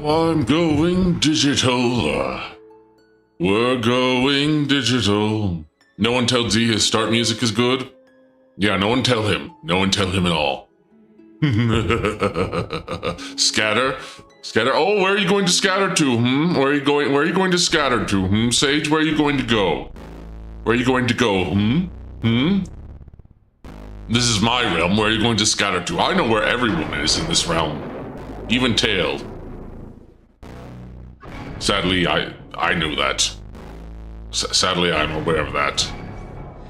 I'm going digital. We're going digital. No one tell D his start music is good? Yeah, no one tell him. No one tell him at all. Scatter? Scatter? Oh, where are you going to scatter to? Where are you going to scatter to? Sage, where are you going to go? Where are you going to go? This is my realm. Where are you going to scatter to? I know where everyone is in this realm. Even Tailed. Sadly, I knew that. Sadly, I'm aware of that.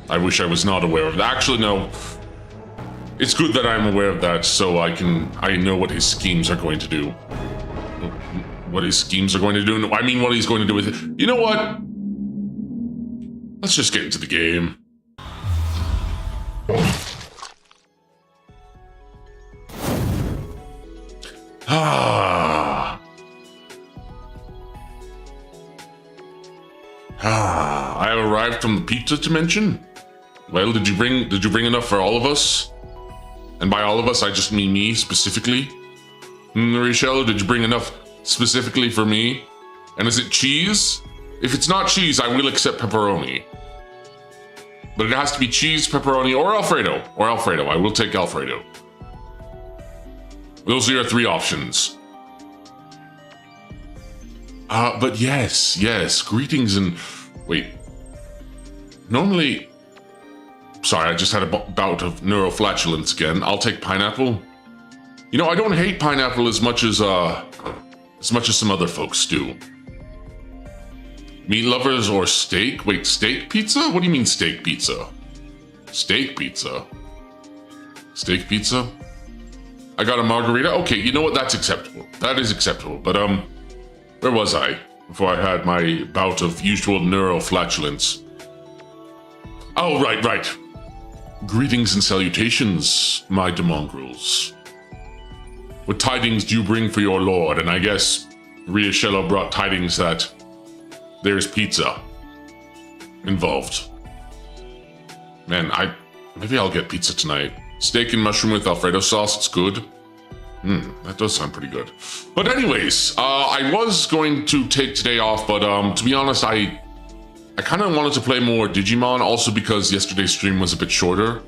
I wish I was not aware of that. Actually, no. It's good that I'm aware of that, so I know what his schemes are going to do. What his schemes are going to do? No, I mean, what he's going to do with it. You know what? Let's just get into the game. I have arrived from the pizza dimension. Well, did you bring enough for all of us? And by all of us, I just mean me specifically. Richelle, did you bring enough specifically for me? And is it cheese? If it's not cheese, I will accept pepperoni. But it has to be cheese, pepperoni, or Alfredo. Or Alfredo. I will take Alfredo. Those are your three options. But yes. Greetings and... Wait. Normally... Sorry, I just had a bout of neuroflatulence again. I'll take pineapple. You know, I don't hate pineapple as much as some other folks do. Meat lovers or steak? Wait, steak pizza? What do you mean steak pizza? Steak pizza? Steak pizza? I got a margarita? Okay, you know what? That's acceptable. That is acceptable. But, where was I before I had my bout of usual neuroflatulence? Oh, right. Greetings and salutations, my demongrels. What tidings do you bring for your lord? And I guess Riacello brought tidings that there's pizza involved. Man, maybe I'll get pizza tonight. Steak and mushroom with Alfredo sauce, it's good. That does sound pretty good. But anyways, I was going to take today off, but to be honest, I kind of wanted to play more Digimon, also because yesterday's stream was a bit shorter.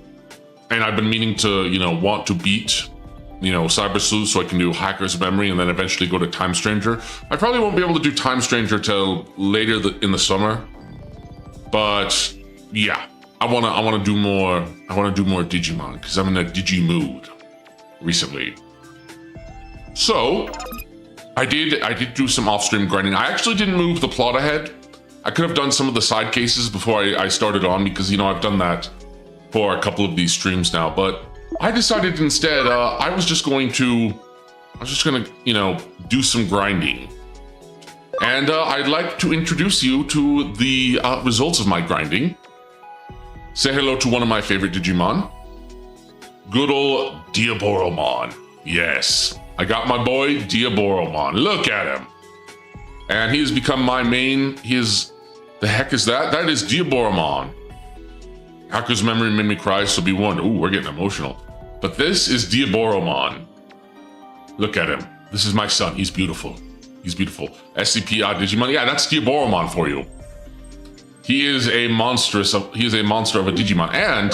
And I've been meaning to, want to beat, CyberSleuth so I can do Hacker's Memory and then eventually go to Time Stranger. I probably won't be able to do Time Stranger till later in the summer. But yeah, I want to do more Digimon because I'm in a Digi mood recently. So I did do some off-stream grinding. I actually didn't move the plot ahead. I could have done some of the side cases before I started on because, I've done that for a couple of these streams now. But I decided instead, I was just gonna, do some grinding. And I'd like to introduce you to the results of my grinding. Say hello to one of my favorite Digimon. Good old Diaboromon. Yes, I got my boy Diaboromon. Look at him. And he has become my main, the heck is that? That is Diaboromon. Hacker's Memory made me cry, so be warned. Ooh, we're getting emotional. But this is Diaboromon. Look at him. This is my son. He's beautiful. He's beautiful. SCP Digimon. Yeah, that's Diaboromon for you. He is a monster of a Digimon, and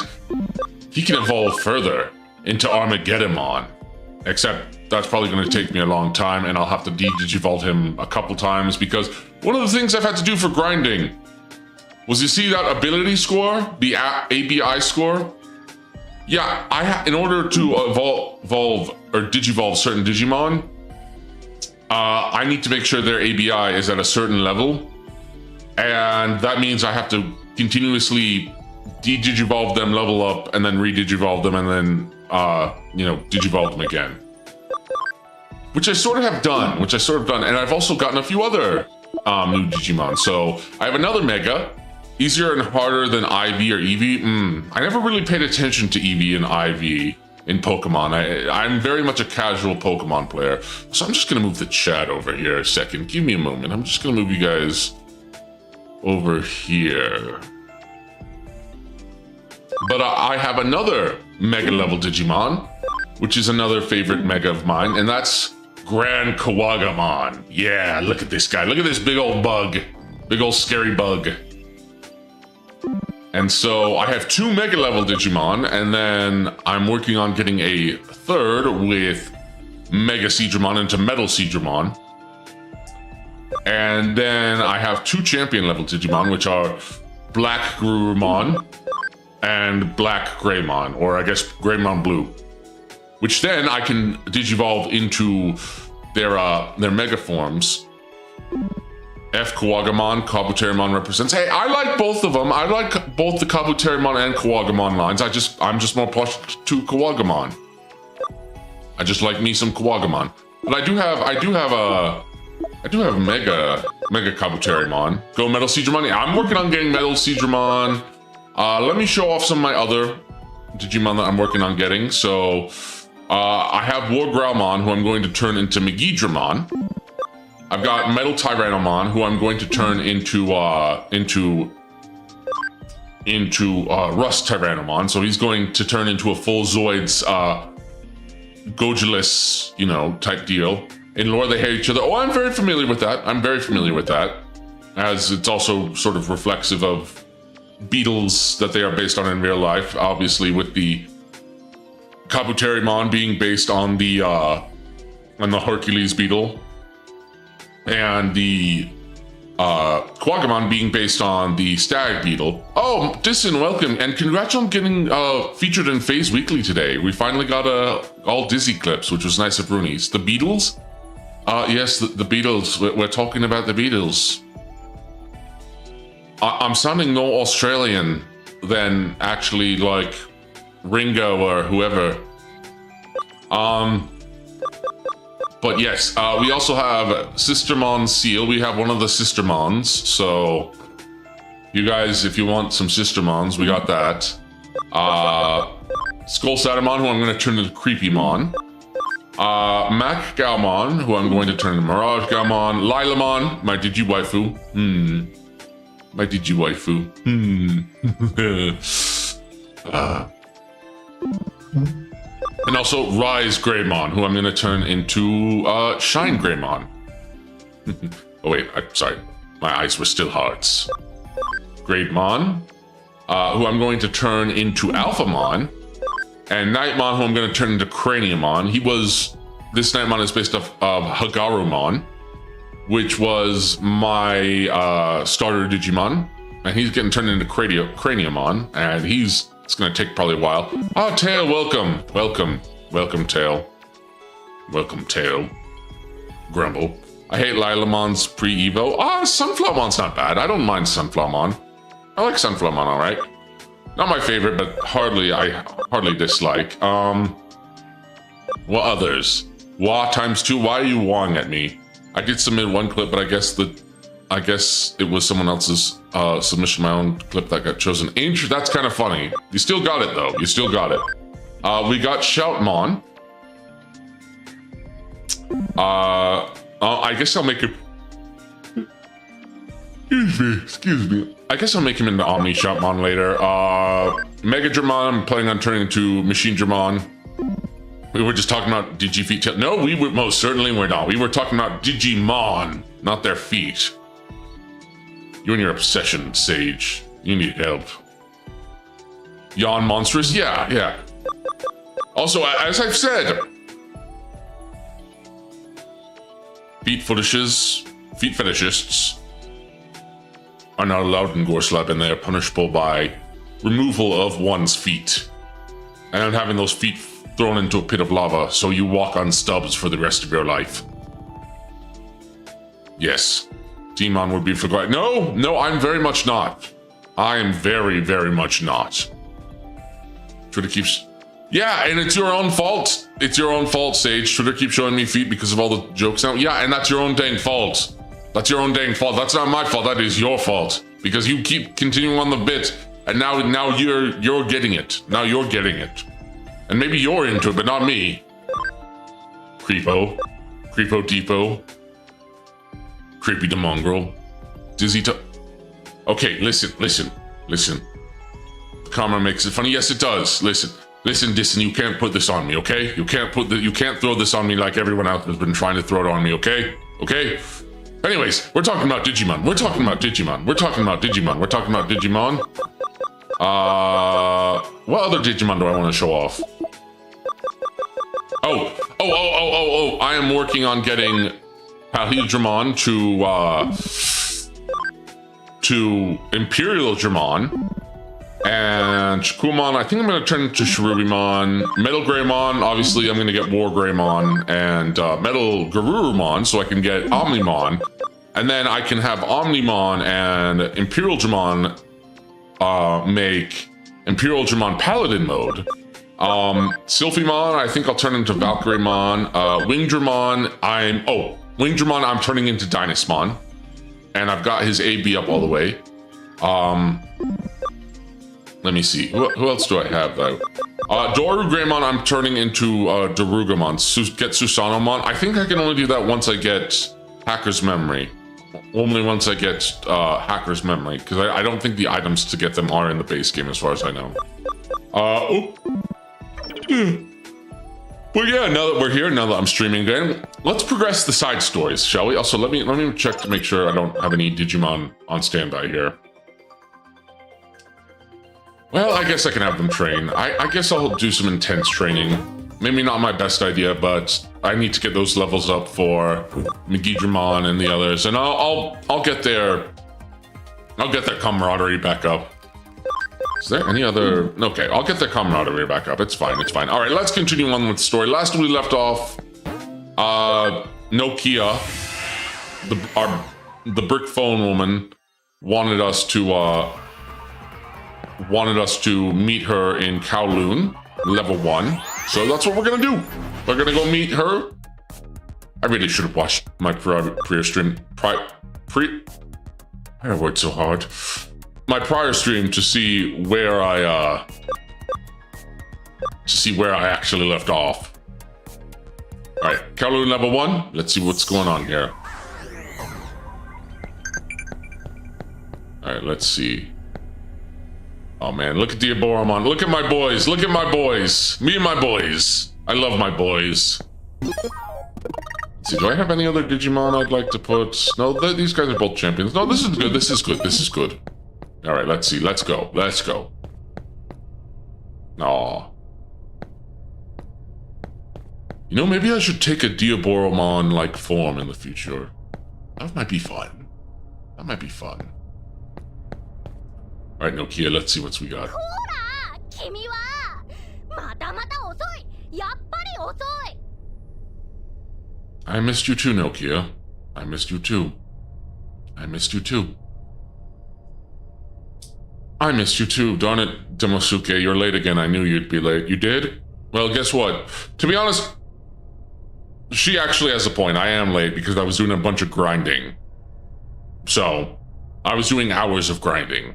he can evolve further into Armageddonmon. Except that's probably going to take me a long time, and I'll have to de-digivolve him a couple times, because one of the things I've had to do for grinding was, you see that ability score, the ABI score? Yeah, in order to evolve or digivolve certain Digimon, I need to make sure their ABI is at a certain level, and that means I have to continuously de-digivolve them, level up, and then re-digivolve them, and then digivolve them again. Which I sort of have done, and I've also gotten a few other new Digimon. So I have another Mega, easier and harder than IV or EV. I never really paid attention to EV and IV in Pokemon. I'm very much a casual Pokemon player. So I'm just gonna move the chat over here a second. Give me a moment. I'm just gonna move you guys over here. But I have another Mega level Digimon, which is another favorite Mega of mine, and that's Grand Kawagamon. Yeah, look at this guy. Look at this big old bug. Big old scary bug. And so I have 2 Mega level Digimon, and then I'm working on getting a 3rd with Mega Seedramon into Metal Seedramon. And then I have 2 Champion level Digimon, which are Black Garurumon and Black Greymon, or I guess Greymon Blue. Which then I can digivolve into their mega forms. F Kawagamon, Kabuterimon represents. Hey, I like both of them. I like both the Kabuterimon and Kawagamon lines. I'm just more plush to Kawagamon. I just like me some Kawagamon. But I do have Mega Kabuterimon. Go Metal Seedramon. Yeah, I'm working on getting Metal Seedramon. Let me show off some of my other Digimon that I'm working on getting. So I have War Growlmon, who I'm going to turn into Megidramon. I've got Metal Tyrannomon, who I'm going to turn into Rust Tyrannomon. So he's going to turn into a full Zoids Gogulus, you know, type deal. In lore, they hate each other. Oh, I'm very familiar with that. I'm very familiar with that, as it's also sort of reflexive of beetles that they are based on in real life. Obviously, with the Kabuterimon being based on the Hercules beetle, and the Kawagamon being based on the Stag beetle. Oh, Dissin, welcome, and congrats on getting featured in Phase Weekly today. We finally got all Dizzy clips, which was nice of Rooney's. The Beatles? Yes, the Beatles. We're talking about the Beatles. I'm sounding more Australian than actually like Ringo or whoever. But yes, we also have Sistermon Seal. We have one of the Sistermons. So you guys, if you want some Sistermons, we got that. Skull Satamon, who I'm going to turn into Creepymon. Mac Galmon, who I'm going to turn into Mirage Galmon. Lilamon, my Digiwaifu. My Digiwaifu. And also Rise Greymon, who I'm going to turn into Shine Greymon. Oh wait, sorry. My eyes were still hearts. Greymon, who I'm going to turn into Alphamon. And Nightmon, who I'm going to turn into Craniumon. This Nightmon is based off of Hagarumon, which was my starter Digimon. And he's getting turned into Craniumon, and it's going to take probably a while. Oh, Tail, welcome. Welcome, Tail. Welcome, Tail. Grumble. I hate Lilamon's pre-Evo. Sunflowermon's not bad. I don't mind Sunflowermon. I like Sunflowermon, all right. Not my favorite, but I hardly dislike. What others? Wah ×2. Why are you wahing at me? I did submit one clip, but I guess it was someone else's submission, my own clip that got chosen. Angel, that's kind of funny. You still got it though. You still got it. We got Shoutmon. I guess I'll make it. Excuse me. I guess I'll make him into Omni Shoutmon later. Megadramon, I'm planning on turning into Machine Dramon. We were just talking about Digifeet. No, we were most certainly were not. We were talking about Digimon, not their feet. You and your obsession, Sage. You need help. Yawn monstrous? Yeah. Also, as I've said, feet fetishists are not allowed in Gorslab, and they are punishable by removal of one's feet. And having those feet thrown into a pit of lava, so you walk on stubs for the rest of your life. Yes. Demon would be forgotten. No, I'm very much not. I am very, very much not. Twitter keeps... Yeah, and it's your own fault. It's your own fault, Sage. Twitter keeps showing me feet because of all the jokes now. Yeah, and that's your own dang fault. That's your own dang fault. That's not my fault. That is your fault. Because you keep continuing on the bit, and now you're getting it. Now you're getting it. And maybe you're into it, but not me. Creepo Depot. Creepy the Mongrel. Dizzy to... Okay, listen. The camera makes it funny. Yes, it does. Listen. Listen, you can't put this on me, okay? You can't throw this on me like everyone else has been trying to throw it on me, okay? Okay? Anyways, we're talking about Digimon. We're talking about Digimon. What other Digimon do I want to show off? Oh, I am working on getting Palhydramon to Imperial Dramon. And Shakumon, I think I'm going to turn into Sharubimon. Metal Greymon, obviously I'm going to get War Greymon. And Metal Garurumon, so I can get Omnimon. And then I can have Omnimon and Imperial Dramon make Imperial Dramon Paladin mode. Sylphimon, I think I'll turn into Valkyremon. Wingdramon, Wingdramon, I'm turning into Dynasmon. And I've got his AB up all the way. Let me see. Who else do I have though? Doru Greymon, I'm turning into Darugamon. Get Susanomon. I think I can only do that once I get Hacker's Memory. Only once I get Hacker's Memory, because I don't think the items to get them are in the base game as far as I know. But yeah, now that we're here, now that I'm streaming again, let's progress the side stories, shall we? Also, let me check to make sure I don't have any Digimon on standby here. Well, I guess I can have them train. I guess I'll do some intense training. Maybe not my best idea, but I need to get those levels up for Megidramon and the others, and I'll get their camaraderie back up. Is there any other? Okay, I'll get their camaraderie back up. It's fine. All right, let's continue on with the story. Last we left off, Nokia, the brick phone woman, wanted us to meet her in Kowloon, level 1. So that's what we're gonna do. We're gonna go meet her. I really should have watched my prior stream. I worked so hard. My prior stream to see where I actually left off. All right, Kowloon level 1. Let's see what's going on here. All right, let's see. Oh man, look at Diaboromon. Look at my boys. Look at my boys. Me and my boys. I love my boys. Let's see, do I have any other Digimon I'd like to put? No, these guys are both champions. No, this is good. This is good. All right, let's see. Let's go. Aw. You know, maybe I should take a Diaboromon-like form in the future. That might be fun. All right, Nokia, let's see what we got. I missed you too, Nokia. I missed you too. Darn it, Demosuke, you're late again. I knew you'd be late. You did? Well, guess what? To be honest, she actually has a point. I am late because I was doing a bunch of grinding. So, I was doing hours of grinding.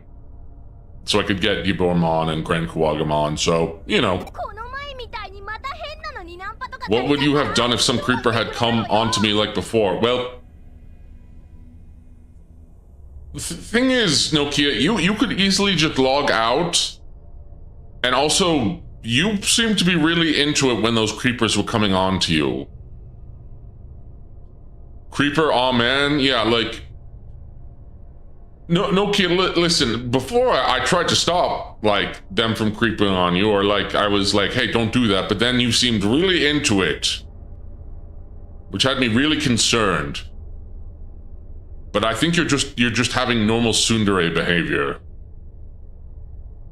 So I could get Gibormon and Grand Kuwagamon, so, you know. What would you have done if some creeper had come onto me like before? Well, the thing is, Nokia, you could easily just log out. And also, you seemed to be really into it when those creepers were coming on to you. Creeper, aw man, yeah, like... No, kid, listen, before I tried to stop, like, them from creeping on you, or, like, I was like, hey, don't do that, but then you seemed really into it. Which had me really concerned. But I think you're just having normal tsundere behavior.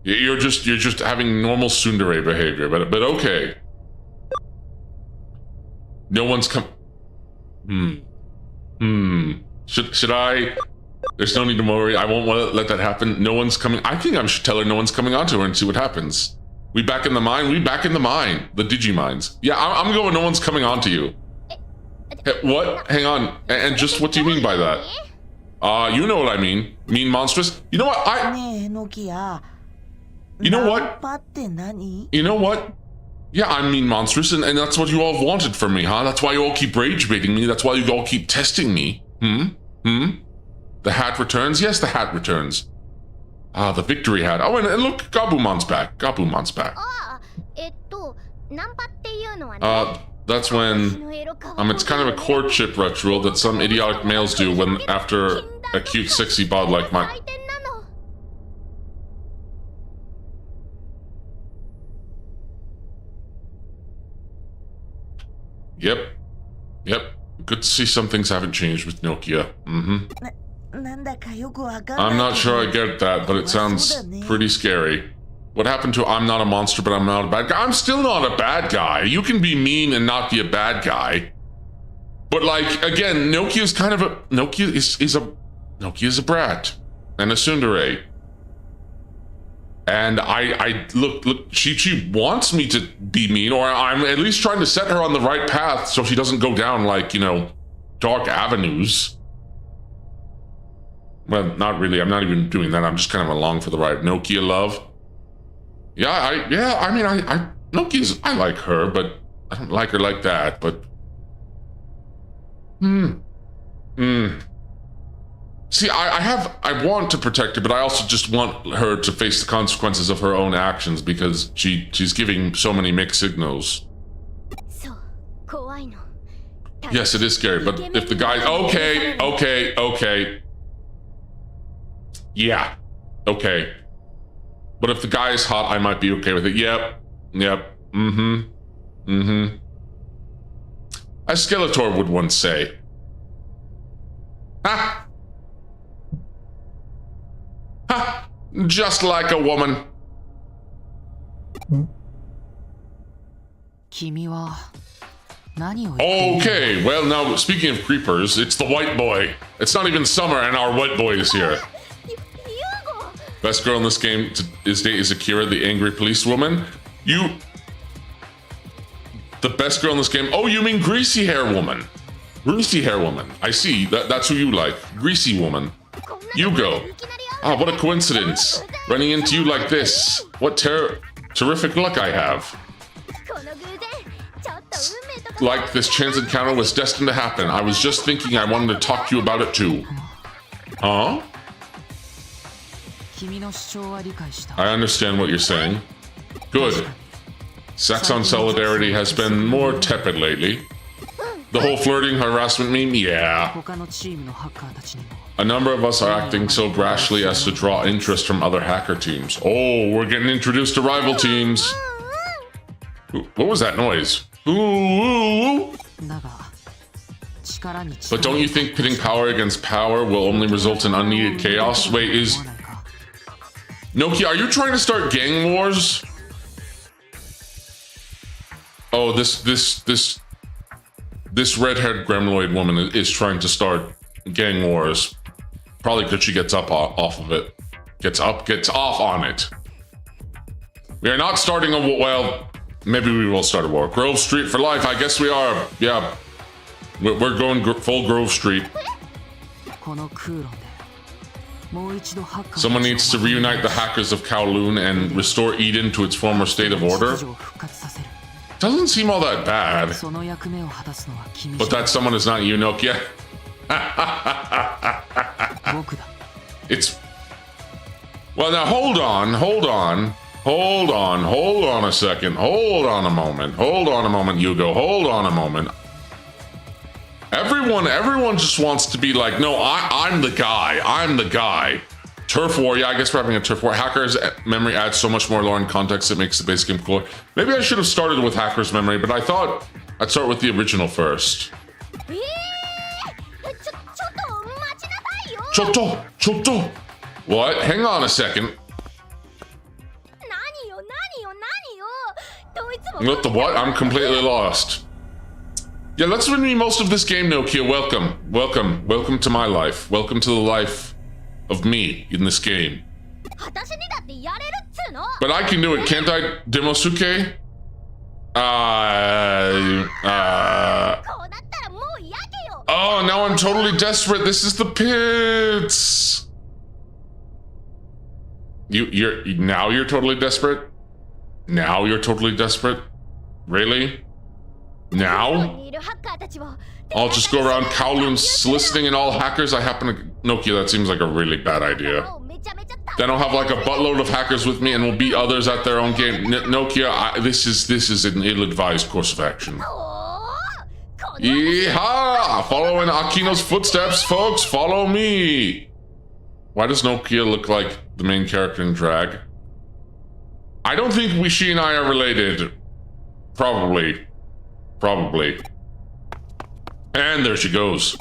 You're just having normal tsundere behavior, but okay. No one's Should I... There's no need to worry. I won't let that happen. No one's coming. I think I should tell her no one's coming onto her and see what happens. We back in the mine. The Digimines. Yeah, I'm going. No one's coming onto you. Hey, what? Hang on. And just what do you mean by that? You know what I mean. Mean monstrous. You know what? You know what? Yeah, I'm mean monstrous, and that's what you all wanted from me, huh? That's why you all keep rage baiting me. That's why you all keep testing me. The hat returns? Yes, the hat returns. The victory hat. Oh, and look, Gabumon's back. Oh, That's when it's kind of a courtship ritual that some idiotic males do when after a cute sexy bod like mine. Yep. Good to see some things haven't changed with Nokia. I'm not sure I get that, but it sounds pretty scary. What happened to I'm not a monster, but I'm not a bad guy? I'm still not a bad guy. You can be mean and not be a bad guy. But like, again, Nokia is kind of a... Nokia is a brat. And a tsundere. And I look, she wants me to be mean, or I'm at least trying to set her on the right path so she doesn't go down like, you know, dark avenues. Well, not really. I'm not even doing that. I'm just kind of along for the ride. Nokia love. I Nokia's, I like her, but I don't like her like that, but... See, I want to protect her, but I also just want her to face the consequences of her own actions because she's giving so many mixed signals. Yes, it is scary, but if the guy... Okay. Yeah, okay. But if the guy is hot, I might be okay with it. Yep. As Skeletor would once say. Ha! Just like a woman. Okay, well now, speaking of creepers, it's the white boy. It's not even summer and our white boy is here. Best girl in this game is Akira, the angry policewoman. The best girl in this game. Oh, you mean greasy hair woman. Greasy hair woman. I see. That's who you like. Greasy woman. You go. Ah, what a coincidence. Running into you like this. What terrific luck I have. Like this chance encounter was destined to happen. I was just thinking I wanted to talk to you about it too. Huh? I understand what you're saying. Good. Sex on Solidarity has been more tepid lately. The whole flirting harassment meme? Yeah. A number of us are acting so brashly as to draw interest from other hacker teams. Oh, we're getting introduced to rival teams. What was that noise? Ooh. But don't you think pitting power against power will only result in unneeded chaos? Wait, Nokia, are you trying to start gang wars? Oh, this red-haired gremloid woman is trying to start gang wars. Probably because she gets up off of it. Gets off on it. We are not starting a war. Well, maybe we will start a war. Grove Street for life. I guess we are. Yeah. We're going full Grove Street. Someone needs to reunite the hackers of Kowloon and restore Eden to its former state of order. Doesn't seem all that bad. But that someone is not you, Nokia. It's... Well, now hold on a second. Hold on a moment, Yugo. Hold on a moment. Everyone just wants to be like, no, I'm the guy. Turf war, yeah, I guess we're having a turf war. Hacker's memory adds so much more lore and context that makes the base game cooler. Maybe I should have started with Hacker's memory, but I thought I'd start with the original first. Chotto! What? Hang on a second. What the what? I'm completely lost. Yeah, let's win me most of this game, Nokia. Welcome to my life. Welcome to the life of me in this game. But I can do it, can't I, Demosuke? Oh, now I'm totally desperate. This is the pits. You're totally desperate? Now you're totally desperate? Really? Now? I'll just go around Kowloon soliciting in all hackers I happen to... Nokia, that seems like a really bad idea. Then I'll have like a buttload of hackers with me and we'll beat others at their own game. Nokia, this is an ill-advised course of action. Yeehaw! Following Akino's footsteps, folks, follow me! Why does Nokia look like the main character in Drag? I don't think she and I are related. Probably. Probably. And there she goes.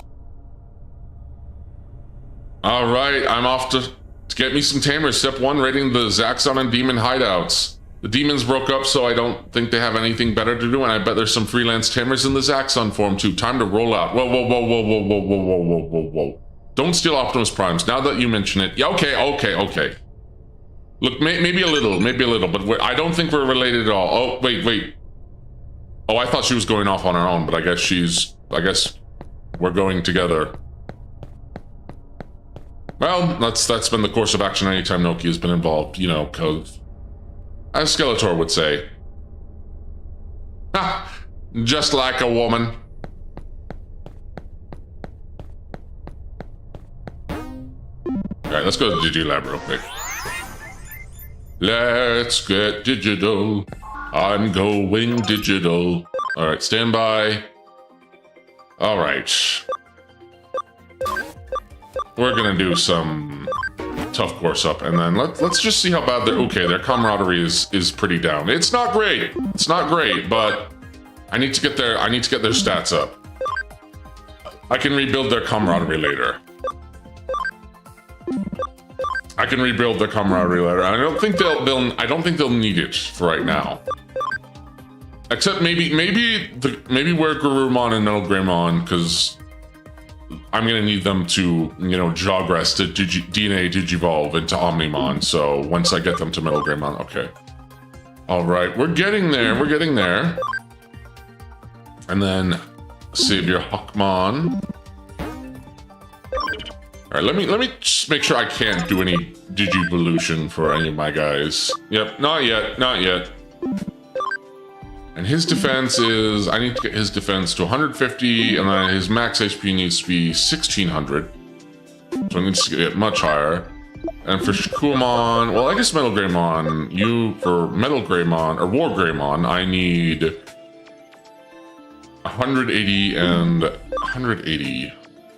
Alright, I'm off to get me some tamers. Step 1, raiding the Zaxxon and Demon hideouts. The demons broke up, so I don't think they have anything better to do, and I bet there's some freelance tamers in the Zaxxon form too. Time to roll out. Whoa, whoa, whoa, whoa, whoa, whoa, whoa, whoa, whoa, whoa, whoa. Don't steal Optimus Primes. Now that you mention it. Yeah, okay. Look, maybe a little, but I don't think we're related at all. Oh, wait. Oh, I thought she was going off on her own, but I guess we're going together. Well, that's been the course of action anytime Nokia's been involved, you know, cause as Skeletor would say. Ha! Just like a woman. Alright, let's go to Digilab real quick. Let's get digital. I'm going digital. Alright, stand by. Alright. We're gonna do some tough course up, and then let's just see how bad their camaraderie is pretty down. It's not great. It's not great, but I need to get their stats up. I can rebuild their camaraderie later. I can rebuild their camaraderie later. I don't think they'll need it for right now. Except maybe we're Garurumon and Metal Greymon, because I'm gonna need them to, you know, jogress to DNA Digivolve into Omnimon. So once I get them to Metal Greymon, okay. All right, we're getting there. And then Savior Hawkmon. All right, let me just make sure I can't do any Digivolution for any of my guys. Yep, not yet. And his defense is, I need to get his defense to 150, and then his max HP needs to be 1600. So I need to get much higher. And for Shakumon, well, I guess Metal Greymon, for Metal Greymon, or War Greymon, I need 180 and 180.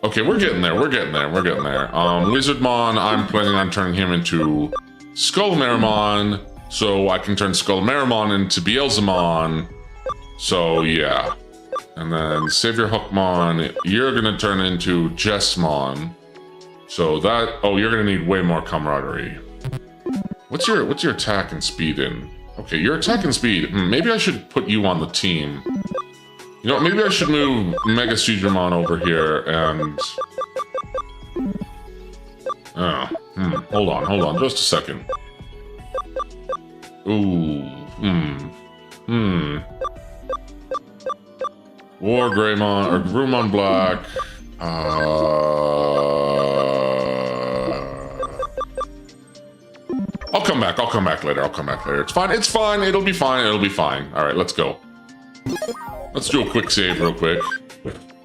Okay, we're getting there. Wizardmon, I'm planning on turning him into Skullmeramon, so I can turn Skullmeramon into Beelzemon. So yeah. And then Savior Hookmon, you're gonna turn into Jessmon. So that, oh, you're gonna need way more camaraderie. What's your attack and speed in? Okay, your attack and speed. Maybe I should put you on the team. You know, maybe I should move Mega Seedramon over here and... Hold on, just a second. Ooh, War Greymon, or Garurumon Black. I'll come back later. It's fine, it'll be fine. All right, let's go. Let's do a quick save real quick.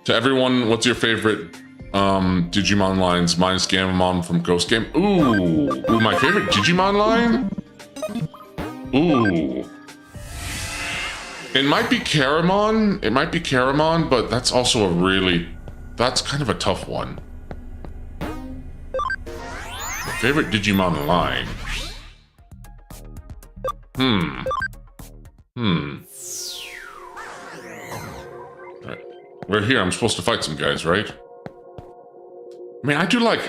To everyone, what's your favorite Digimon lines? Mine's Gamamon from Ghost Game. Ooh, my favorite Digimon line? Ooh. It might be Caramon, but that's also that's kind of a tough one. My favorite Digimon line. Alright. We're here, I'm supposed to fight some guys, right? I mean, I do like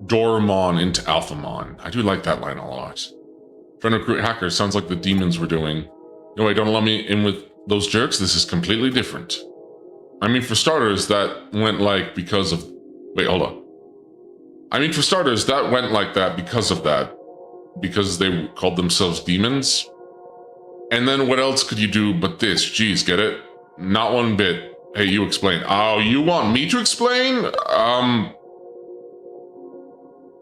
Dorumon into Alphamon. I do like that line a lot. Trying to recruit hackers sounds like the demons were doing. No, don't let me in with those jerks. This is completely different. I mean, for starters, that went like because of... Wait, hold on. I mean, for starters, that went like that because of that. Because they called themselves demons. And then what else could you do but this? Jeez, get it? Not one bit. Hey, you explain. Oh, you want me to explain?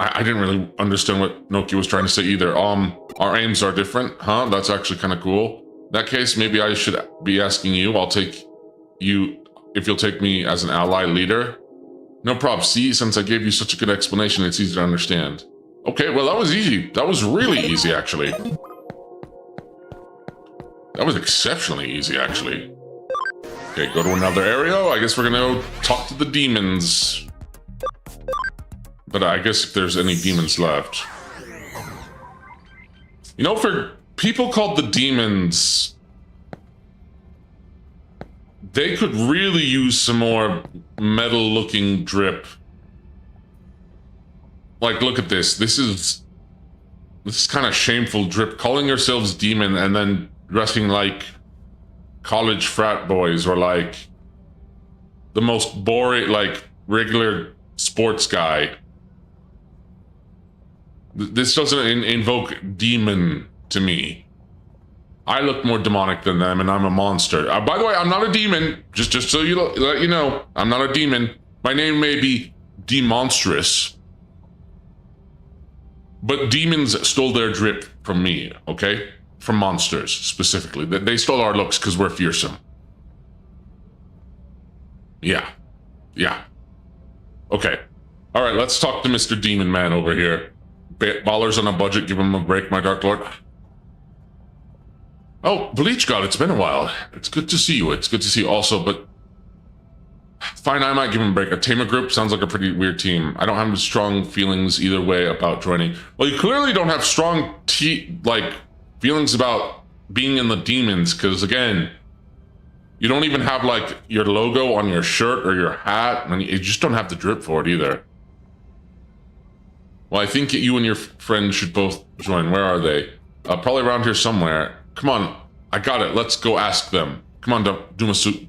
I didn't really understand what Nokia was trying to say either. Our aims are different, huh? That's actually kind of cool. In that case, maybe I should be asking you. I'll take you if you'll take me as an ally leader. No problem. See, since I gave you such a good explanation, it's easy to understand. Okay, well, that was easy. That was really easy, actually. That was exceptionally easy, actually. Okay, go to another area. I guess we're gonna go talk to the demons. But I guess if there's any demons left. You know, for people called the demons, they could really use some more metal-looking drip. Like, look at this. This is kind of shameful drip. Calling yourselves demon and then dressing like college frat boys or like the most boring, like regular sports guy. This doesn't invoke demon to me. I look more demonic than them, and I'm a monster. By the way, I'm not a demon. Just so you let you know, I'm not a demon. My name may be Demonstrous, but demons stole their drip from me. Okay, from monsters specifically. They stole our looks because we're fearsome. Yeah. Okay. All right. Let's talk to Mr. Demon Man over here. Ballers on a budget, give him a break, my Dark Lord. Oh, Bleach God, it's been a while. It's good to see you. It's good to see you also, but fine, I might give him a break. A Tamer group sounds like a pretty weird team. I don't have strong feelings either way about joining. Well, you clearly don't have strong feelings about being in the demons, because again, you don't even have like your logo on your shirt or your hat, and you just don't have the drip for it either. Well, I think you and your friend should both join. Where are they? Probably around here somewhere. Come on, I got it. Let's go ask them. Come on, Dumasu.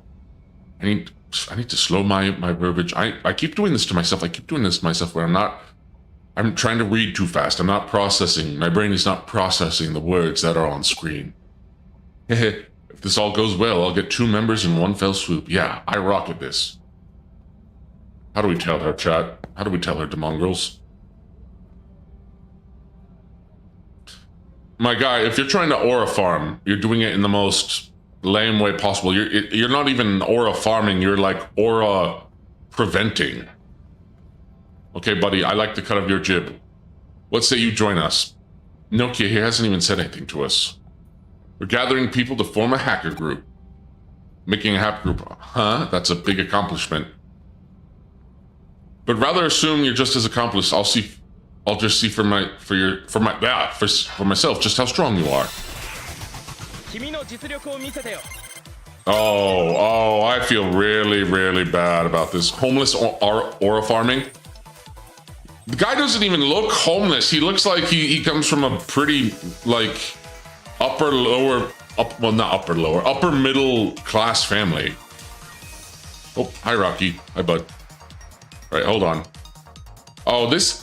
I need to slow my verbiage. I keep doing this to myself. Where I'm trying to read too fast. I'm not processing. My brain is not processing the words that are on screen. If this all goes well, I'll get 2 members in one fell swoop. Yeah, I rock at this. How do we tell her, chat? How do we tell her, Demongrels? My guy, if you're trying to aura farm, you're doing it in the most lame way possible. You're not even aura farming, you're like aura preventing. Okay, buddy, I like the cut of your jib. Let's say you join us. Nokia here hasn't even said anything to us. We're gathering people to form a hacker group. Making a hacker group, huh? That's a big accomplishment. But rather assume you're just as accomplished. I'll just see for myself just how strong you are. Oh, I feel really bad about this. Homeless aura farming. The guy doesn't even look homeless. He looks like he comes from a pretty like upper middle class family. Oh, hi Rocky. Hi bud. All right, hold on. Oh, this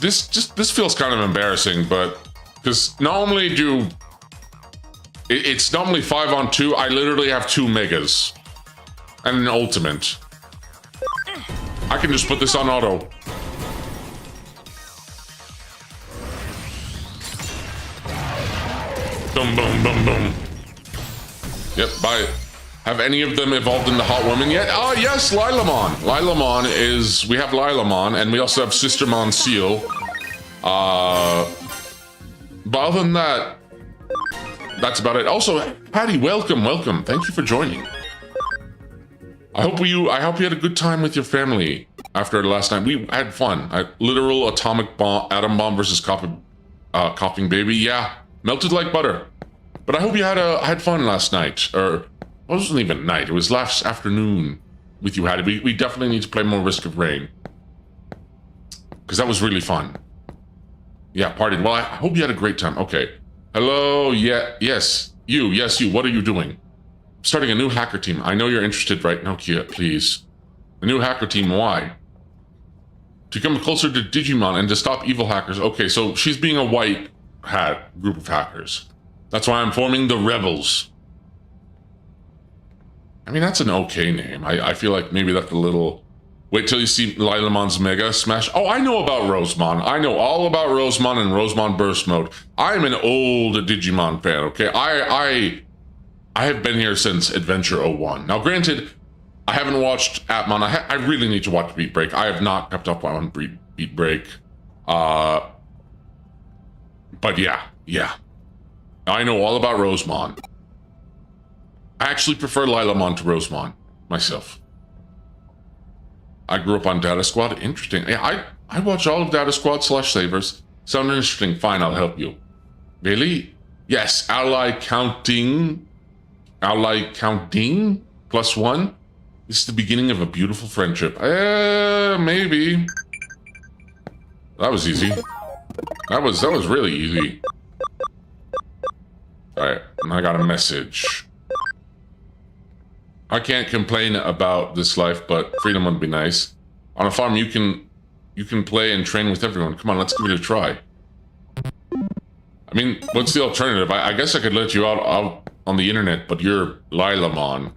feels kind of embarrassing, but because normally it's normally 5-on-2. I literally have 2 megas and an ultimate. I can just put this on auto. Boom, boom, boom, boom. Yep, bye. Have any of them evolved into hot women yet? Oh, yes, Lilamon. Lilamon is... We have Lilamon, and we also have Sistermon Seal. But other than that, that's about it. Also, Patty, welcome. Thank you for joining. I hope you had a good time with your family after last night. We had fun. Literal atomic bomb, atom bomb versus coughing baby. Yeah, melted like butter. But I hope you had fun last night, or... It wasn't even night, it was last afternoon with you, Hattie. We definitely need to play more Risk of Rain. Because that was really fun. Yeah, partied. Well, I hope you had a great time. Okay. Hello, yes, you. What are you doing? I'm starting a new hacker team. I know you're interested, right? Nokia, please. A new hacker team, why? To come closer to Digimon and to stop evil hackers. Okay, so she's being a white hat group of hackers. That's why I'm forming the Rebels. I mean, that's an okay name. I feel like maybe that's a little... Wait till you see Lilamon's Mega Smash. Oh, I know about Rosemon. I know all about Rosemon and Rosemon Burst Mode. I'm an old Digimon fan, okay? I have been here since Adventure 01. Now, granted, I haven't watched Atmon. I really need to watch Beat Break. I have not kept up on Beat Break. But yeah. I know all about Rosemon. I actually prefer Lilamon to Rosemon myself. I grew up on Data Squad. Interesting. Yeah, I watch all of Data Squad / Savers. Sound interesting. Fine, I'll help you. Really? Yes, ally counting +1. This is the beginning of a beautiful friendship. Maybe. That was easy. That was really easy. Alright, I got a message. I can't complain about this life, but freedom would be nice. On a farm, you can play and train with everyone. Come on, let's give it a try. I mean, what's the alternative? I guess I could let you out on the internet, but you're Lilamon.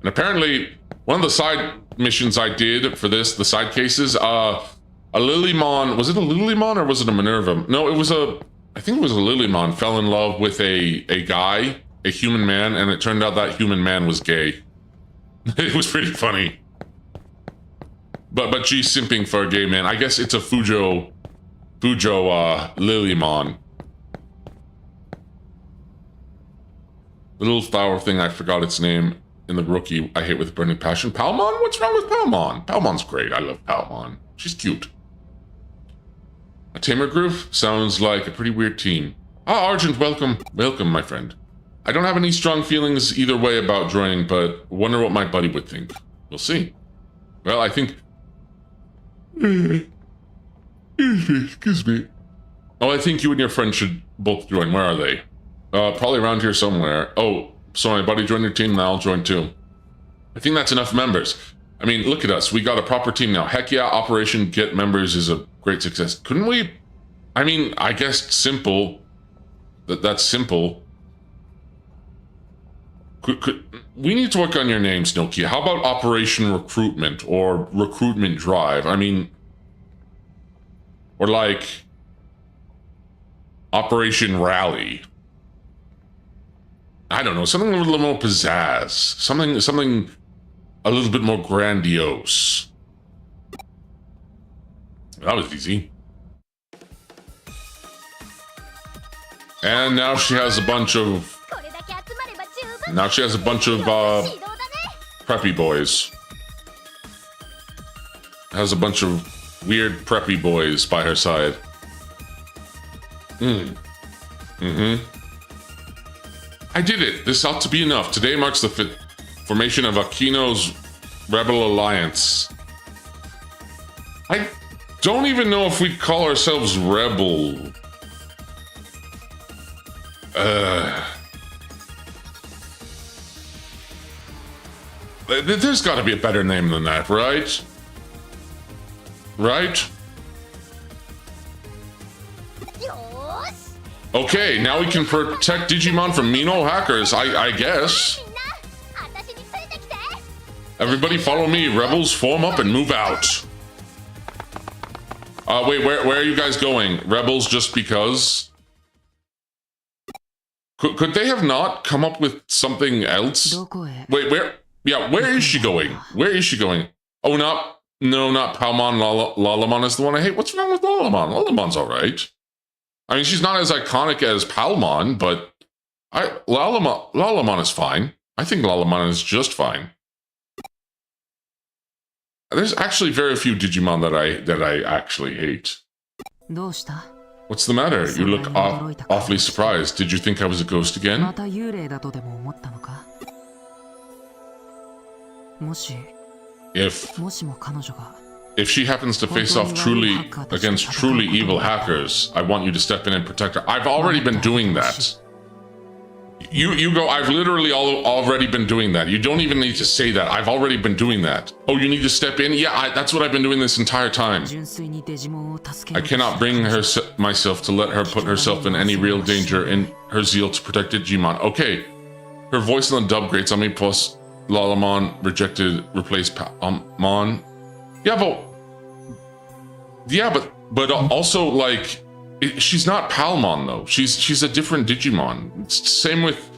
And apparently, one of the side missions I did for this, the side cases, a Lilymon, was it a Lilymon or was it a Minerva? No, I think it was a Lilymon fell in love with a guy, a human man, and it turned out that human man was gay. It was pretty funny. But she's simping for a gay man. I guess it's a Fujo Lilymon. The little flower thing, I forgot its name in the rookie I hate with burning passion. Palmon? What's wrong with Palmon? Palmon's great. I love Palmon. She's cute. A tamer group? Sounds like a pretty weird team. Ah, Argent, welcome. Welcome, my friend. I don't have any strong feelings either way about joining, but wonder what my buddy would think. We'll see. Well, I think... Excuse me. Oh, I think you and your friend should both join. Where are they? Probably around here somewhere. Oh, so my buddy joined your team, now I'll join too. I think that's enough members. I mean, look at us. We got a proper team now. Heck yeah, Operation Get Members is a great success. Couldn't we... I mean, I guess simple. That's simple. We need to work on your names, Nokia. How about Operation Recruitment or Recruitment Drive? I mean... Or like... Operation Rally. I don't know, something a little more pizzazz. Something a little bit more grandiose. That was easy. And now she has a bunch of... preppy boys. Has a bunch of weird preppy boys by her side. I did it. This ought to be enough. Today marks the formation of Aquino's Rebel Alliance. I don't even know if we'd call ourselves Rebel. There's got to be a better name than that, right? Right? Okay, now we can protect Digimon from mean old hackers, I guess. Everybody follow me. Rebels, form up and move out. Wait, where are you guys going? Rebels just because? Could they have not come up with something else? Wait, where? Yeah, where is she going? Where is she going? Oh, not Palmon. Lalamon is the one I hate. What's wrong with Lalamon? Lalamon's all right. I mean, she's not as iconic as Palmon, but Lalamon is fine. I think Lalamon is just fine. There's actually very few Digimon that I actually hate. What's the matter? You look awfully surprised. Did you think I was a ghost again? If she happens to face off against truly evil hackers, I want you to step in and protect her. I've already been doing that. You go, I've literally already been doing that. You don't even need to say that. I've already been doing that. Oh, you need to step in? Yeah, that's what I've been doing this entire time. I cannot bring myself to let her put herself in any real danger in her zeal to protect Digimon. Okay, her voice in the dub grates on me, plus Lalamon replaced Palmon. Yeah, but also, like, she's not Palmon, though. She's a different Digimon. It's same with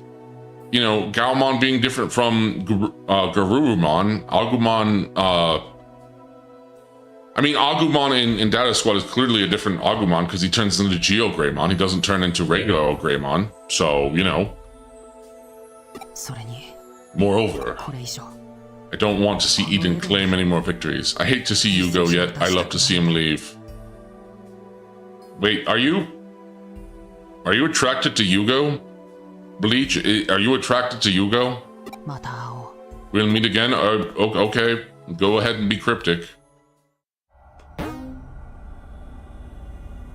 you know, Gaomon being different from Garurumon. Agumon, I mean, Agumon in Data Squad is clearly a different Agumon because he turns into Geogreymon. He doesn't turn into regular Greymon. So, you know. Moreover, I don't want to see Eden claim any more victories. I hate to see Yugo, yet I love to see him leave. Wait, are you attracted to Yugo? Bleach, are you attracted to Yugo? We'll meet again? Okay, go ahead and be cryptic.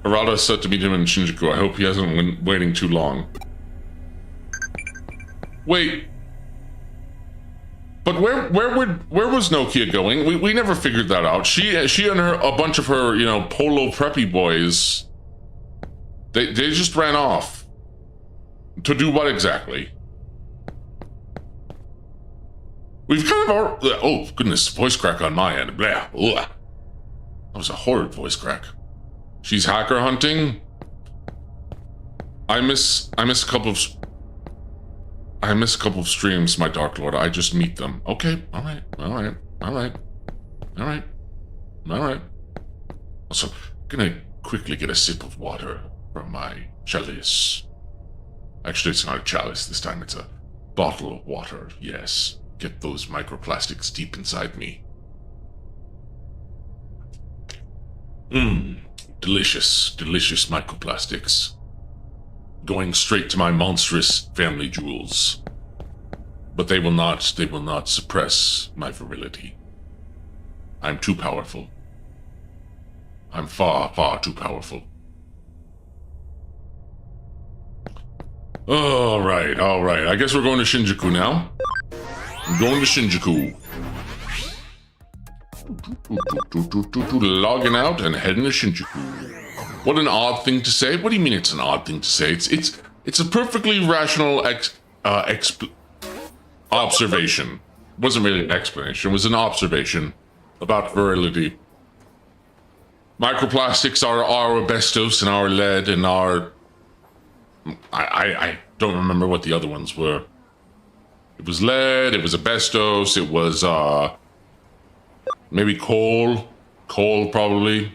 Arata is set to meet him in Shinjuku. I hope he hasn't been waiting too long. Wait. But where was Nokia going? We never figured that out. She and a bunch of her, you know, polo preppy boys, they just ran off. To do what exactly? We've kind of oh goodness, voice crack on my end. Blah. Ugh. That was a horrid voice crack. She's hacker hunting. I miss a couple of streams, my Dark Lord. I just meet them. Okay, all right. Also, gonna quickly get a sip of water from my chalice. Actually, it's not a chalice this time. It's a bottle of water. Yes, get those microplastics deep inside me. Delicious microplastics. Going straight to my monstrous family jewels. But they will not suppress my virility. I'm too powerful. I'm far too powerful. Alright. I guess we're going to Shinjuku now. I'm going to Shinjuku. Logging out and heading to Shinjuku. What an odd thing to say. What do you mean it's an odd thing to say? It's a perfectly rational observation. It wasn't really an explanation. It was an observation about virility. Microplastics are our asbestos and our lead and our... I don't remember what the other ones were. It was lead, it was asbestos, it was maybe coal. Coal, probably.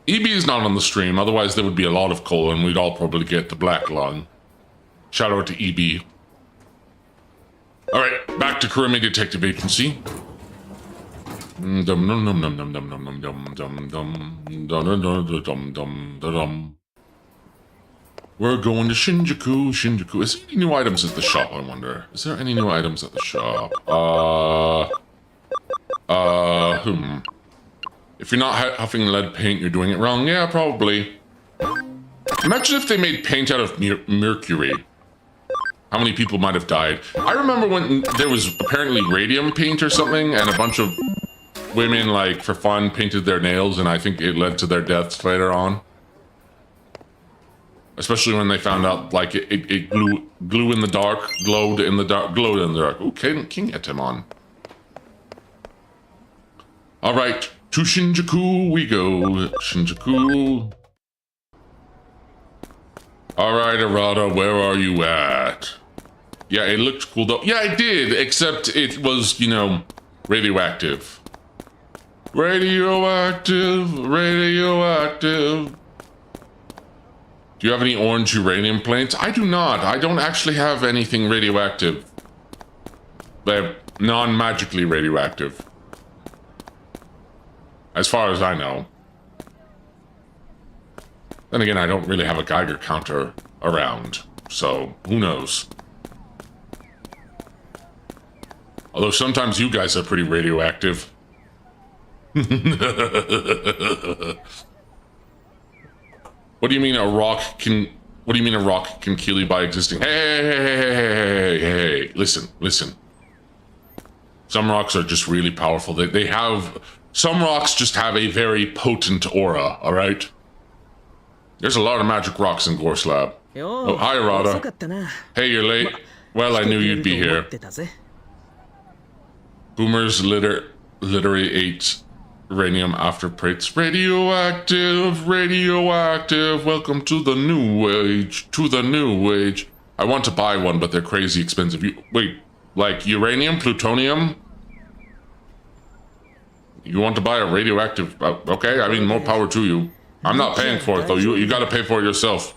EB is not on the stream, otherwise there would be a lot of coal and we'd all probably get the black lung. Shout out to EB. Alright, back to Kurame Detective Agency. We're going to Shinjuku. Is there any new items at the shop, I wonder? Is there any new items at the shop? If you're not huffing lead paint, you're doing it wrong. Yeah, probably. Imagine if they made paint out of mercury. How many people might have died? I remember when there was apparently radium paint or something, and a bunch of women, like, for fun, painted their nails, and I think it led to their deaths later on. Especially when they found out, like, it glowed in the dark. Ooh, King Etemon. Alright, to Shinjuku we go. Shinjuku. Alright, Arata, where are you at? Yeah, it looked cool though. Yeah, it did, except it was, you know, radioactive. Radioactive. Do you have any orange uranium plates? I do not. I don't actually have anything radioactive. They're non-magically radioactive. As far as I know. Then again, I don't really have a Geiger counter around, so who knows? Although sometimes you guys are pretty radioactive. What do you mean a rock can kill you by existing? Hey, listen. Some rocks are just really powerful. Some rocks just have a very potent aura, alright? There's a lot of magic rocks in Gore Slab. Oh, hi, Arata. Hey, you're late. Well, I knew you'd be here. Boomers literally ate uranium after prates. Radioactive. Welcome to the new age. I want to buy one, but they're crazy expensive. Wait, like uranium, plutonium? You want to buy a radioactive... okay, I mean, more power to you. I'm not paying for it, though. You gotta pay for it yourself.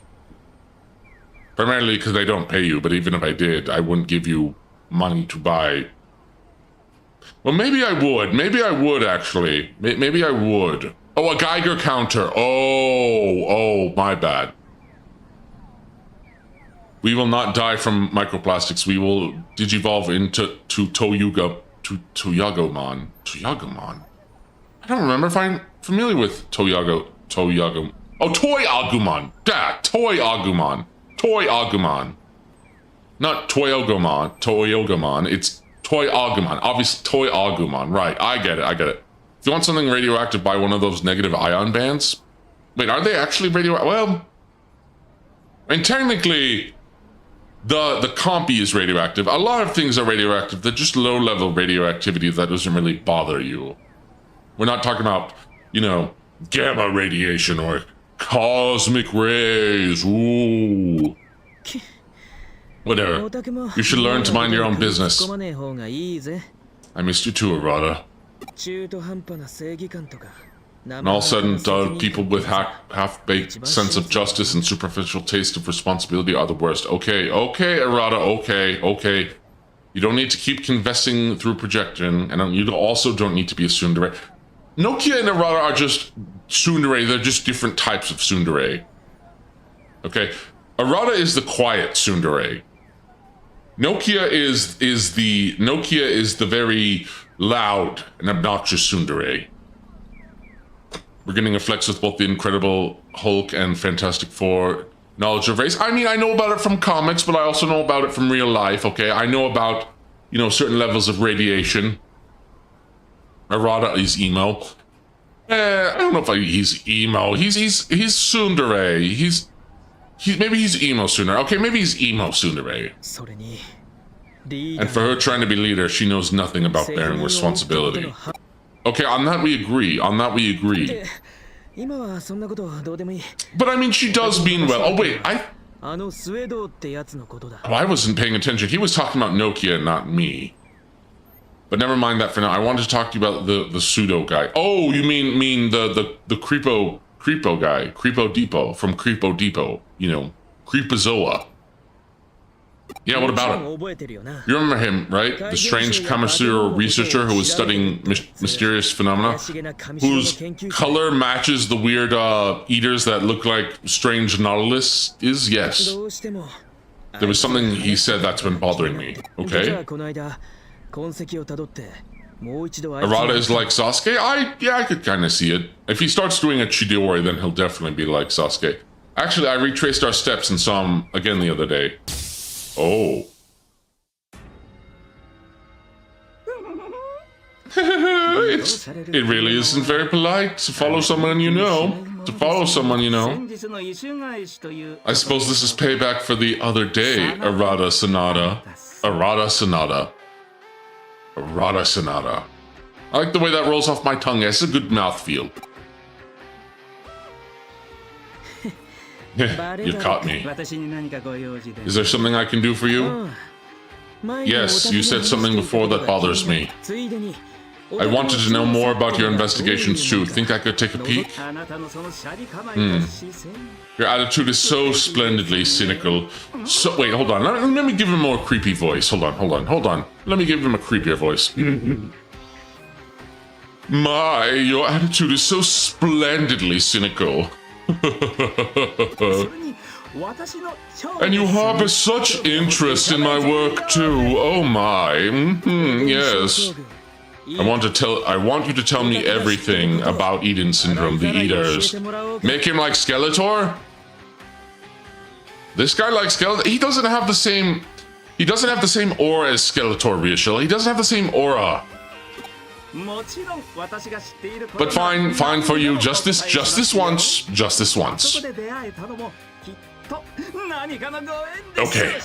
Primarily because I don't pay you, but even if I did, I wouldn't give you money to buy. Well, maybe I would. Maybe I would, actually. Maybe I would. Oh, a Geiger counter. Oh, my bad. We will not die from microplastics. We will digivolve into Toyagomon. Toyagomon? I don't remember if I'm familiar with Toyagomon. Oh, Toyagomon. Toyagomon. Toyagomon. Not Toyagomon. It's Toyagomon. Obviously, Toyagomon. Right, I get it. If you want something radioactive, buy one of those negative ion bands. Wait, are they actually radioactive? Well, I mean, technically, the compy is radioactive. A lot of things are radioactive. They're just low-level radioactivity that doesn't really bother you. We're not talking about, you know, gamma radiation or cosmic rays. Ooh. Whatever. You should learn to mind your own business. I missed you too, Arata. And all said and done, people with half-baked sense of justice and superficial taste of responsibility are the worst. Okay, Arata, okay. You don't need to keep confessing through projection, and you also don't need to be a tsundere. Nokia and Arata are just tsundere. They're just different types of tsundere. Okay, Arata is the quiet tsundere. Nokia is the very loud and obnoxious tsundere. We're getting a flex with both the Incredible Hulk and Fantastic Four knowledge of race. I mean, I know about it from comics, but I also know about it from real life, okay? I know about, you know, certain levels of radiation. Arata is emo. I don't know if he's emo. He's tsundere. Maybe he's emo tsundere. Okay, maybe he's emo tsundere. And for her trying to be leader, she knows nothing about bearing responsibility. Okay, on that we agree. But I mean, she does mean well. Oh wait, I wasn't paying attention. He was talking about Nokia, not me. But never mind that for now. I wanted to talk to you about the pseudo guy. Oh, you mean the creepo guy, Creepo Depot from Creepo Depot. You know, Creepozoa. Yeah, what about him? You remember him, right? The strange Kamasura researcher who was studying mysterious phenomena, whose color matches the weird eaters that look like strange nautilus is? Yes. There was something he said that's been bothering me, okay? Arata is like Sasuke? Yeah, I could kind of see it. If he starts doing a Chidori, then he'll definitely be like Sasuke. Actually, I retraced our steps and saw him again the other day. Oh. It really isn't very polite to follow someone you know. I suppose this is payback for the other day, Arata Sanada. I like the way that rolls off my tongue. It's a good mouthfeel. You caught me. Is there something I can do for you? Yes, you said something before that bothers me. I wanted to know more about your investigations too. Think I could take a peek? Your attitude is so splendidly cynical. So, wait, hold on. Let me give him a more creepy voice. Hold on. Let me give him a creepier voice. My, your attitude is so splendidly cynical. And you harbor such interest in my work too. Oh my. Yes. I want you to tell me everything about Eden Syndrome, the Eaters. Make him like Skeletor? This guy likes Skeletor. He doesn't have the same aura as Skeletor, Ryushil. He doesn't have the same aura. But fine for you. Just this once. Okay.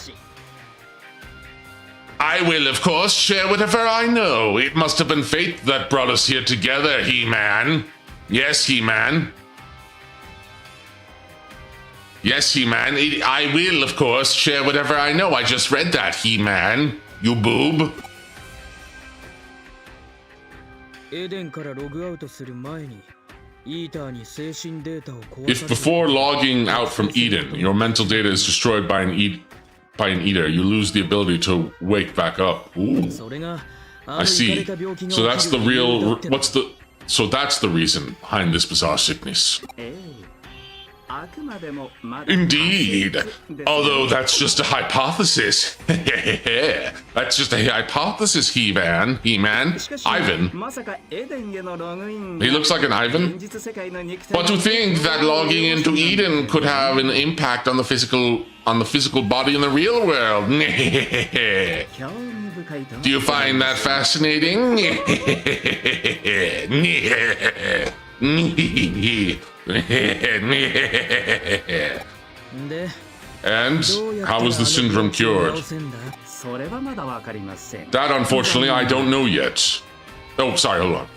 I will, of course, share whatever I know. It must have been fate that brought us here together, He-Man. Yes, He-Man. Yes, He-Man. I will, of course, share whatever I know. I just read that, He-Man. You boob. If before logging out from Eden, your mental data is destroyed by an eater, you lose the ability to wake back up. Ooh. I see. So that's the real... So that's the reason behind this bizarre sickness. Indeed. Although that's just a hypothesis. That's just a hypothesis, He-Man. Ivan. He looks like an Ivan. But to think that logging into Eden could have an impact on the physical body in the real world. Do you find that fascinating? And how was the syndrome cured? That, unfortunately, I don't know yet. Oh, sorry, hold on.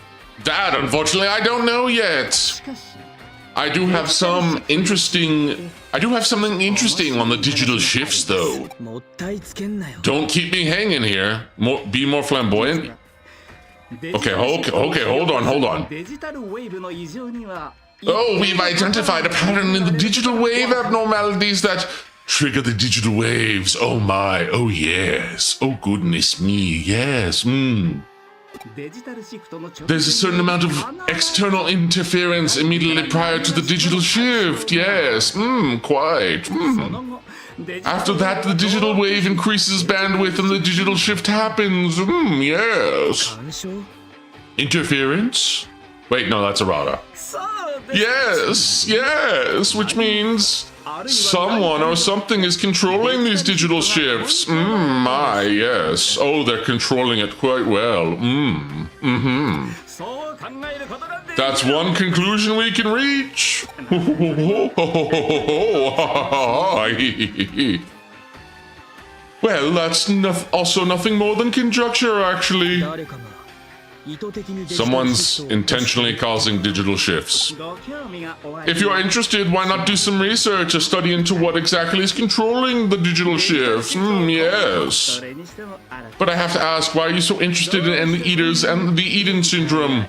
That, unfortunately, I don't know yet. I do have something interesting on the digital shifts, though. Don't keep me hanging here. Be more flamboyant. Okay, hold on. Oh, we've identified a pattern in the digital wave abnormalities that trigger the digital waves. Oh my, oh yes. Oh goodness me, yes. There's a certain amount of external interference immediately prior to the digital shift, yes. Quite. After that, the digital wave increases bandwidth and the digital shift happens. Yes. Interference? Wait, no, that's errata. Yes, which means someone or something is controlling these digital shifts. My, yes. Oh, they're controlling it quite well. That's one conclusion we can reach. Well, that's also nothing more than conjecture, actually. Someone's intentionally causing digital shifts. If you're interested, why not do some research, a study into what exactly is controlling the digital shifts? Yes. But I have to ask, why are you so interested in the eaters and the Eden syndrome?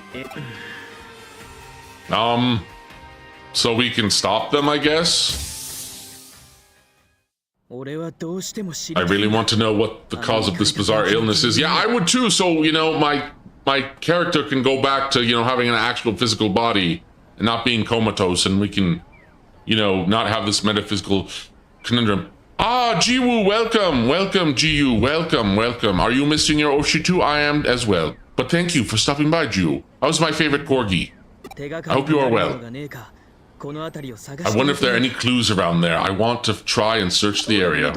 So we can stop them, I guess? I really want to know what the cause of this bizarre illness is. Yeah, I would too, so, you know, my character can go back to, you know, having an actual physical body and not being comatose, and we can, you know, not have this metaphysical conundrum. Ah, Jiwoo, welcome, Jiwoo, welcome. Are you missing your Oshi too? I am as well. But thank you for stopping by, Jiwoo. How's my favorite corgi? I hope you are well. I wonder if there are any clues around there. I want to try and search the area.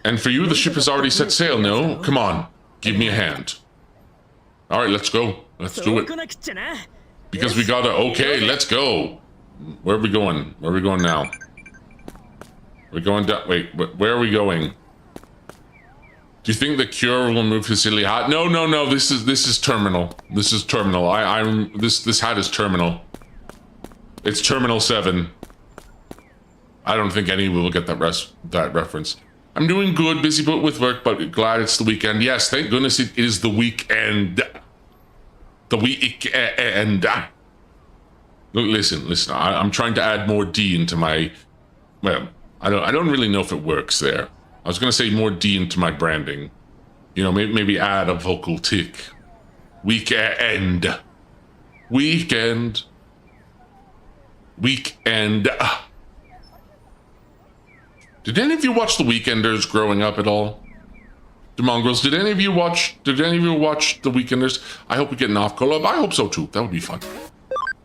And for you, the ship has already set sail, no? Come on, give me a hand. All right, let's go. Let's do it. Because we gotta, okay, let's go. Where are we going? Where are we going now? We're going down, wait, where are we going? Do you think the cure will move his silly hat? No, this is terminal. This is terminal. This hat is terminal. It's Terminal 7. I don't think anyone will get that reference. I'm doing good, busy with work, but glad it's the weekend. Yes, thank goodness it is the weekend. The weekend. Look, listen. I'm trying to add more D into my. Well, I don't really know if it works there. I was gonna say more D into my branding. You know, maybe add a vocal tick. Weekend. Did any of you watch The Weekenders growing up at all? The Mongrels, did any of you watch The Weekenders? I hope we get an off collab. I hope so too. That would be fun.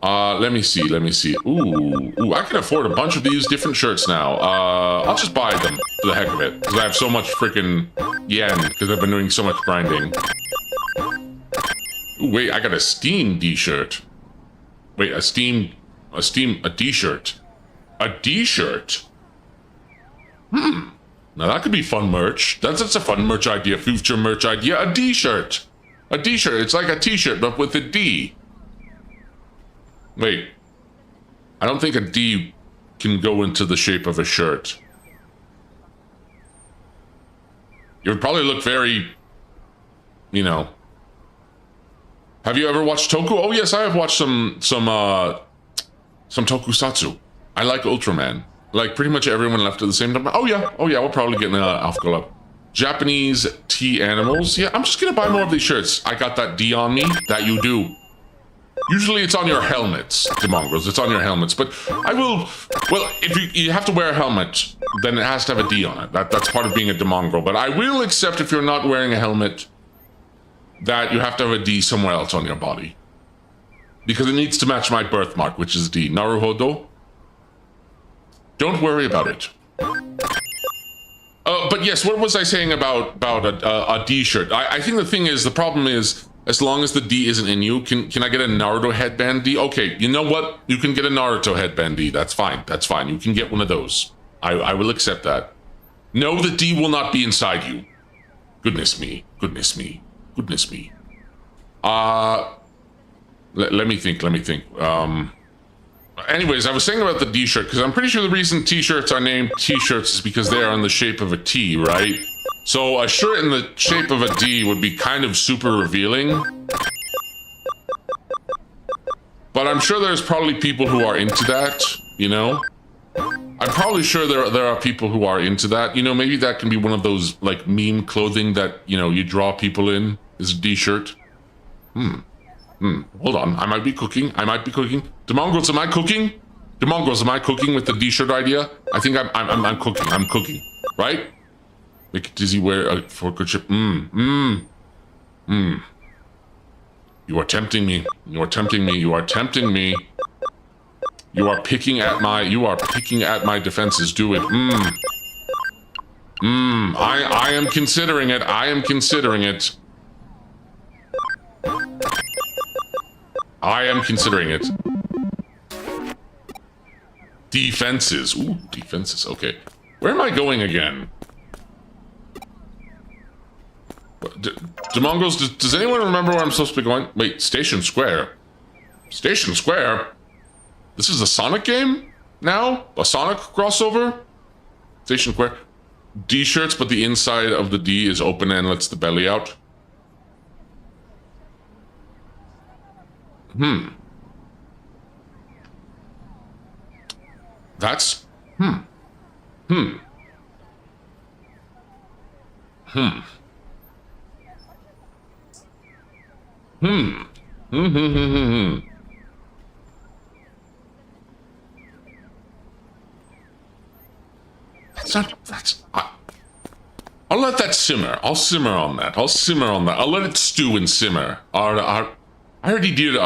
Let me see. Ooh, I can afford a bunch of these different shirts now. I'll just buy them for the heck of it. Because I have so much freaking yen, because I've been doing so much grinding. Ooh, wait, I got a Steam D-shirt. Wait, a D-shirt. A D-shirt? Now that could be fun merch. That's a fun merch idea, future merch idea. A D-shirt. A D-shirt. It's like a T-shirt, but with a D. Wait. I don't think a D can go into the shape of a shirt. It would probably look very, you know. Have you ever watched Toku? Oh yes, I have watched some tokusatsu. I like Ultraman. Like pretty much everyone left at the same time. Oh yeah, we're probably getting alphabetical up. Japanese tea animals. Yeah, I'm just gonna buy more of these shirts. I got that D on me. That you do. Usually it's on your helmets, Demongos. It's on your helmets. But I will... Well, if you have to wear a helmet, then it has to have a D on it. That's part of being a Demongro. But I will accept if you're not wearing a helmet that you have to have a D somewhere else on your body. Because it needs to match my birthmark, which is D. Naruhodo. Don't worry about it. But yes, what was I saying about a D shirt? I think the thing is, the problem is, as long as the D isn't in you, can I get a Naruto headband D? Okay, you know what? You can get a Naruto headband D. That's fine. That's fine. You can get one of those. I will accept that. No, the D will not be inside you. Goodness me. Goodness me. Goodness me. Let me think. Anyways, I was saying about the D shirt, because I'm pretty sure the reason t-shirts are named t-shirts is because they are in the shape of a T, right? So a shirt in the shape of a D would be kind of super revealing. But I'm sure there's probably people who are into that, you know? I'm probably sure there are people who are into that. You know, maybe that can be one of those, like, meme clothing that, you know, you draw people in, is a D-shirt. Hold on, I might be cooking. Demongos, am I cooking? Demongos, am I cooking with the D-shirt idea? I think I'm cooking, right? Make Dizzy wear a fork or chip. You are tempting me. You are tempting me. You are picking at my defenses. Do it. I am considering it. Defenses. Ooh, defenses. Okay. Where am I going again? Demongos, does anyone remember where I'm supposed to be going? Wait, Station Square. Station Square? This is a Sonic game now? A Sonic crossover? Station Square. D-shirts, but the inside of the D is open and lets the belly out. That's... I'll let that simmer. I'll simmer on that. I'll let it stew and simmer. I already did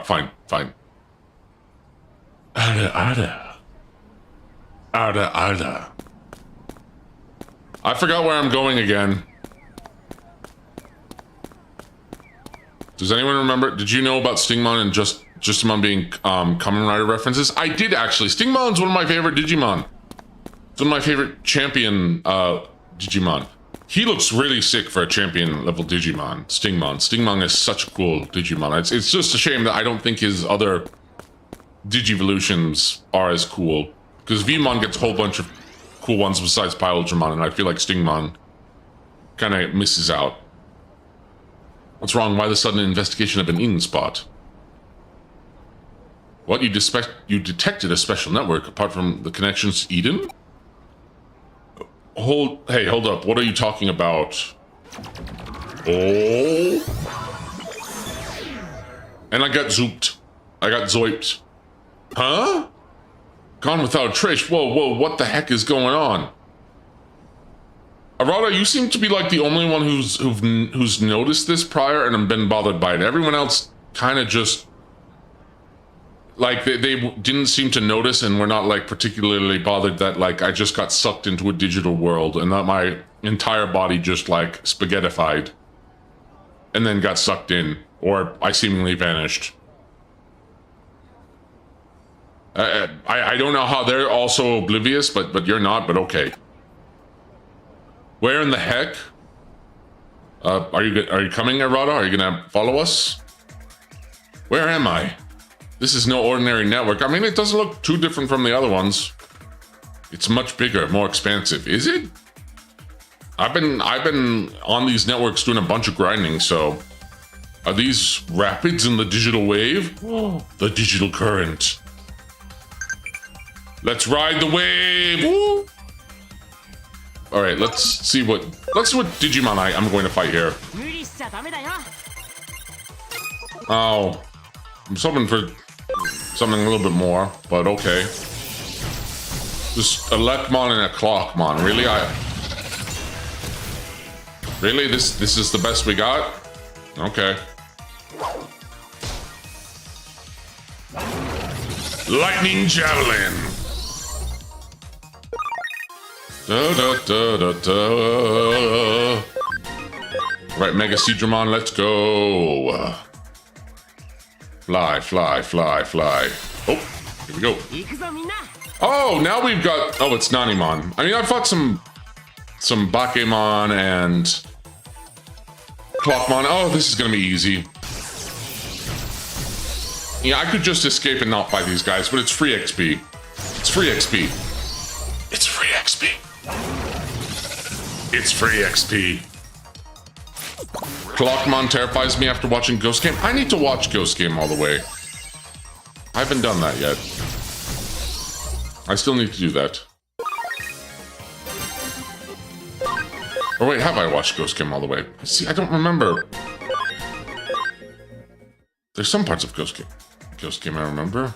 fine. Arda. I forgot where I'm going again. Does anyone remember? Did you know about Stingmon and Justimon being Kamen Rider references? I did actually. Stingmon's one of my favorite Digimon. It's one of my favorite champion Digimon. He looks really sick for a champion level Digimon. Stingmon is such a cool Digimon. It's just a shame that I don't think his other Digivolutions are as cool. Because Vmon gets a whole bunch of cool ones besides Ultramon, and I feel like Stingmon kind of misses out. What's wrong? Why the sudden investigation of an Eden spot? What? You detected a special network apart from the connections to Eden? Hey, hold up. What are you talking about? Oh. And I got zooped. I got zoiped. Huh? Gone without a trace. Whoa, what the heck is going on? Arata, you seem to be like the only one who's noticed this prior and have been bothered by it. Everyone else kind of just... Like, they didn't seem to notice and were not, like, particularly bothered that, like, I just got sucked into a digital world and that my entire body just, like, spaghettified and then got sucked in, or I seemingly vanished. I don't know how they're also oblivious, but you're not, but okay. Where in the heck? Are you coming, Arata? Are you gonna follow us? Where am I? This is no ordinary network. I mean, it doesn't look too different from the other ones. It's much bigger, more expansive. Is it? I've been on these networks doing a bunch of grinding, so are these rapids in the digital wave? The digital current. Let's ride the wave. Woo! All right, let's see what Digimon I'm going to fight here. Oh, I'm hoping for something a little bit more, but okay. Just a Lekmon and a Clockmon. Really? Really? This is the best we got? Okay. Lightning Javelin. Da, da, da, da, da. Right, Mega Seedramon, let's go. Fly, fly, fly, fly. Oh, here we go. Oh, now we've got... Oh, it's Nanimon. I mean, I fought some Bakemon and Clockmon. Oh, this is gonna be easy. Yeah, I could just escape and not fight these guys, but it's free XP. It's free XP. It's free XP. It's free XP. Clockmon terrifies me after watching Ghost Game. I need to watch Ghost Game all the way. I haven't done that yet. I still need to do that. Or wait, have I watched Ghost Game all the way? See, I don't remember. There's some parts of Ghost Game I remember.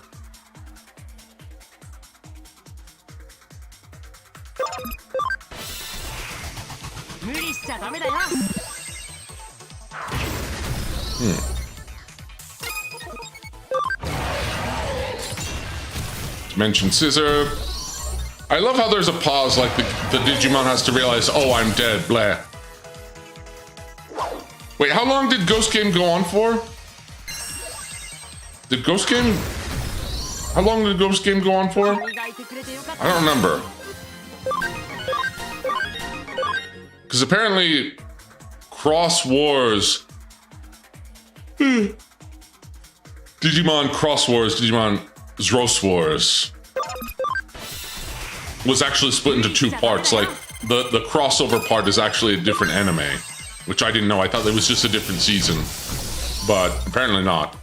Dimension Scissor. I love how there's a pause, like the Digimon has to realize, oh, I'm dead, blah. Wait, how long did Ghost Game go on for? Did Ghost Game... How long did Ghost Game go on for? I don't remember. Because apparently, Cross Wars... Digimon Cross Wars, Digimon Zros Wars was actually split into two parts. Like, the crossover part is actually a different anime, which I didn't know. I thought it was just a different season, but apparently not.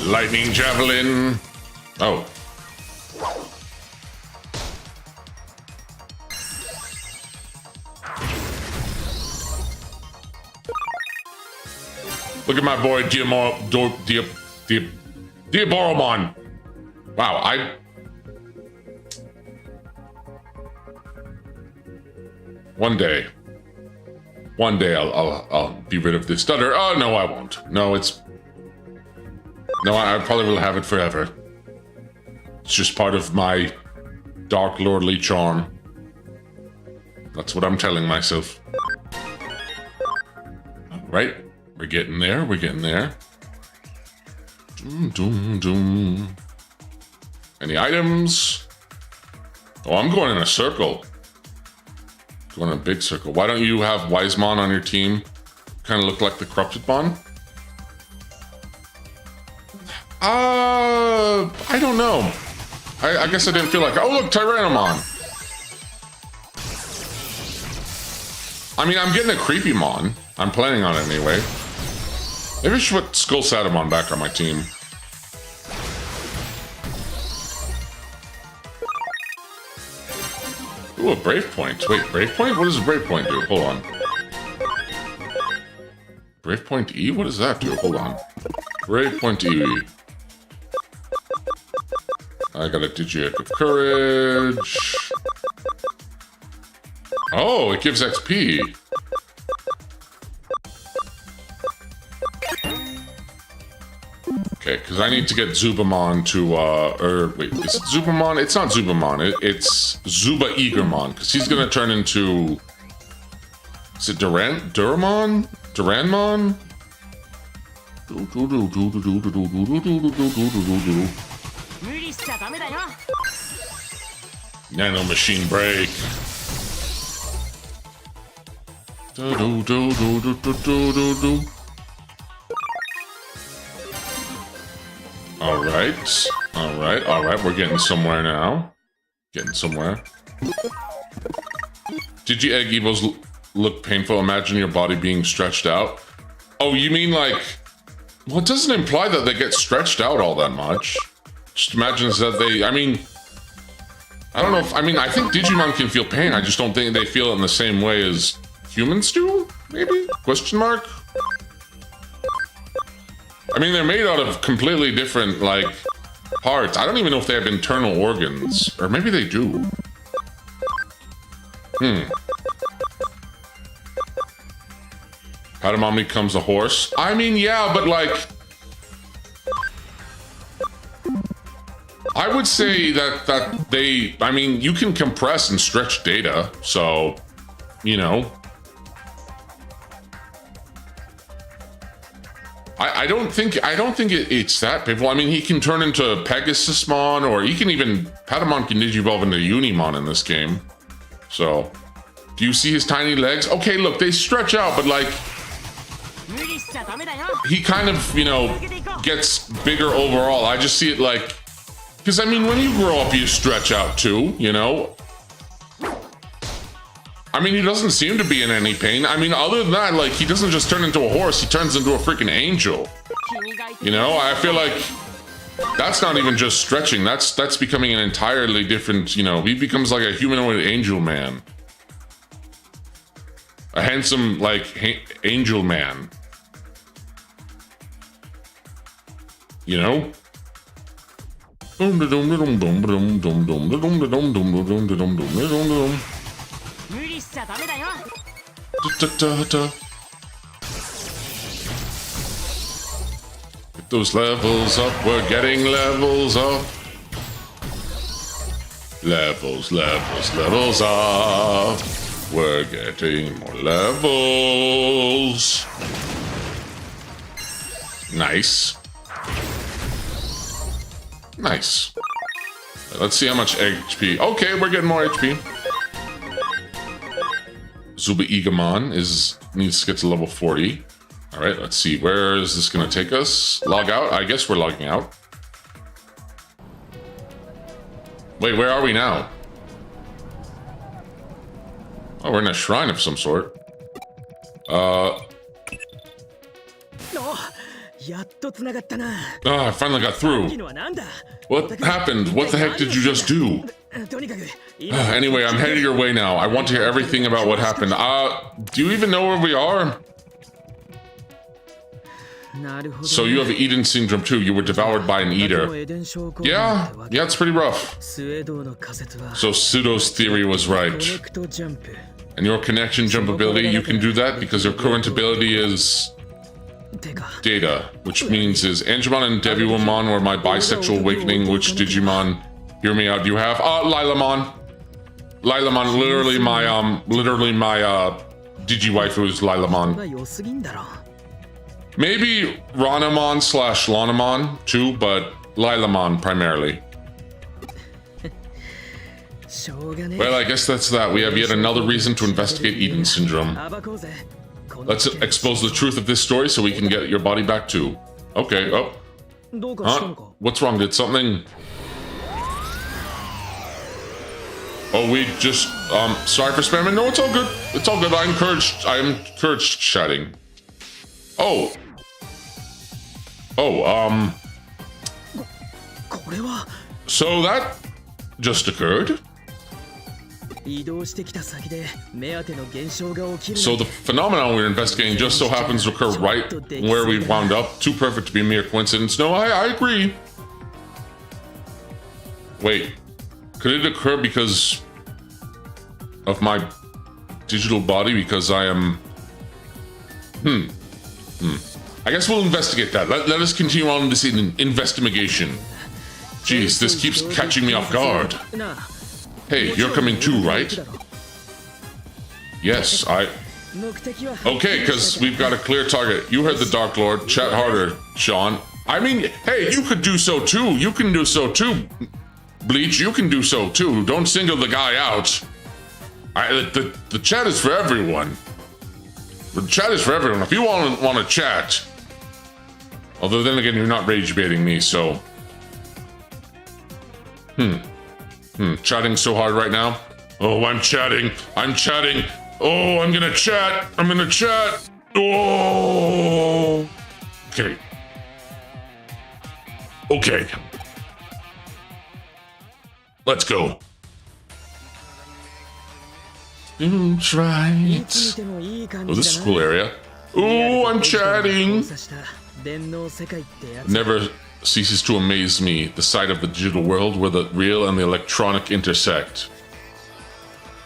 Lightning Javelin. Oh. Look at my boy Diaboromon. Wow, One day I'll be rid of this stutter. Oh no, I won't. No, I probably will have it forever. It's just part of my dark lordly charm. That's what I'm telling myself. Right? We're getting there, we're getting there. Doom, doom, doom. Any items? Oh, I'm going in a circle. Going in a big circle. Why don't you have Wisemon on your team? Kind of look like the Corrupted Mon? I don't know. I guess I didn't feel like... Oh, look, Tyrannomon. I mean, I'm getting a Creepy Mon. I'm planning on it anyway. Maybe I should put Skull Satamon back on my team. Ooh, a Brave Point. Wait, Brave Point? What does a Brave Point do? Hold on. Brave Point E? What does that do? Hold on. Brave Point E. I got a Digiac of Courage. Oh, it gives XP. Okay, because I need to get Zubamon to, wait, is it Zubamon? It's not Zubamon, it's Zuba Eagermon, because he's going to turn into, is it Duramon? Duranmon? Nano Machine Break. All right. All right. All right. We're getting somewhere now. Getting somewhere. Digi-Egg Evos look painful. Imagine your body being stretched out. Oh, you mean like... Well, it doesn't imply that they get stretched out all that much. Just imagine that they... I mean... I don't know if... I mean, I think Digimon can feel pain. I just don't think they feel it in the same way as humans do? Maybe? Question mark? I mean, they're made out of completely different, like, parts. I don't even know if they have internal organs. Or maybe they do. Patamon becomes a horse. I mean, yeah, but like... I would say that they... I mean, you can compress and stretch data, so... You know... I don't think it's that painful. I mean, he can turn into Pegasusmon, or he can even... Patamon can digivolve into Unimon in this game. So... Do you see his tiny legs? Okay, look, they stretch out, but like... He kind of, you know, gets bigger overall. I just see it like... Because, I mean, when you grow up, you stretch out too, you know? I mean, he doesn't seem to be in any pain. I mean, other than that, like, he doesn't just turn into a horse, he turns into a freaking angel. You know, I feel like that's not even just stretching. That's becoming an entirely different, you know, he becomes like a humanoid angel man. A handsome, like, angel man. You know? Get those levels up, we're getting levels up. Levels up. We're getting more levels. Nice. Nice. Let's see how much HP. Okay, we're getting more HP. DIGIMON needs to get to level 40. All right, let's see. Where is this going to take us? Log out? I guess we're logging out. Wait, where are we now? Oh, we're in a shrine of some sort. Oh, I finally got through. What happened? What the heck did you just do? Anyway, I'm headed your way now. I want to hear everything about what happened. Do you even know where we are? So you have Eden syndrome too. You were devoured by an eater. Yeah, it's pretty rough. So Pseudo's theory was right. And your connection jump ability, you can do that because your current ability is... Data, which means is Angemon and Devimon were my bisexual awakening. Which Digimon? Hear me out. Do you have Lilamon? Lilamon, literally my Digi waifu is Lilamon. Maybe Ranamon / Lanamon too, but Lilamon primarily. Well, I guess that's that. We have yet another reason to investigate Eden syndrome. Let's expose the truth of this story so we can get your body back too. Okay, oh. Huh? What's wrong? Did something... Oh, we just... sorry for spamming. No, it's all good. It's all good. I am encouraged chatting. Oh. Oh, so that just occurred? So the phenomenon we're investigating just so happens to occur right where we wound up. Too perfect to be a mere coincidence. No, I agree. Wait, could it occur because of my digital body? Because I am... I guess we'll investigate that. Let us continue on this investigation. Jeez, this keeps catching me off guard. Hey, you're coming too, right? Yes, Okay, because we've got a clear target. You heard the Dark Lord. Chat harder, Sean. I mean, hey, you could do so too. You can do so too. Bleach, you can do so too. Don't single the guy out. The chat is for everyone. The chat is for everyone. If you want to chat... Although then again, you're not rage baiting me, so Chatting so hard right now. Oh, I'm chatting. I'm chatting. Oh, I'm gonna chat. I'm gonna chat. Oh. Okay. Okay. Let's go. That's right. Oh, this is a cool area. Oh, I'm chatting. Never ceases to amaze me, the sight of the digital world where the real and the electronic intersect.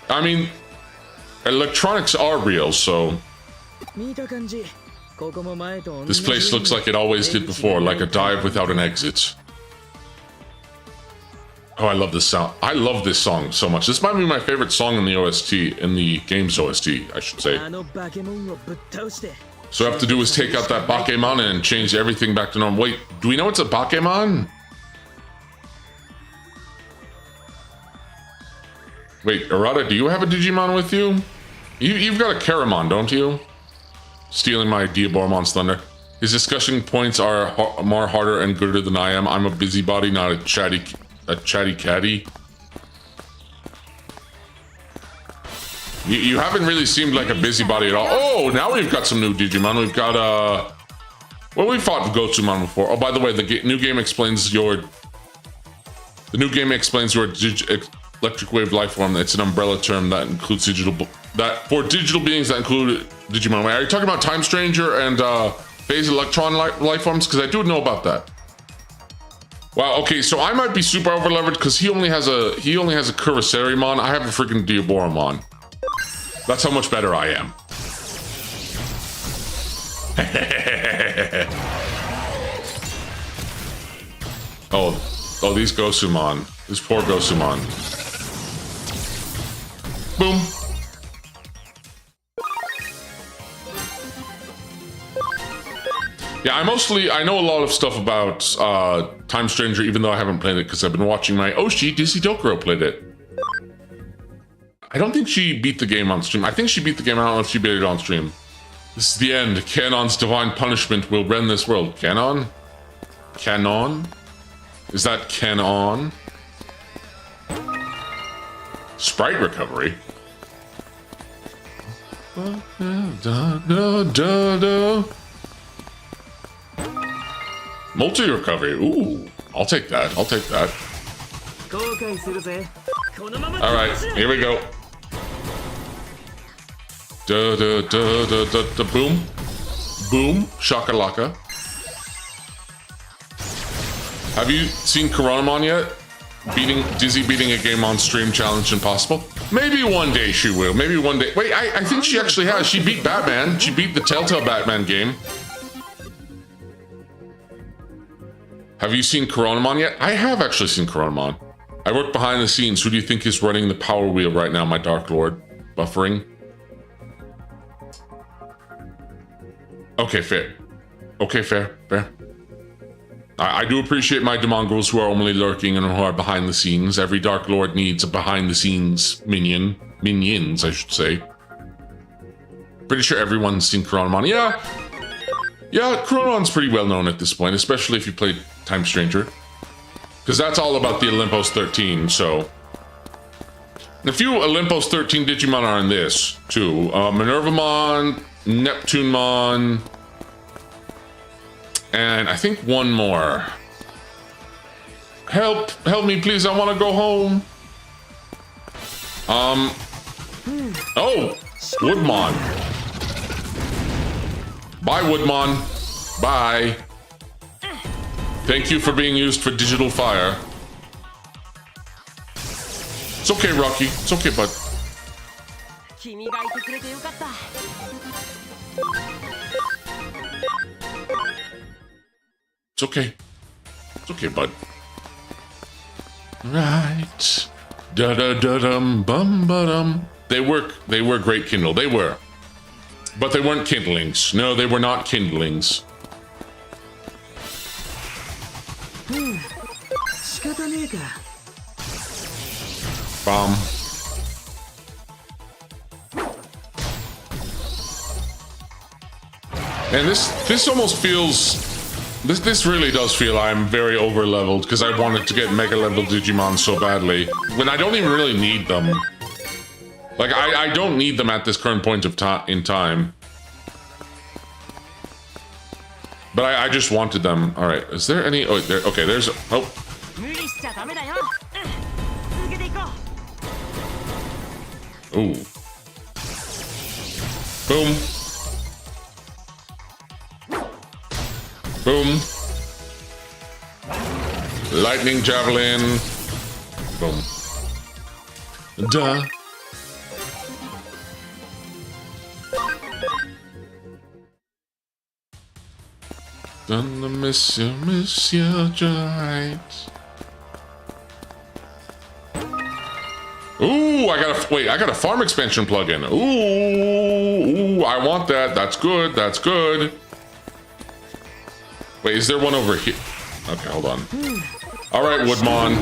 I mean, electronics are real, so... This place looks like it always did before, like a dive without an exit. Oh, I love this sound. I love this song so much. This might be my favorite song in the OST, in the game's OST, I should say. So I have to do is take out that Bakemon and change everything back to normal. Wait, do we know it's a Bakemon? Wait, Arata, do you have a Digimon with you? You've got a Karamon, don't you? Stealing my Diaboromon's thunder. His discussion points are more harder and gooder than I am. I'm a busybody, not a chatty catty. You haven't really seemed like a busybody at all. Oh, now we've got some new Digimon. We've got, well, we fought Gotsumon before. Oh, by the way, the new game explains your... The new game explains your electric wave life form. It's an umbrella term that includes for digital beings that include Digimon. Wait, are you talking about Time Stranger and phase electron life forms? Because I do know about that. Wow, okay, so I might be super over-leveraged because he only has a Kuriserimon. I have a freaking Diaboromon. That's how much better I am. oh, these Gosumon. This poor Gosumon. Boom. Yeah, I know a lot of stuff about Time Stranger, even though I haven't played it because I've been watching my Oshi, Dizzy Dokuro played it. I don't think she beat the game on stream. I think she beat the game. I don't know if she beat it on stream. This is the end. Canon's divine punishment will rend this world. Canon? Canon? Is that Canon? Sprite recovery? Multi-recovery. Ooh, I'll take that. I'll take that. Alright, here we go. Boom. Boom. Shakalaka. Have you seen Coronamon yet? Dizzy beating a game on stream challenge impossible? Maybe one day she will. Maybe one day. Wait, I think she actually has. She beat Batman. She beat the Telltale Batman game. Have you seen Coronamon yet? I have actually seen Coronamon. I work behind the scenes. Who do you think is running the power wheel right now, my Dark Lord? Buffering? Okay, fair. Okay, fair. I do appreciate my Demongos who are only lurking and who are behind the scenes. Every Dark Lord needs a behind-the-scenes minion. Minions, I should say. Pretty sure everyone's seen Coronamon. Yeah, Coronamon's pretty well known at this point, especially if you played Time Stranger. Because that's all about the Olympos 13, so... A few Olympos 13 Digimon are in this, too. Minervamon, Neptunemon... And I think one more. Help me, please, I want to go home. Oh, Woodmon. Bye, Woodmon. Bye. Thank you for being used for digital fire. It's okay, Rocky. It's okay, bud. It's okay. It's okay, bud. Right. Da-da-da-dum-bum-ba-dum. They were great Kindle. They were. But they weren't kindlings. No, they were not kindlings. Bomb. And this almost feels This really does feel I'm very over-leveled because I wanted to get mega-level Digimon so badly. When I don't even really need them. Like, I don't need them at this current point of in time. But I just wanted them. Alright, is there any... Oh, there... Okay, there's... Oh. Ooh. Boom. Boom. Lightning javelin. Boom. Duh. Gonna miss you, giant. Ooh, I got a farm expansion plugin. Ooh, I want that. That's good. That's good. Wait, is there one over here? Okay, hold on. All right, Woodmon.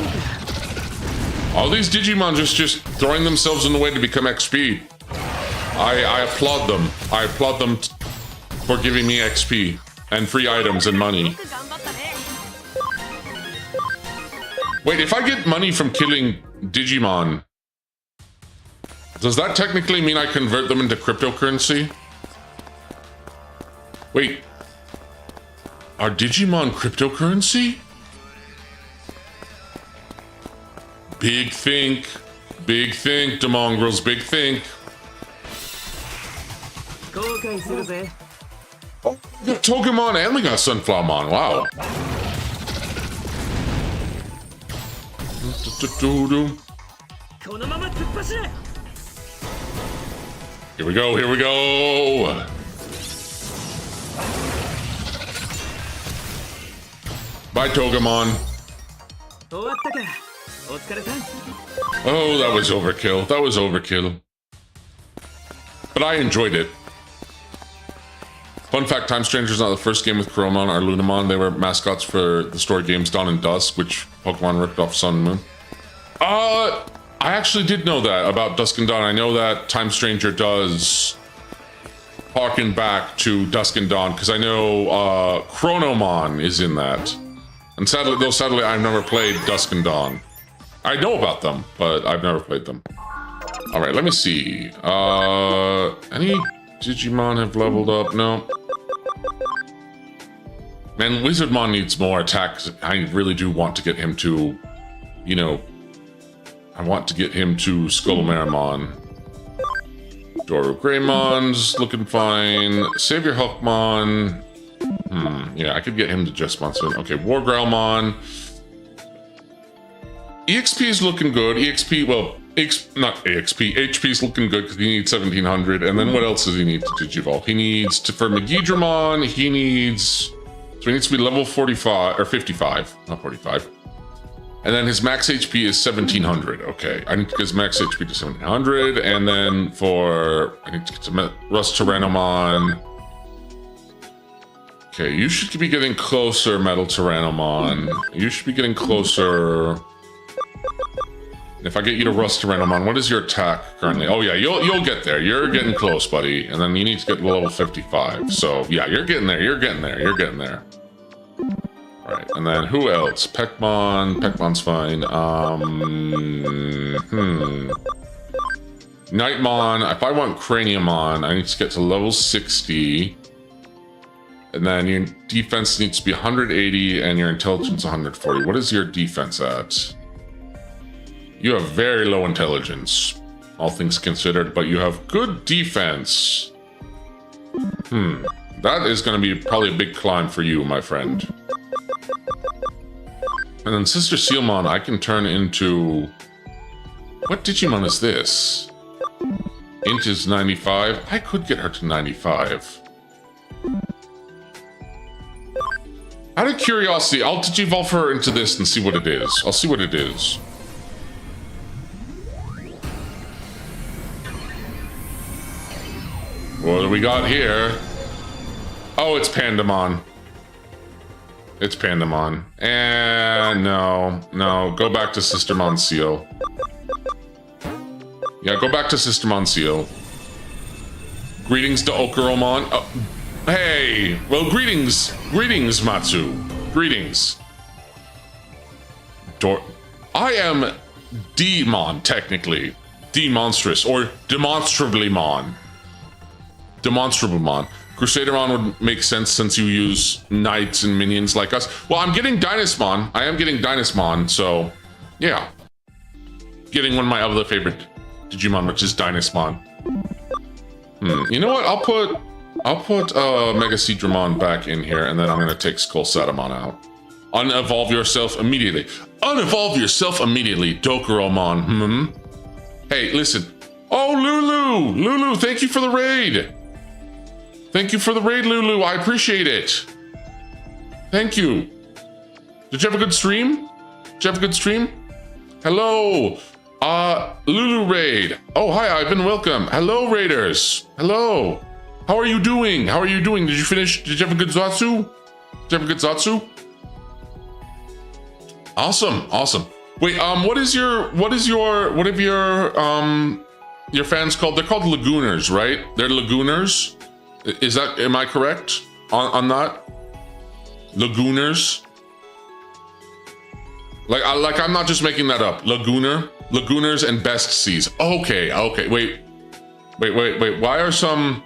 All these Digimon just throwing themselves in the way to become XP. I applaud them. I applaud them for giving me XP and free items and money. Wait, if I get money from killing Digimon, does that technically mean I convert them into cryptocurrency? Wait. Are Digimon cryptocurrency? Big think. Big think, Demongrels, big think. Oh, we got Togemon and we got Sunflowermon, wow. Here we go, here we go! Bye, Togemon. Oh, that was overkill. That was overkill. But I enjoyed it. Fun fact, Time Stranger's not the first game with Coromon or Lunamon. They were mascots for the story games Dawn and Dusk, which Pokemon ripped off Sun and Moon. I actually did know that about Dusk and Dawn. I know that Time Stranger does harken back to Dusk and Dawn, because I know Chronomon is in that. And sadly, I've never played Dusk and Dawn. I know about them, but I've never played them. All right, let me see. Any Digimon have leveled up? No. Man, Wizardmon needs more attacks. I really do want to get him to, you know, I want to get him to Skullmaramon. Doru Greymon's looking fine. Savior Hulkmon. Yeah, I could get him to Jesmon soon. Okay, Wargrowlmon. EXP is looking good. EXP, well, not EXP. HP is looking good because he needs 1700. And then what else does he need to Digivolve? He needs to, for Megidramon, he needs, so he needs to be level 45, or 55, not 45. And then his max HP is 1700. Okay, I need to get his max HP to 1700. And then for, I need to get to Rust Tyrannomon. Okay, you should be getting closer, Metal Tyrannomon. You should be getting closer. If I get you to Rust Tyrannomon, what is your attack currently? Oh yeah, you'll get there. You're getting close, buddy. And then you need to get to level 55. So yeah, you're getting there. You're getting there. You're getting there. All right, and then who else? Peckmon. Peckmon's fine. Nightmon. If I want Craniumon, I need to get to level 60. And then your defense needs to be 180 and your intelligence 140. What is your defense at? You have very low intelligence, all things considered, but you have good defense. That is going to be probably a big climb for you, my friend. And then Sister Sealmon, I can turn into... What Digimon is this? Int is 95. I could get her to 95. Out of curiosity, I'll Digivolve her into this and see what it is. I'll see what it is. What do we got here? Oh, it's Pandamon. It's Pandamon. And no, go back to Sister Monsieur. Yeah, go back to Sister Monsieur. Greetings to Okuromon. Oh, Hey, well, greetings, Matsu. Greetings. I am Demon, technically. Demonstrous, or demonstrably mon. Demonstrable mon. Crusadermon would make sense since you use knights and minions like us. Well, I'm getting Dynasmon. I am getting Dynasmon, so yeah. Getting one of my other favorite Digimon, which is Dynasmon. You know what? I'll put Mega Seadramon back in here, and then I'm gonna take Skullsatamon out. Unevolve yourself immediately. Unevolve yourself immediately, Dokuromon. Hey, listen. Oh, Lulu, thank you for the raid. Thank you for the raid, Lulu. I appreciate it. Thank you. Did you have a good stream? Hello. Lulu raid. Oh, hi, Ivan. Welcome. Hello, raiders. Hello. How are you doing? Did you finish? Did you have a good Zatsu? Awesome. Wait, what have your fans called? They're called Lagooners, right? They're Lagooners. Am I correct on that? Lagooners. Like I'm not just making that up. Lagooners and Best Seas. Okay. Wait. Why are some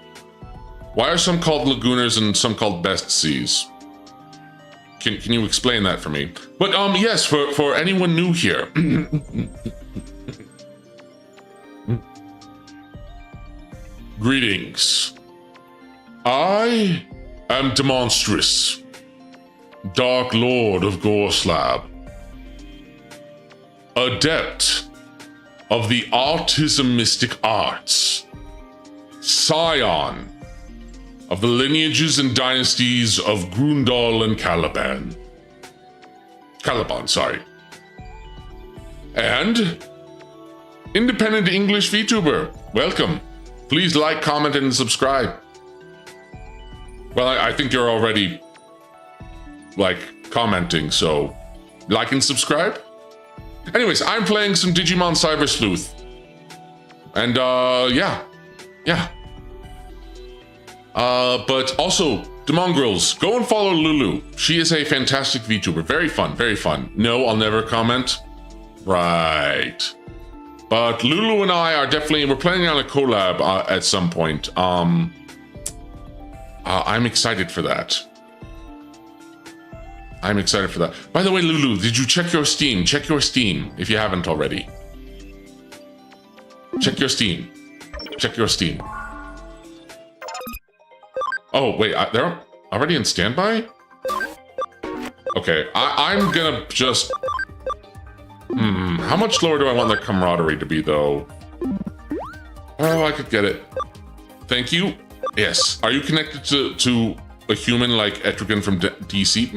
called Lagooners and some called Best Seas? Can you explain that for me? But yes, for anyone new here. Greetings. I am Demonstrous, Dark Lord of Gorslab, adept of the autism mystic arts, scion of the lineages and dynasties of Grundal and Caliban, and independent English VTuber. Welcome. Please like, comment, and subscribe. Well, I think you're already, commenting, so like and subscribe. Anyways, I'm playing some Digimon CyberSleuth. And, yeah. But also, Demongirls, go and follow Lulu. She is a fantastic VTuber. Very fun. No, I'll never comment. Right. But Lulu and I are we're planning on a collab at some point. I'm excited for that. By the way, Lulu, did you check your Steam? Check your Steam if you haven't already. Check your Steam. Oh, wait, they're already in standby? Okay, I'm gonna just... how much lower do I want their camaraderie to be, though? Oh, I could get it. Thank you. Yes. Are you connected to a human like Etrigan from DC?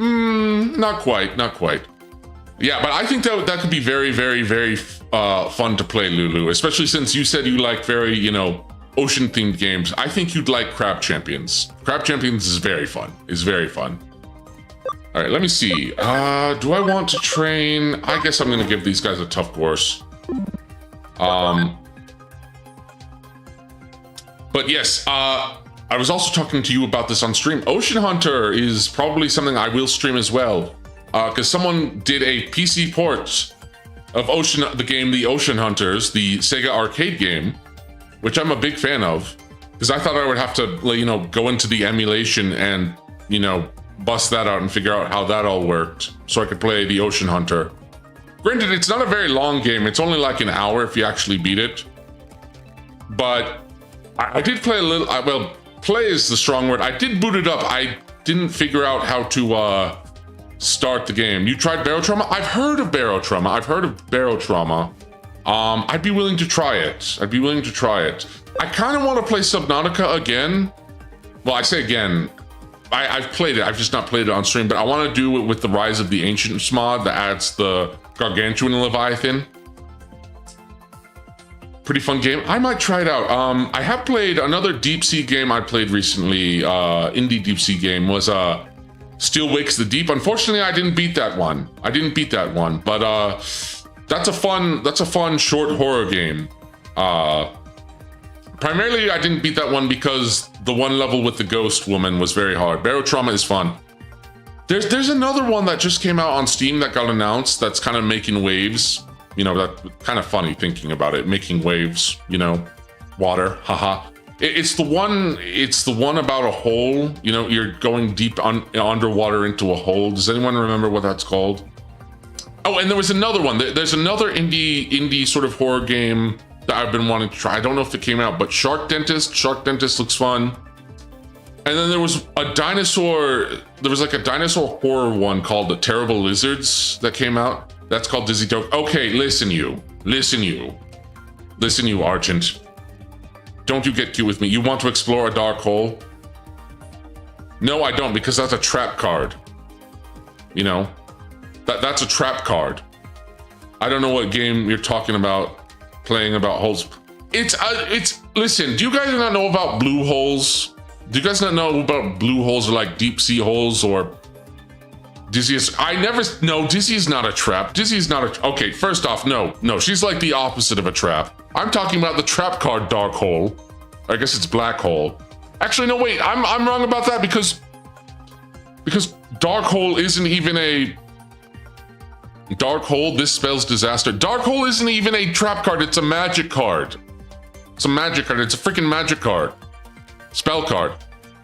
Not quite. Yeah, but I think that could be very fun to play, Lulu, especially since you said you like very, ocean-themed games. I think you'd like Crab Champions. Crab Champions is very fun. All right, let me see. Do I want to train? I guess I'm going to give these guys a tough course. But yes, I was also talking to you about this on stream. Ocean Hunter is probably something I will stream as well. Because someone did a PC port of the game The Ocean Hunters, the Sega arcade game, which I'm a big fan of. Because I thought I would have to, go into the emulation and, bust that out and figure out how that all worked so I could play The Ocean Hunter. Granted, it's not a very long game. It's only like an hour if you actually beat it. But I did play a little, well, play is the strong word. I did boot it up. I didn't figure out how to start the game. You tried Barotrauma? I've heard of Barotrauma. I'd be willing to try it. I kind of want to play Subnautica again. Well, I say again. I've played it. I've just not played it on stream, but I want to do it with the Rise of the Ancients mod that adds the Gargantuan Leviathan. Pretty fun game. I might try it out. I have played another deep sea game I played recently. Indie deep sea game was Still Wakes the Deep. Unfortunately, I didn't beat that one. But that's a fun short horror game. Primarily, I didn't beat that one because the one level with the ghost woman was very hard. Barotrauma is fun. There's another one that just came out on Steam that got announced that's kind of making waves. You know, that's kind of funny thinking about it, making waves, you know, water, haha. It's the one about a hole, you know, you're going deep underwater into a hole. Does anyone remember what that's called? Oh, and there was another one. There's another indie sort of horror game that I've been wanting to try. I don't know if it came out, but Shark Dentist looks fun. And then there was a dinosaur horror one called The Terrible Lizards that came out. That's called Dizzy Doke. Okay, listen you, Argent. Don't you get cute with me. You want to explore a dark hole? No, I don't, because that's a trap card. You know, that's a trap card. I don't know what game you're talking about, playing about holes. Listen, do you guys not know about blue holes? Do you guys not know about blue holes or like deep sea holes or Dizzy is, Dizzy is not a trap. Dizzy is not a, okay, first off, no, she's like the opposite of a trap. I'm talking about the trap card Dark Hole. I guess it's Black Hole. Actually, no, wait, I'm wrong about that because Dark Hole isn't even a, Dark Hole, this spells disaster. Dark Hole isn't even a trap card, it's a magic card. It's a magic card, it's a freaking magic card. Spell card.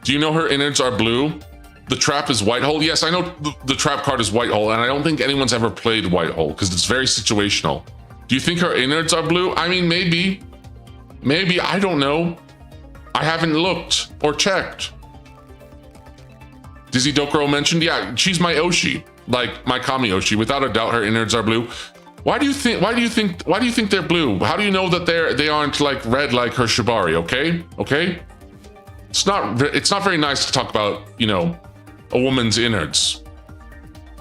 Do you know her innards are blue? The trap is White Hole? Yes, I know the trap card is White Hole, and I don't think anyone's ever played White Hole because it's very situational. Do you think her innards are blue? I mean, maybe. Maybe, I don't know. I haven't looked or checked. Dizzy Dokuro mentioned, yeah, she's my Oshi, like my Kami Oshi. Without a doubt, her innards are blue. Why do you think they're blue? How do you know that they aren't like red like her Shibari? Okay. It's not very nice to talk about, you know, a woman's innards.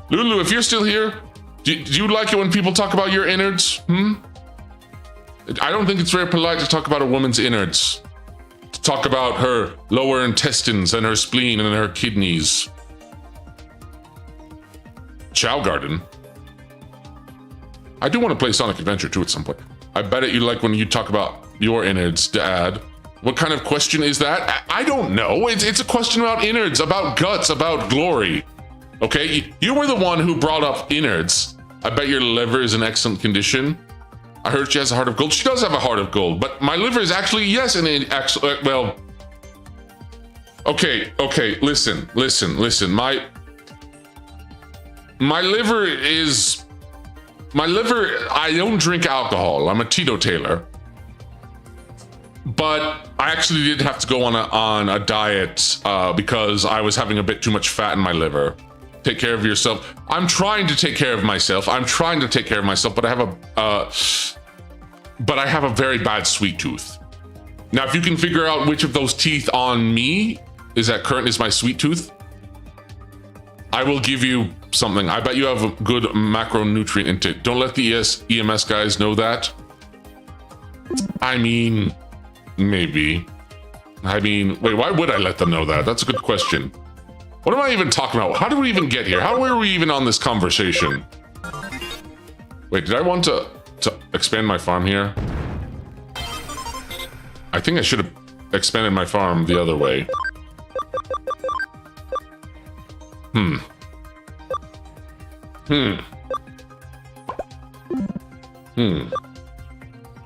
Lulu, if you're still here, do you like it when people talk about your innards? I don't think it's very polite to talk about a woman's innards. To talk about her lower intestines and her spleen and her kidneys. Chow Garden. I do want to play Sonic Adventure 2 at some point. I bet it you like when you talk about your innards, Dad. What kind of question is that? I don't know. It's a question about innards, about guts, about glory. Okay, you were the one who brought up innards. I bet your liver is in excellent condition. I heard she has a heart of gold. She does have a heart of gold, but my liver is actually, yes, in excellent, well. Okay, listen. My liver, I don't drink alcohol. I'm a teetotaler. But I actually did have to go on a diet because I was having a bit too much fat in my liver. Take care of yourself. I'm trying to take care of myself. But I have a very bad sweet tooth. Now, if you can figure out which of those teeth on me is my sweet tooth, I will give you something. I bet you have a good macronutrient intake. Don't let the EMS guys know that. I mean, maybe. Wait, why would I let them know that? That's a good question. What am I even talking about? How did we even get here? How were we even on this conversation? Wait, did I want to expand my farm here? I think I should have expanded my farm the other way.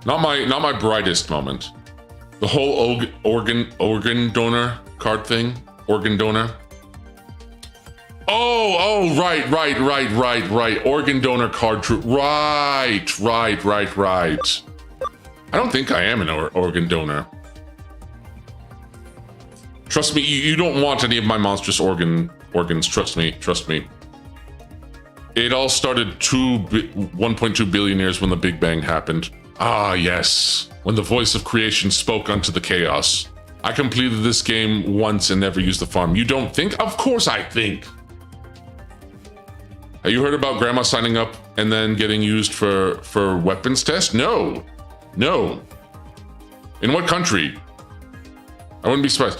Not my brightest moment. The whole organ donor card thing. Organ donor. Oh, right. Organ donor card. Right. I don't think I am an organ donor. Trust me, you don't want any of my monstrous organs. Trust me. It all started 1.2 billion years when the Big Bang happened. Ah, yes. When the voice of creation spoke unto the chaos. I completed this game once and never used the farm. You don't think? Of course I think. Have you heard about grandma signing up and then getting used for weapons tests? No. In what country? I wouldn't be surprised.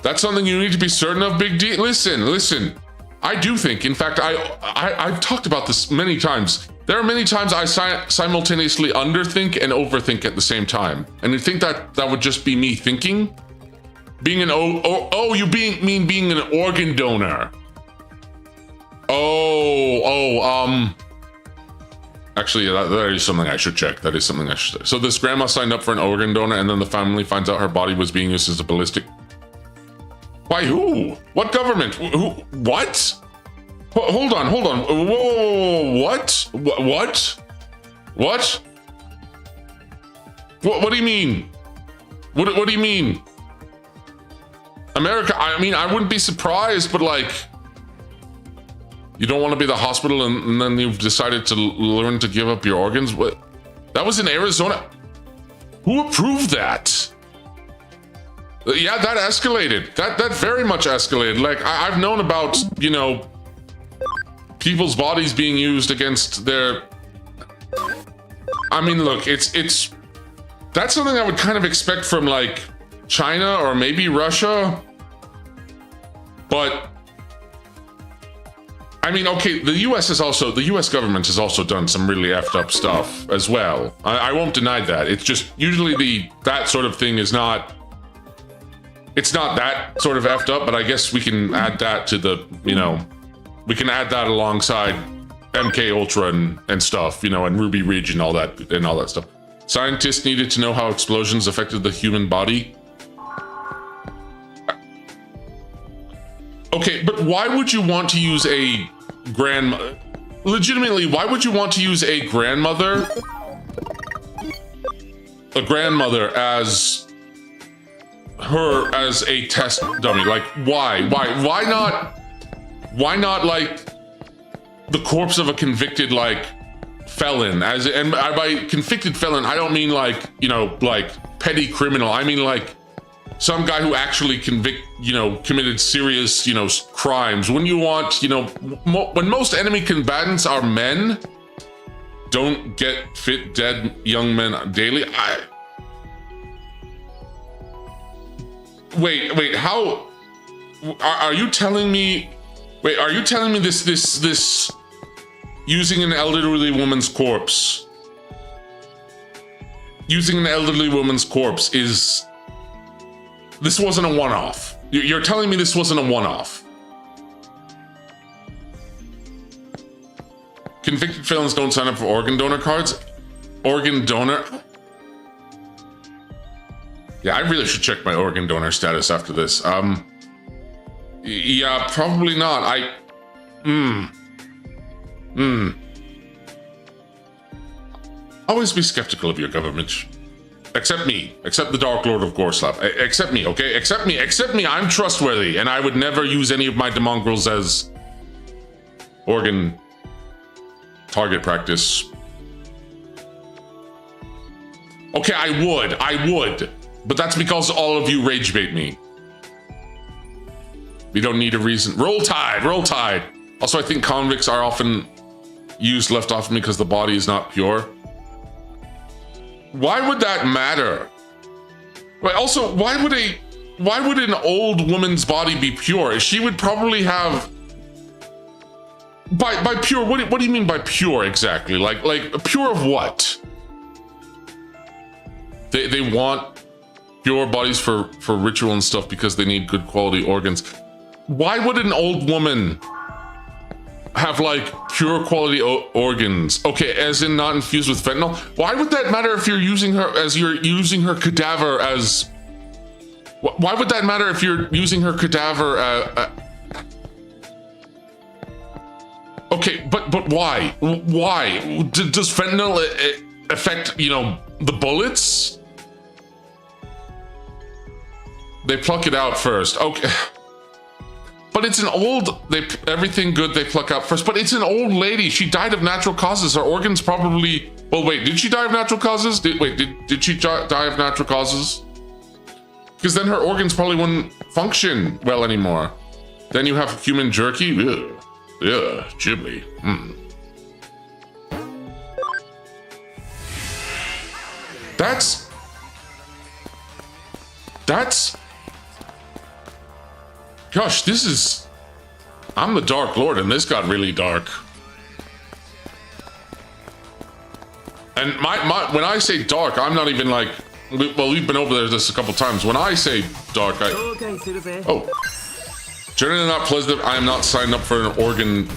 That's something you need to be certain of, Big D. Listen. I do think, in fact, I've talked about this many times. There are many times I simultaneously underthink and overthink at the same time. And you think that that would just be me thinking? Being an you mean being an organ donor. Actually, that is something I should check. That is something I should. So this grandma signed up for an organ donor, and then the family finds out her body was being used as a ballistic. By who? What government? Who? What? Hold on. Whoa! What? What? What do you mean? What do you mean? America? I mean, I wouldn't be surprised, but like. You don't want to be the hospital and then you've decided to learn to give up your organs? What? That was in Arizona. Who approved that? Yeah, that escalated. That very much escalated. Like, I've known about, you know, people's bodies being used against their... I mean, look, it's... That's something I would kind of expect from, like, China or maybe Russia. But... I mean, okay, the US government has also done some really effed up stuff as well. I won't deny that. It's just usually that sort of thing is not, it's not that sort of effed up, but I guess we can add that to the, you know, we can add that alongside MK Ultra and stuff, you know, and Ruby Ridge and all that stuff. Scientists needed to know how explosions affected the human body. Okay, but why would you want to use a grandmother? Legitimately, why would you want to use a grandmother as a test dummy? Like, why not like the corpse of a convicted like felon? And by convicted felon, I don't mean like, you know, like petty criminal. I mean like some guy who actually committed serious, you know, crimes. When you want, you know, when most enemy combatants are men, don't get fit dead young men daily. Wait, how are you telling me? Wait, are you telling me this using an elderly woman's corpse? Using an elderly woman's corpse is... This wasn't a one-off. You're telling me this wasn't a one-off. Convicted felons don't sign up for organ donor cards? Organ donor? Yeah, I really should check my organ donor status after this. Yeah, probably not. Always be skeptical of your government. Except me. Except the Dark Lord of Gorslav. Except me, okay? Except me. Except me. I'm trustworthy, and I would never use any of my demongrels as organ target practice. Okay, I would. But that's because all of you rage bait me. We don't need a reason. Roll Tide, Roll Tide. Also, I think convicts are often used left off me because the body is not pure. Why would that matter? But also, why would an old woman's body be pure? She would probably have... By pure, what do you mean by pure exactly? Like pure of what? They want pure bodies for ritual and stuff because they need good quality organs. Why would an old woman have like pure quality organs? Okay, as in not infused with fentanyl. Why would that matter if you're using her cadaver as... Why would that matter if you're using her cadaver? Okay, but why? Why? Does fentanyl affect, you know, the bullets? They pluck it out first. Okay. But it's an old, everything good they pluck out first, but it's an old lady. She died of natural causes. Her organs probably, well, wait, did she die of natural causes? Did she die of natural causes? Because then her organs probably wouldn't function well anymore. Then you have human jerky. Ugh, Ghibli. That's... Gosh, this is... I'm the Dark Lord and this got really dark. And when I say dark, I'm not even like, well, we've been over this a couple times. When I say dark, oh, generally not pleasant. I am not signed up for an organ,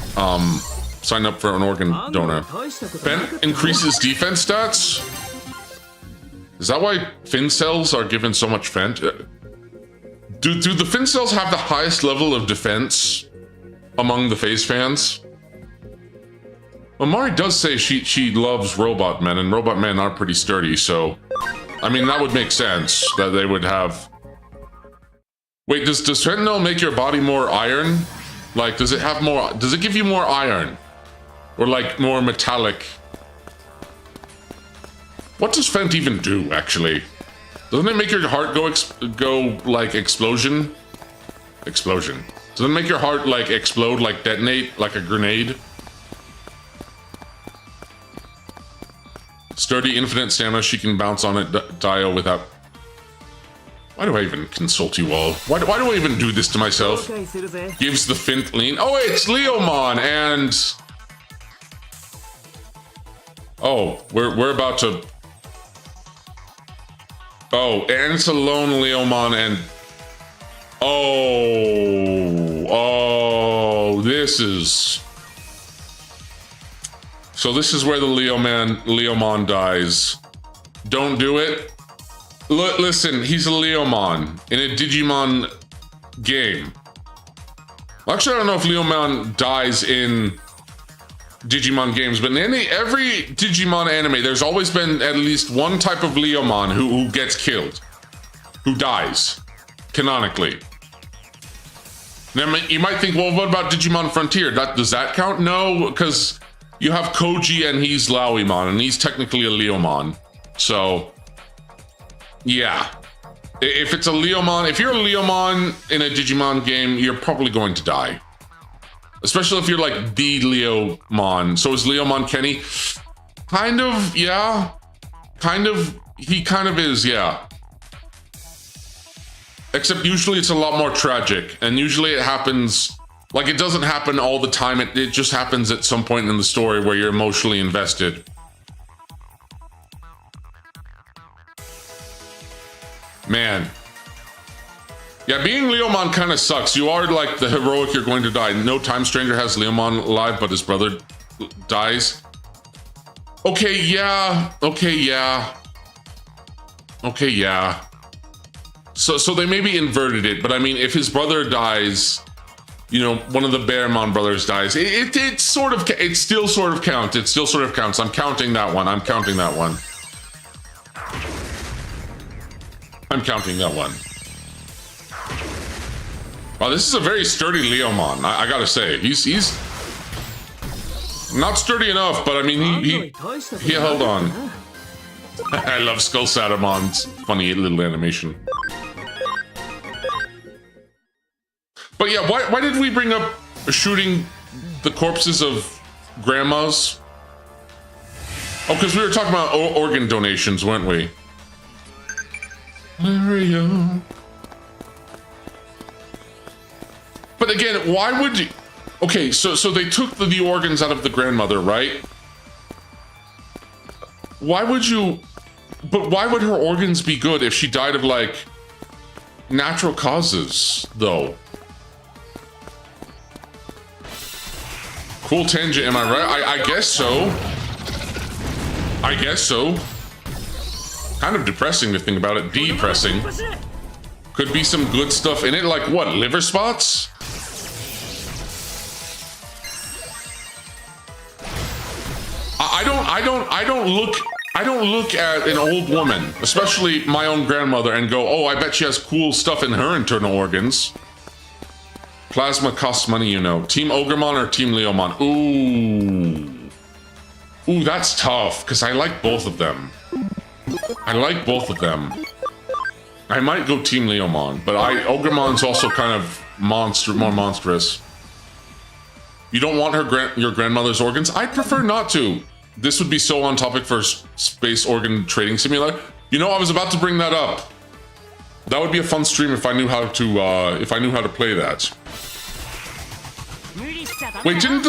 donor. Fent increases defense stats. Is that why fin cells are given so much Fent? Do the fin cells have the highest level of defense among the FaZe fans? Well, Mari does say she loves robot men, and robot men are pretty sturdy, so... I mean, that would make sense, that they would have... Wait, does fentanyl make your body more iron? Like, does it give you more iron? Or, like, more metallic? What does Fent even do, actually? Doesn't it make your heart go like, explosion? Explosion. Doesn't it make your heart, like, explode, like, detonate, like a grenade? Sturdy, infinite stamina, she can bounce on it, Dio, without... Why do I even consult you all? Why do I even do this to myself? Gives the Fint lean. Oh, it's Leomon, and... Oh, we're about to... Oh, and it's a lone Leomon, and... Oh, this is... So this is where the Leomon dies. Don't do it. Listen, he's a Leomon in a Digimon game. Actually, I don't know if Leomon dies in Digimon games, but in every Digimon anime, there's always been at least one type of Leomon who gets killed, who dies, canonically. Now, you might think, well, what about Digimon Frontier? Does that count? No, because you have Koji and he's Lauimon, and he's technically a Leomon. So, yeah. If it's a Leomon, if you're a Leomon in a Digimon game, you're probably going to die. Especially if you're like the Leomon. So is Leomon Kenny? Kind of, yeah. Kind of, he kind of is, yeah. Except usually it's a lot more tragic. And usually it happens, like it doesn't happen all the time. It just happens at some point in the story where you're emotionally invested. Man. Yeah, being Leomon kind of sucks. You are like the heroic, you're going to die. No Time Stranger has Leomon alive, but his brother dies. Okay, yeah. Okay, yeah. Okay, yeah. So they maybe inverted it, but I mean, if his brother dies, you know, one of the Bearmon brothers dies, it still sort of counts. It still sort of counts. I'm counting that one. I'm counting that one. I'm counting that one. Wow, this is a very sturdy Leomon, I gotta say. He's not sturdy enough, but I mean, he held on. I love Skull Satamon's funny little animation. But yeah, why did we bring up shooting the corpses of grandmas? Oh, because we were talking about organ donations, weren't we? Mario. But again, why would you... Okay, so they took the organs out of the grandmother, right? Why would you... But why would her organs be good if she died of, like, natural causes, though? Cool tangent, am I right? I guess so. I guess so. Kind of depressing to think about it. Depressing. Could be some good stuff in it, like what? Liver spots? I don't look at an old woman, especially my own grandmother, and go, oh, I bet she has cool stuff in her internal organs. Plasma costs money, you know. Team Ogremon or Team Leomon? Ooh. Ooh, that's tough, because I like both of them. I like both of them. I might go Team Leomon, but Ogremon's also kind of more monstrous. You don't want your grandmother's organs? I'd prefer not to. This would be so on topic for Space Organ Trading Simulator. You know, I was about to bring that up. That would be a fun stream if I knew how to play that. Wait, didn't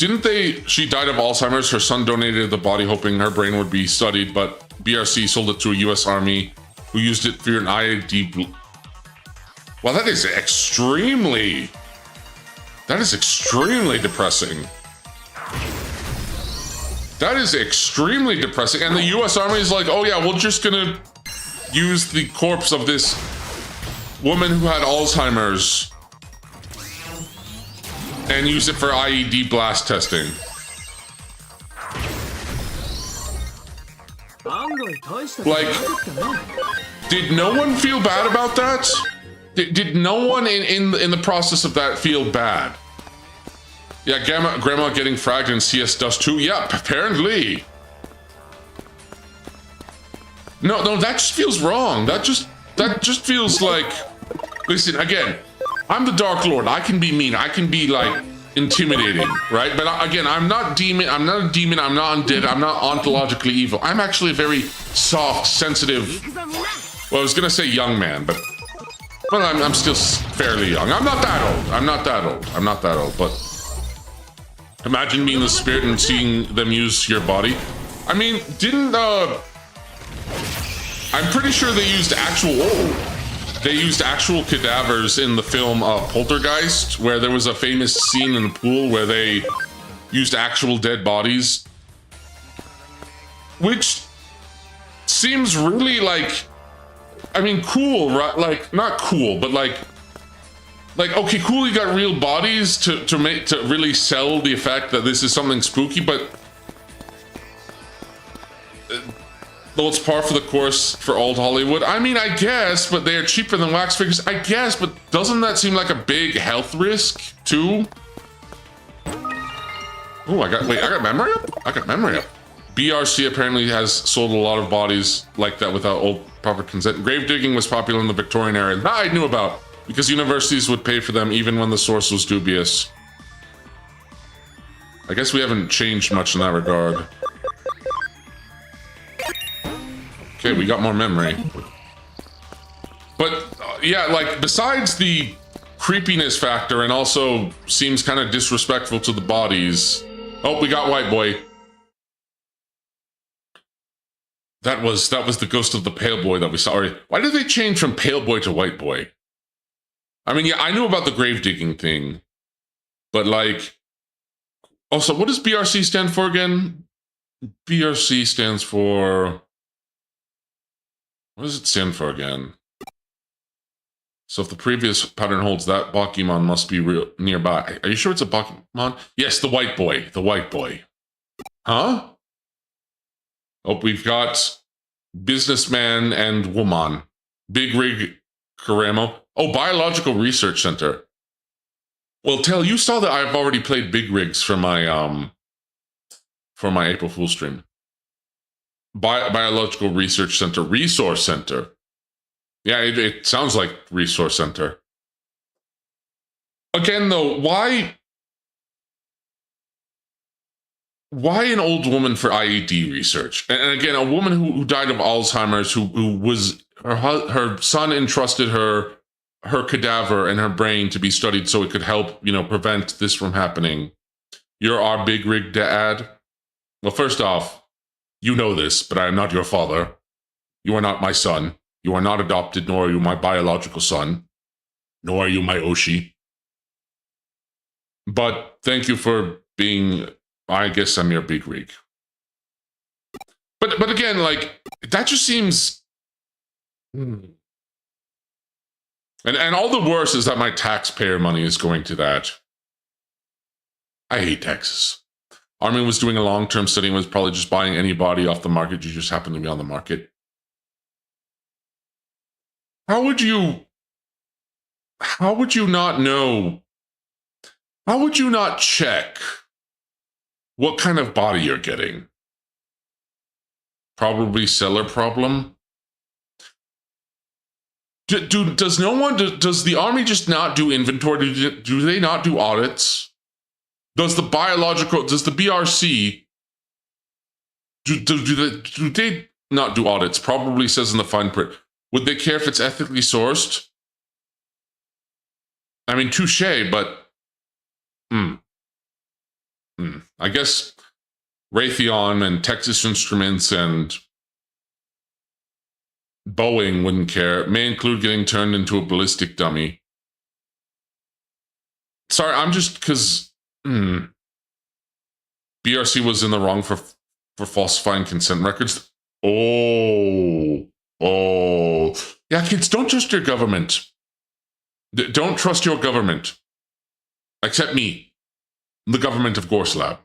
didn't they, she died of Alzheimer's, her son donated the body hoping her brain would be studied, but BRC sold it to a US Army who used it for an IED. Well, that is extremely depressing. That is extremely depressing. And the US Army is like, oh yeah, we're just gonna use the corpse of this woman who had Alzheimer's and use it for IED blast testing. Like, did no one feel bad about that? Did no one in the process of that feel bad? Yeah, Grandma getting fragged in CS does too. Yeah, apparently. No, that just feels wrong. That just feels like. Listen, again, I'm the Dark Lord. I can be mean. I can be like intimidating, right? But again, I'm not demon. I'm not a demon. I'm not undead. I'm not ontologically evil. I'm actually a very soft, sensitive. Well, I was gonna say young man, but I'm still fairly young. I'm not that old. I'm not that old. But imagine being the spirit and seeing them use your body. I mean, didn't I'm pretty sure they used actual cadavers in the film Poltergeist, where there was a famous scene in the pool where they used actual dead bodies, which seems really like, I mean, cool, right? Like, not cool, but like, okay, cool, you got real bodies to really sell the effect that this is something spooky, but though it's par for the course for old Hollywood. I mean, I guess, but they're cheaper than wax figures. I guess, but doesn't that seem like a big health risk too? Oh, I got memory up? I got memory up. BRC apparently has sold a lot of bodies like that without old proper consent. Grave digging was popular in the Victorian era. That I knew about, because universities would pay for them even when the source was dubious. I guess we haven't changed much in that regard. Okay, we got more memory. But yeah, like, besides the creepiness factor and also seems kind of disrespectful to the bodies. Oh, we got White Boy. That was the ghost of the Pale Boy that we saw. Why did they change from Pale Boy to White Boy? I mean, yeah, I knew about the grave digging thing, but like, also, what does BRC stand for again? BRC stands for, what does it stand for again? So if the previous pattern holds, that Bakimon must be real nearby. Are you sure it's a Bakimon? Yes, the White Boy. The White Boy. Huh? Oh, we've got businessman and woman. Big Rig Karamo. Oh, Biological Research Center. Well, Tell, you saw that I've already played Big Rigs for my April Fool's stream. Biological Research Center, Resource Center. Yeah, it sounds like Resource Center. Again, though, why an old woman for IED research? And again, a woman who died of Alzheimer's, who was, her son entrusted her cadaver and her brain to be studied so it could help, prevent this from happening. You're our big rig dad. Well, first off, you know this, but I am not your father. You are not my son. You are not adopted, nor are you my biological son. Nor are you my Oshi. But thank you for being, I guess I'm your big rig. But again, like, that just seems... And all the worse is that my taxpayer money is going to that. I hate taxes. Armin was doing a long-term study and was probably just buying any body off the market. You just happen to be on the market. How would you not know? How would you not check what kind of body you're getting? Probably seller problem. Does the army just not do inventory? Do they not do audits? Does the BRC, do they not do audits? Probably says in the fine print. Would they care if it's ethically sourced? I mean, touche, but I guess Raytheon and Texas Instruments and Boeing wouldn't care. May include getting turned into a ballistic dummy. Sorry, I'm just because BRC was in the wrong for falsifying consent records. Oh. Yeah, kids, don't trust your government. Don't trust your government. Except me, the government of Gorslab.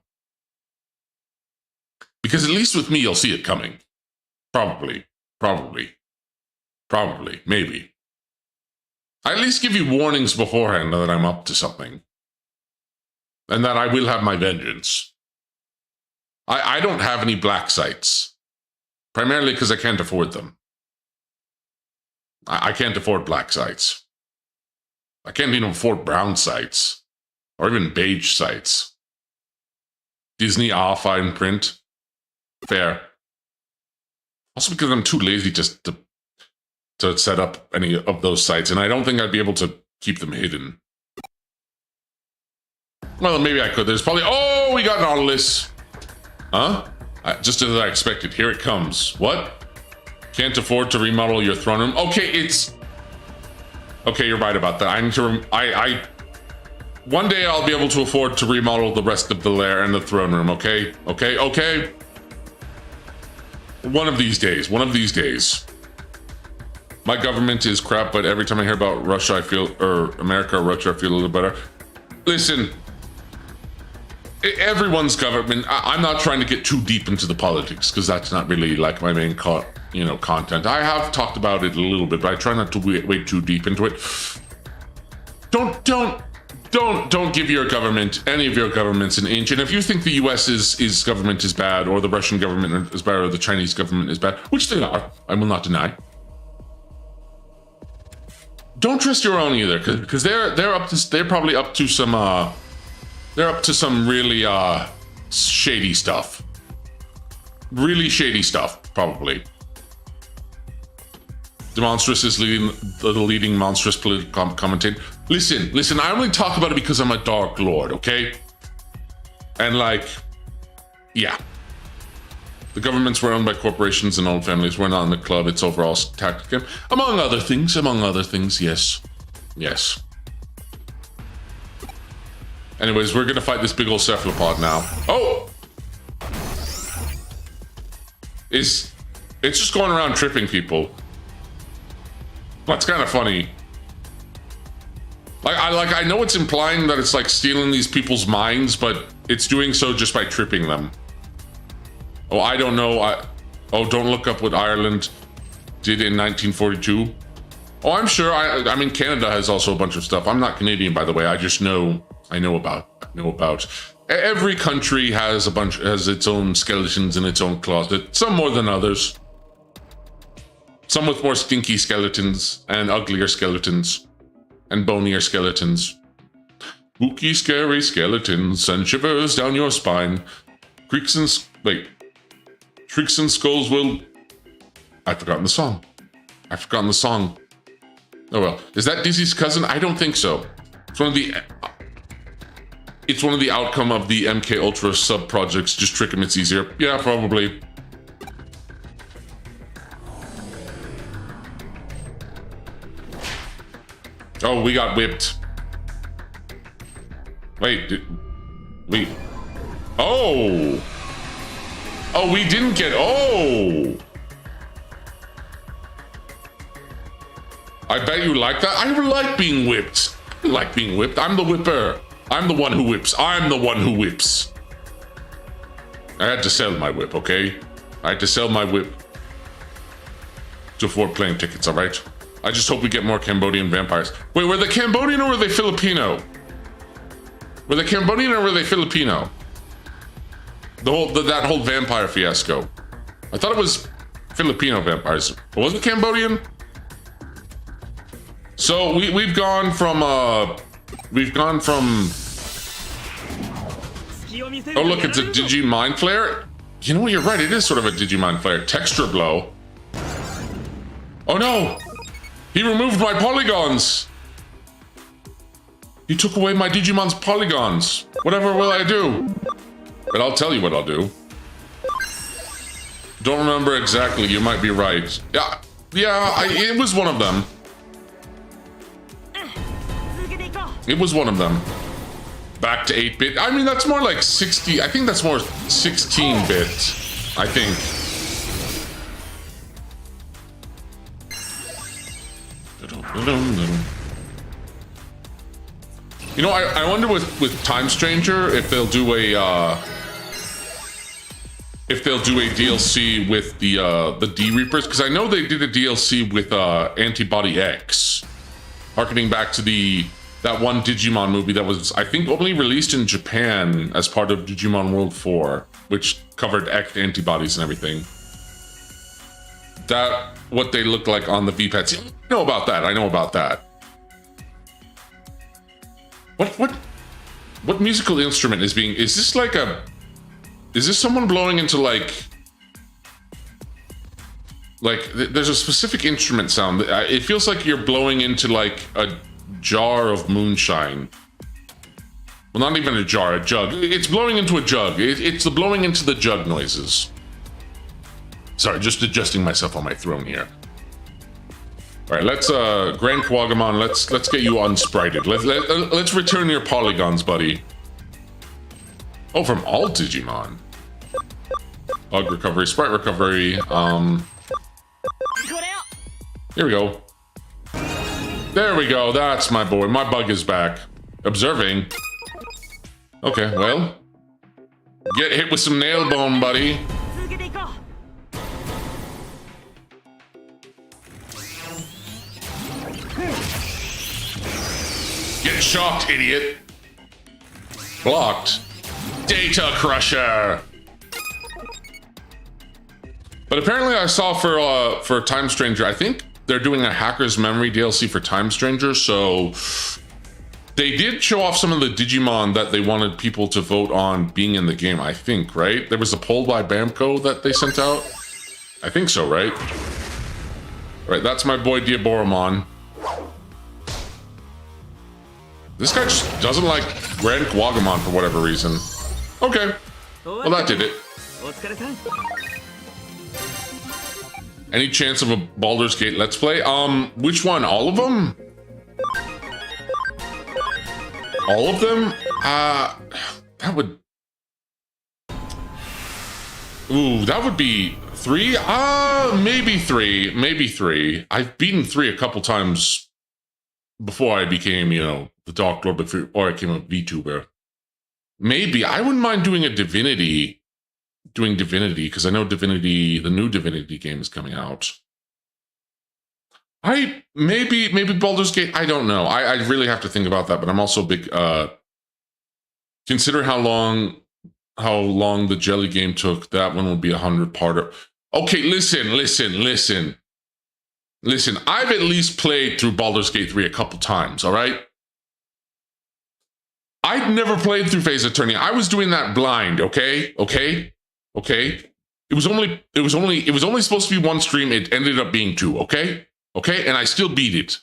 Because at least with me, you'll see it coming. Probably, maybe. I at least give you warnings beforehand that I'm up to something. And that I will have my vengeance. I don't have any black sites. Primarily because I can't afford them. I can't afford black sites. I can't even afford brown sites. Or even beige sites. Disney fine print. Fair. Also because I'm too lazy just to set up any of those sites, and I don't think I'd be able to keep them hidden. Well, maybe I could. There's probably... Oh, we got Nautilus! Huh? Just as I expected. Here it comes. What? Can't afford to remodel your throne room? Okay, it's... Okay, you're right about that. I need to... One day I'll be able to afford to remodel the rest of the lair and the throne room, okay? Okay? One of these days. My government is crap, but every time I hear about Russia, I feel... Or America or Russia, I feel a little better. Listen... Everyone's government... I'm not trying to get too deep into the politics, because that's not really like my main content. I have talked about it a little bit, but I try not to wade too deep into it. Don't give your government, any of your governments, an inch. And if you think the U.S.'s government is bad, or the Russian government is bad, or the Chinese government is bad, which they are, I will not deny. Don't trust your own either, because they're probably up to some they're up to some really shady stuff. Really shady stuff, probably. Demonstrous is the leading monstrous political commentator. Listen, I only talk about it because I'm a Dark Lord, okay? And like, yeah. The governments were owned by corporations and old families. We're not in the club, it's overall tactic. Among other things, yes. Yes. Anyways, we're gonna fight this big old cephalopod now. Oh! It's just going around tripping people. That's kind of funny. I know it's implying that it's like stealing these people's minds, but it's doing so just by tripping them. Oh, I don't know. Don't look up what Ireland did in 1942. Oh, I'm sure. I mean, Canada has also a bunch of stuff. I'm not Canadian, by the way. I just know. I know about. Every country has its own skeletons in its own closet. Some more than others. Some with more stinky skeletons and uglier skeletons and bonier skeletons. Spooky, scary skeletons send shivers down your spine. Shrieks and skulls will... I've forgotten the song. Oh well. Is that Dizzy's cousin? I don't think so. It's one of the outcome of the MK Ultra sub projects. Just trick him, it's easier. Yeah, probably. Oh, we got whipped. Wait, Oh! Oh, we didn't get... Oh! I bet you like that. I like being whipped. I like being whipped. I'm the whipper. I'm the one who whips. I had to sell my whip, okay? I had to sell my whip to afford plane tickets, all right? I just hope we get more Cambodian vampires. Wait, were they Cambodian or were they Filipino? That whole vampire fiasco. I thought it was Filipino vampires. Was it Cambodian? So we've gone from oh look, it's a Digimon flare. You know what, you're right, it is sort of a Digimon flare. Texture blow. Oh no! He removed my polygons! He took away my Digimon's polygons. Whatever will I do? But I'll tell you what I'll do. Don't remember exactly, you might be right. It was one of them. It was one of them. Back to 8-bit. I mean, that's more like 60. I think that's more 16-bit. I think. You know, I wonder with Time Stranger if they'll do a DLC with the D Reapers, because I know they did a DLC with Antibody X, harkening back to that one Digimon movie that was, I think, only released in Japan as part of Digimon World 4, which covered X antibodies and everything. That what they look like on the V-pads. I know about that. I know about that. What musical instrument is being? Is this like a? Is this someone blowing into like? There's a specific instrument sound. It feels like you're blowing into like a jar of moonshine. Well, not even a jar, a jug. It's blowing into a jug. It's the blowing into the jug noises. Sorry, just adjusting myself on my throne here. All right, let's Grand Quagamon. Let's get you unsprited. Let's return your polygons, buddy. Oh, from all Digimon. Bug recovery, sprite recovery. Here we go. There we go. That's my boy. My bug is back. Observing. Okay, well. Get hit with some nail bone, buddy. Get shocked, idiot. Blocked. Data Crusher. But apparently I saw for Time Stranger, I think they're doing a Hacker's Memory DLC for Time Stranger, so they did show off some of the Digimon that they wanted people to vote on being in the game, I think, right? There was a poll by Bamco that they sent out. I think so, right? All right, that's my boy Diaboromon. This guy just doesn't like Grand Quagamon for whatever reason. Okay, well that did it. Any chance of a Baldur's Gate Let's Play? Which one? All of them? All of them? That would... Ooh, that would be 3? Maybe 3. Maybe 3. I've beaten 3 a couple times before I became, you know, the Dark Lord, or I became a VTuber. Maybe. I wouldn't mind doing a Divinity... doing Divinity, because I know Divinity, the new Divinity game is coming out. Maybe Baldur's Gate, I don't know. I really have to think about that, but I'm also big, consider how long the Jelly game took, that one would be 100-parter. Okay, listen. I've at least played through Baldur's Gate 3 a couple times, all right? I've never played through Phase Eternia. I was doing that blind, okay? Okay? It was only supposed to be 1 stream. It ended up being 2, okay? Okay? And I still beat it.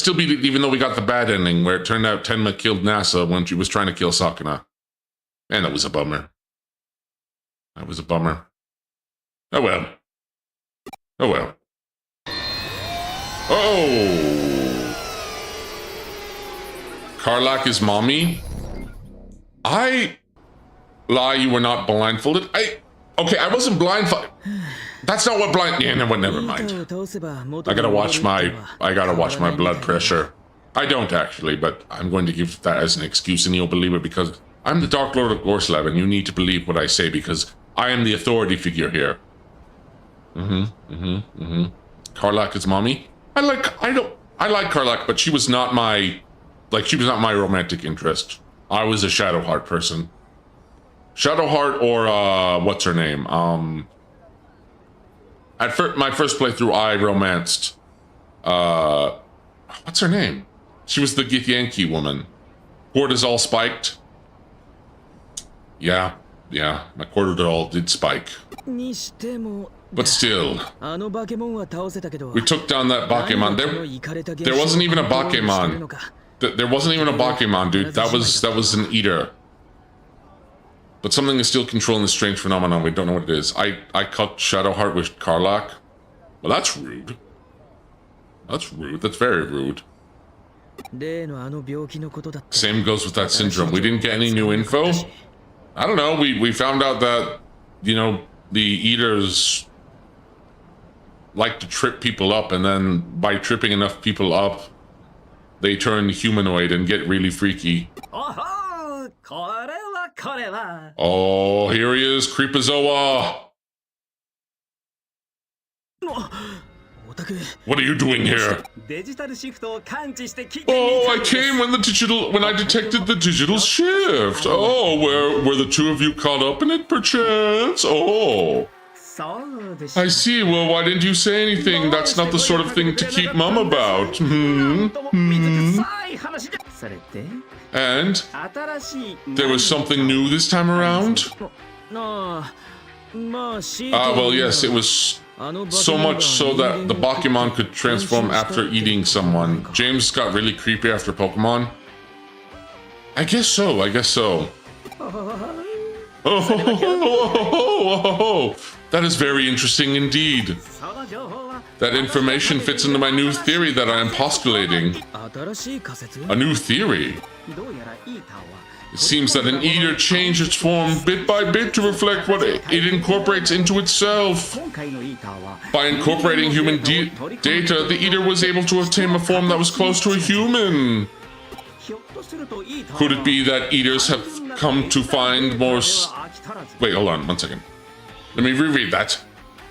Even though we got the bad ending where it turned out Tenma killed NASA when she was trying to kill Sakuna. Man, that was a bummer. Oh well. Oh! Karlak is mommy? Lie, you were not blindfolded. Okay, I wasn't blindfolded. That's not what yeah, never mind. I gotta watch my blood pressure. I don't actually, but I'm going to give that as an excuse and you'll believe it because I'm the Dark Lord of Gorslav and you need to believe what I say because I am the authority figure here. Karlak is mommy. I like Karlak, but she was not my romantic interest. I was a Shadowheart person. Shadowheart or what's her name? My first playthrough, I romanced. What's her name? She was the Githyanki woman. Cortisol spiked. Yeah, my cortisol did spike. But still, we took down that Bakemon. There wasn't even a Bakemon. There wasn't even a Bakemon, dude. That was an eater. But something is still controlling this strange phenomenon. We don't know what it is. I cut Shadowheart with Karlach. Well, that's rude. That's rude. That's very rude. Same goes with that syndrome. We didn't get any new info. I don't know. We found out that, you know, the eaters like to trip people up, and then by tripping enough people up, they turn humanoid and get really freaky. Oh, here he is, Creepazoa. What are you doing here? Oh, I came when I detected the digital shift. Oh, were the two of you caught up in it, perchance? Oh. I see. Well, why didn't you say anything? That's not the sort of thing to keep mum about. And there was something new this time around? Well, yes, it was so much so that the Pokemon could transform after eating someone. James got really creepy after Pokemon. I guess so. Oh, that is very interesting indeed. That information fits into my new theory that I am postulating. A new theory? It seems that an eater changed its form bit by bit to reflect what it incorporates into itself. By incorporating human data, the eater was able to obtain a form that was close to a human. Could it be that eaters have come to find more... Wait, hold on, 1 second. Let me reread that.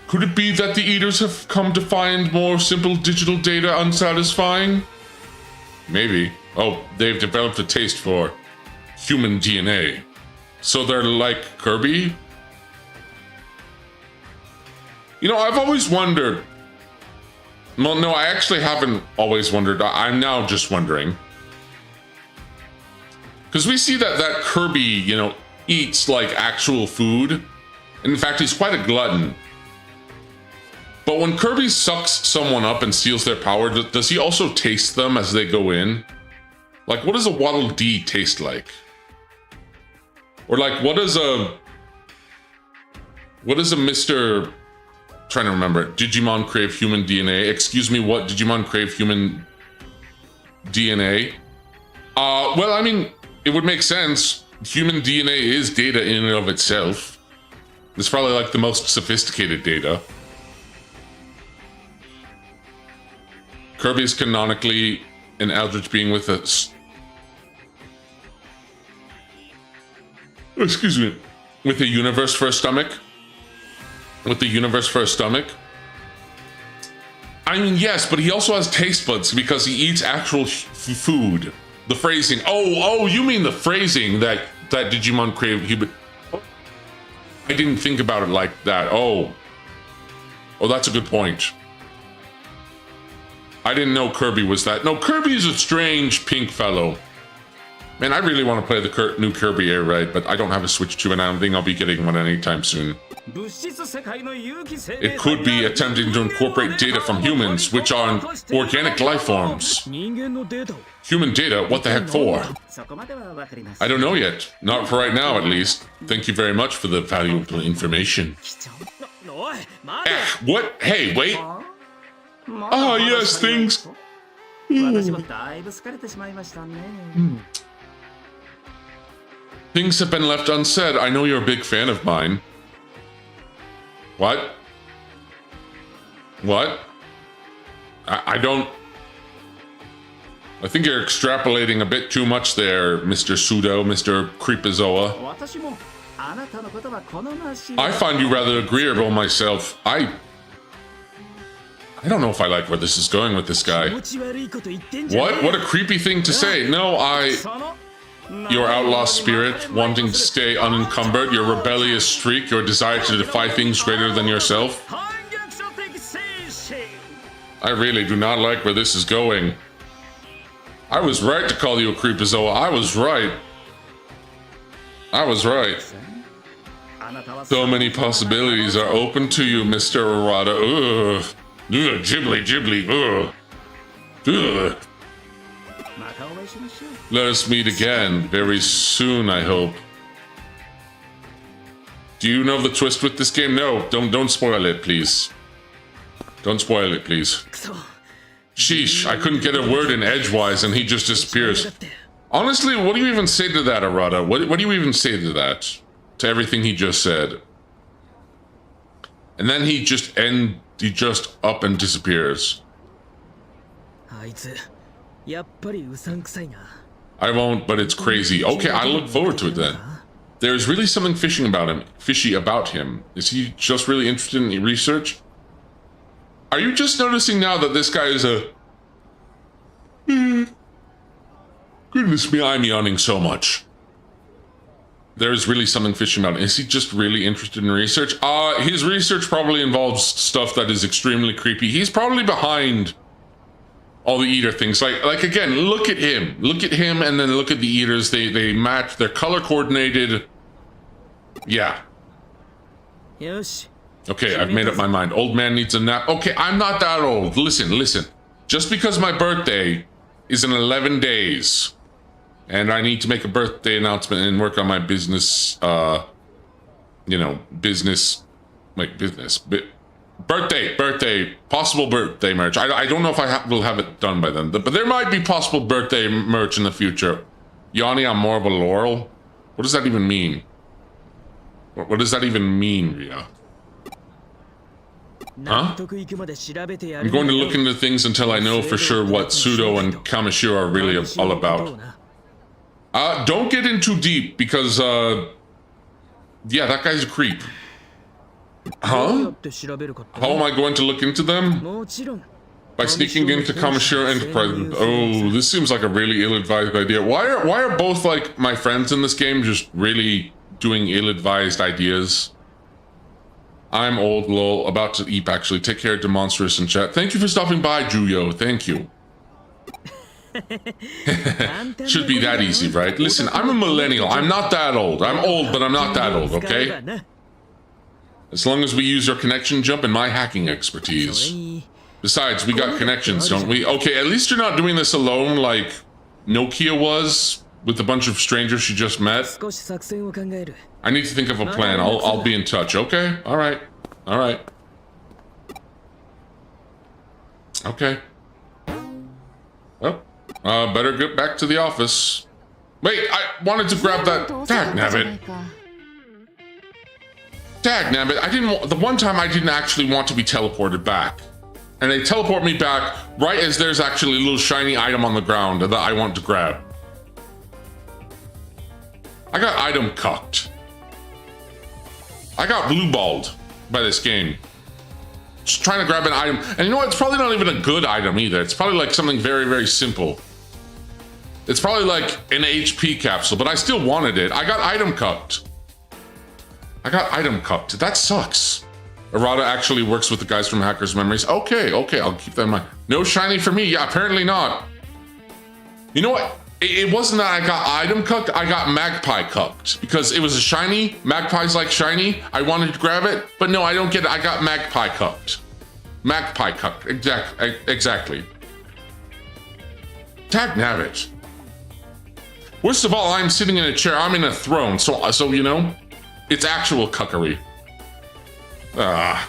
Could it be that the eaters have come to find more simple digital data unsatisfying? Maybe. Oh, they've developed a taste for human DNA. So they're like Kirby? You know, I've always wondered... Well, no, I actually haven't always wondered. I'm now just wondering. Because we see that Kirby, you know, eats like actual food. And in fact, he's quite a glutton. But when Kirby sucks someone up and steals their power, does he also taste them as they go in? Like, what does a Waddle Dee taste like? Or like, what does a Mr... Trying to remember. Digimon crave human DNA. Excuse me, what? Digimon crave human DNA? Well, I mean, it would make sense. Human DNA is data in and of itself. It's probably like the most sophisticated data. Kirby's canonically an eldritch being with us. Excuse me. With a universe for a stomach. With the universe for a stomach. I mean, yes, but he also has taste buds because he eats actual food. The phrasing. Oh, you mean the phrasing that Digimon crave human. I didn't think about it like that. Oh, that's a good point. I didn't know Kirby was that. No, Kirby is a strange pink fellow. Man, I really want to play the new Kirby Air Raid, but I don't have a Switch 2 and I don't think I'll be getting one anytime soon. It could be attempting to incorporate data from humans, which are organic life forms. Human data? What the heck for? I don't know yet. Not for right now, at least. Thank you very much for the valuable information. What? Hey, wait. Ah, yes, things. Things have been left unsaid. I know you're a big fan of mine. What? What? I don't... I think you're extrapolating a bit too much there, Mr. Pseudo, Mr. Creepazoa. I find you rather agreeable myself. I don't know if I like where this is going with this guy. What? What a creepy thing to say. No, your outlaw spirit, wanting to stay unencumbered, your rebellious streak, your desire to defy things greater than yourself. I really do not like where this is going. I was right to call you a Creepazoa. I was right. I was right. So many possibilities are open to you, Mr. Arata. Ugh. Ugh, Ghibli. Ugh. Ugh. Let us meet again very soon, I hope. Do you know the twist with this game? No, don't spoil it, please. Don't spoil it, please. Sheesh, I couldn't get a word in edgewise and he just disappears. Honestly, what do you even say to that, Arata? What do you even say to that? To everything he just said? And then he just up and disappears. I won't, but it's crazy. Okay, I look forward to it then. There's really something fishy about him. Is he just really interested in research? Are you just noticing now that this guy is a... Goodness me, I'm yawning so much. There's really something fishy about him. Is he just really interested in research? His research probably involves stuff that is extremely creepy. He's probably behind all the eater things. Like again, look at him. Look at him and then look at the eaters. They match, they're color coordinated. Yeah. Okay, I've made up my mind. Old man needs a nap. Okay, I'm not that old. Listen. Just because my birthday is in 11 days and I need to make a birthday announcement and work on my business, birthday, possible birthday merch. I don't know if I will have it done by then, but there might be possible birthday merch in the future. Yanni, I'm more of a Laurel. What does that even mean? What does that even mean, Ria? Huh? I'm going to look into things until I know for sure what Pseudo and Kamishiro are really all about. Don't get in too deep because, yeah, that guy's a creep. Huh? How am I going to look into them? By sneaking into Kamishiro Enterprise. Oh, this seems like a really ill-advised idea. Why are both, like, my friends in this game just really doing ill-advised ideas? I'm old, lol, about to eat, actually. Take care, Demonstrous in chat. Thank you for stopping by, Juyo. Thank you. Should be that easy, right? Listen, I'm a millennial. I'm not that old. I'm old, but I'm not that old, okay? As long as we use your connection jump and my hacking expertise. Besides, we got connections, don't we? Okay, at least you're not doing this alone like Nokia was with a bunch of strangers she just met. I need to think of a plan. I'll be in touch, okay? All right. Okay. Well, better get back to the office. Wait, I wanted to grab that. Dagnabbit. The one time I didn't actually want to be teleported back. And they teleport me back right as there's actually a little shiny item on the ground that I want to grab. I got item cucked. I got blue-balled by this game. Just trying to grab an item. And you know what? It's probably not even a good item either. It's probably like something very, very simple. It's probably like an HP capsule, but I still wanted it. I got item cucked. That sucks. Arata actually works with the guys from Hackers Memories. Okay, I'll keep that in mind. No shiny for me. Yeah, apparently not. You know what? It wasn't that I got item cucked, I got magpie cucked. Because it was a shiny, magpies like shiny, I wanted to grab it, but no, I don't get it, I got magpie cucked. Magpie cucked, exactly. Dagnabbit. Worst of all, I'm sitting in a chair, I'm in a throne, so you know, it's actual cuckery. I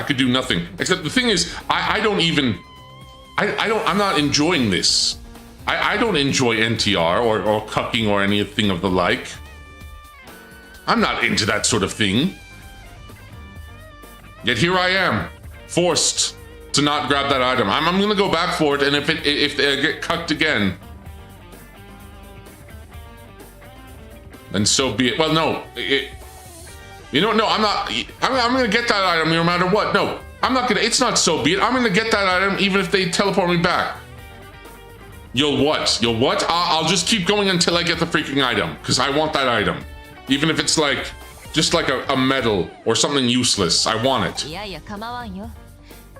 could do nothing. Except the thing is, I'm not enjoying this. I don't enjoy NTR or cucking or anything of the like. I'm not into that sort of thing. Yet here I am, forced to not grab that item. I'm gonna go back for it, and if they get cucked again, then so be it. Well, no, no, I'm not. I'm gonna get that item no matter what. No. I'm not gonna, it's not so be it. I'm gonna get that item even if they teleport me back. You'll what? I'll just keep going until I get the freaking item, because I want that item. Even if it's like, just like a medal or something useless, I want it.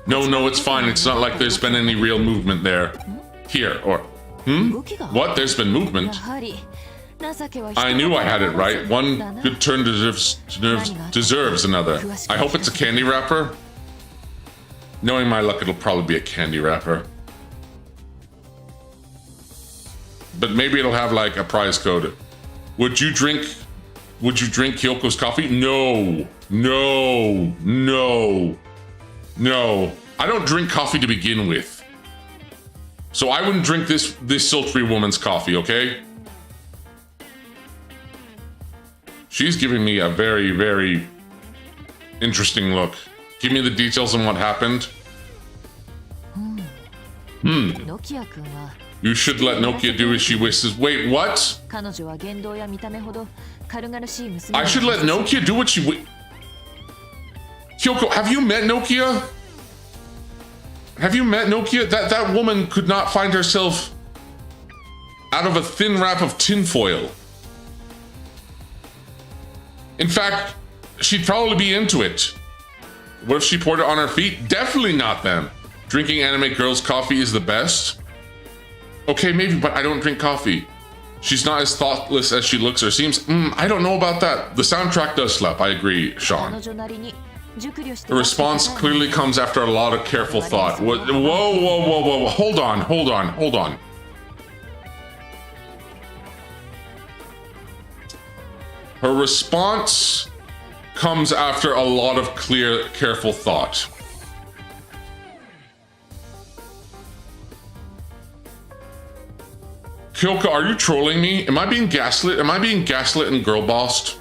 No, it's fine. It's not like there's been any real movement there. Here, or, What? There's been movement? I knew I had it right. One good turn deserves another. I hope it's a candy wrapper. Knowing my luck, it'll probably be a candy wrapper. But maybe it'll have like a prize code. Would you drink Kyoko's coffee? No. No. No. No. I don't drink coffee to begin with. So I wouldn't drink this sultry woman's coffee, okay? She's giving me a very, very interesting look. Give me the details on what happened. You should let Nokia do as she wishes. Wait, what? I should let Nokia do what she wishes. Kyoko, have you met Nokia? Have you met Nokia? That woman could not find herself out of a thin wrap of tinfoil. In fact, she'd probably be into it. What if she poured it on her feet? Definitely not then. Drinking anime girls' coffee is the best. Okay, maybe, but I don't drink coffee. She's not as thoughtless as she looks or seems. I don't know about that. The soundtrack does slap, I agree, Sean. The response clearly comes after a lot of careful thought. Whoa. Hold on. Her response comes after a lot of careful thought. Kyoko, are you trolling me? Am I being gaslit? Am I being gaslit and girl bossed?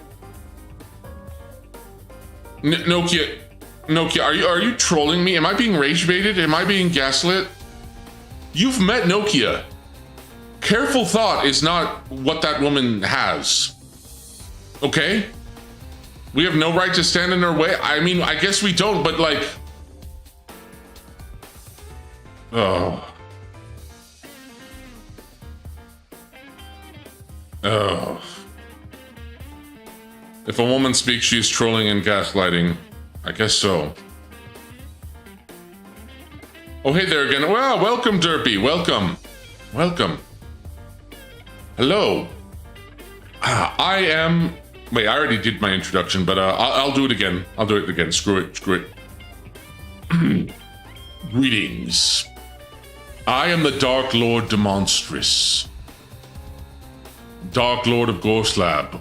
Nokia, are you trolling me? Am I being rage baited? Am I being gaslit? You've met Nokia. Careful thought is not what that woman has. Okay? We have no right to stand in her way. I mean, I guess we don't, but like... Oh. If a woman speaks, she is trolling and gaslighting. I guess so. Oh, hey there again. Well, welcome, Derpy. Welcome. Hello. I am... Wait, I already did my introduction, but I'll do it again. Screw it. Greetings. I am the Dark Lord Demonstrous. Dark Lord of Ghost Lab.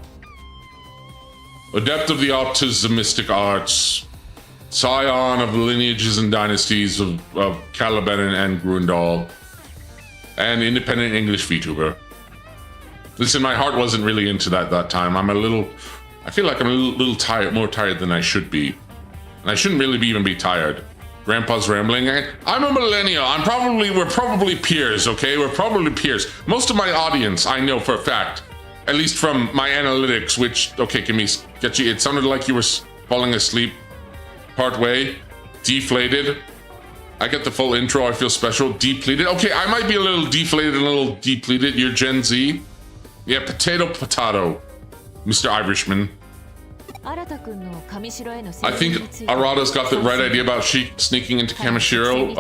Adept of the autismistic arts. Scion of the lineages and dynasties of Caliban and Grundal. And independent English VTuber. Listen, my heart wasn't really into that time. I feel like I'm a little tired, more tired than I should be. And I shouldn't really even be tired. Grandpa's rambling. I'm a millennial. We're probably peers, okay? We're probably peers. Most of my audience, I know for a fact, at least from my analytics, which, okay, can we get you? It sounded like you were falling asleep part way. Deflated. I get the full intro. I feel special. Depleted. Okay, I might be a little deflated and a little depleted. You're Gen Z. Yeah, potato, Mr. Irishman. I think Arata's got the right idea about Sheik sneaking into Kamishiro.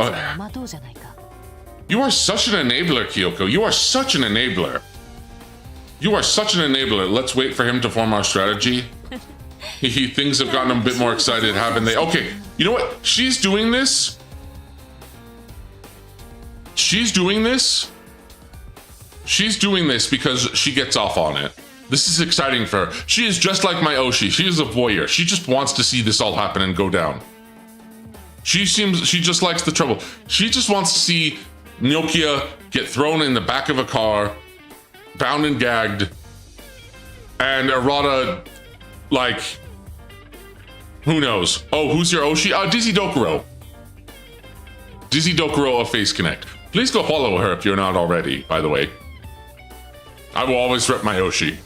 You are such an enabler, Kyoko. You are such an enabler. Let's wait for him to form our strategy. Things have gotten a bit more excited, haven't they? Okay, you know what? She's doing this because she gets off on it. This is exciting for her. She is just like my Oshi. She is a voyeur. She just wants to see this all happen and go down. She just likes the trouble. She just wants to see Nokia get thrown in the back of a car, bound and gagged, and Arata, like, who knows? Oh, who's your Oshi? Dizzy Dokuro. Dizzy Dokuro of Face Connect. Please go follow her if you're not already, by the way. I will always rep my Oshi.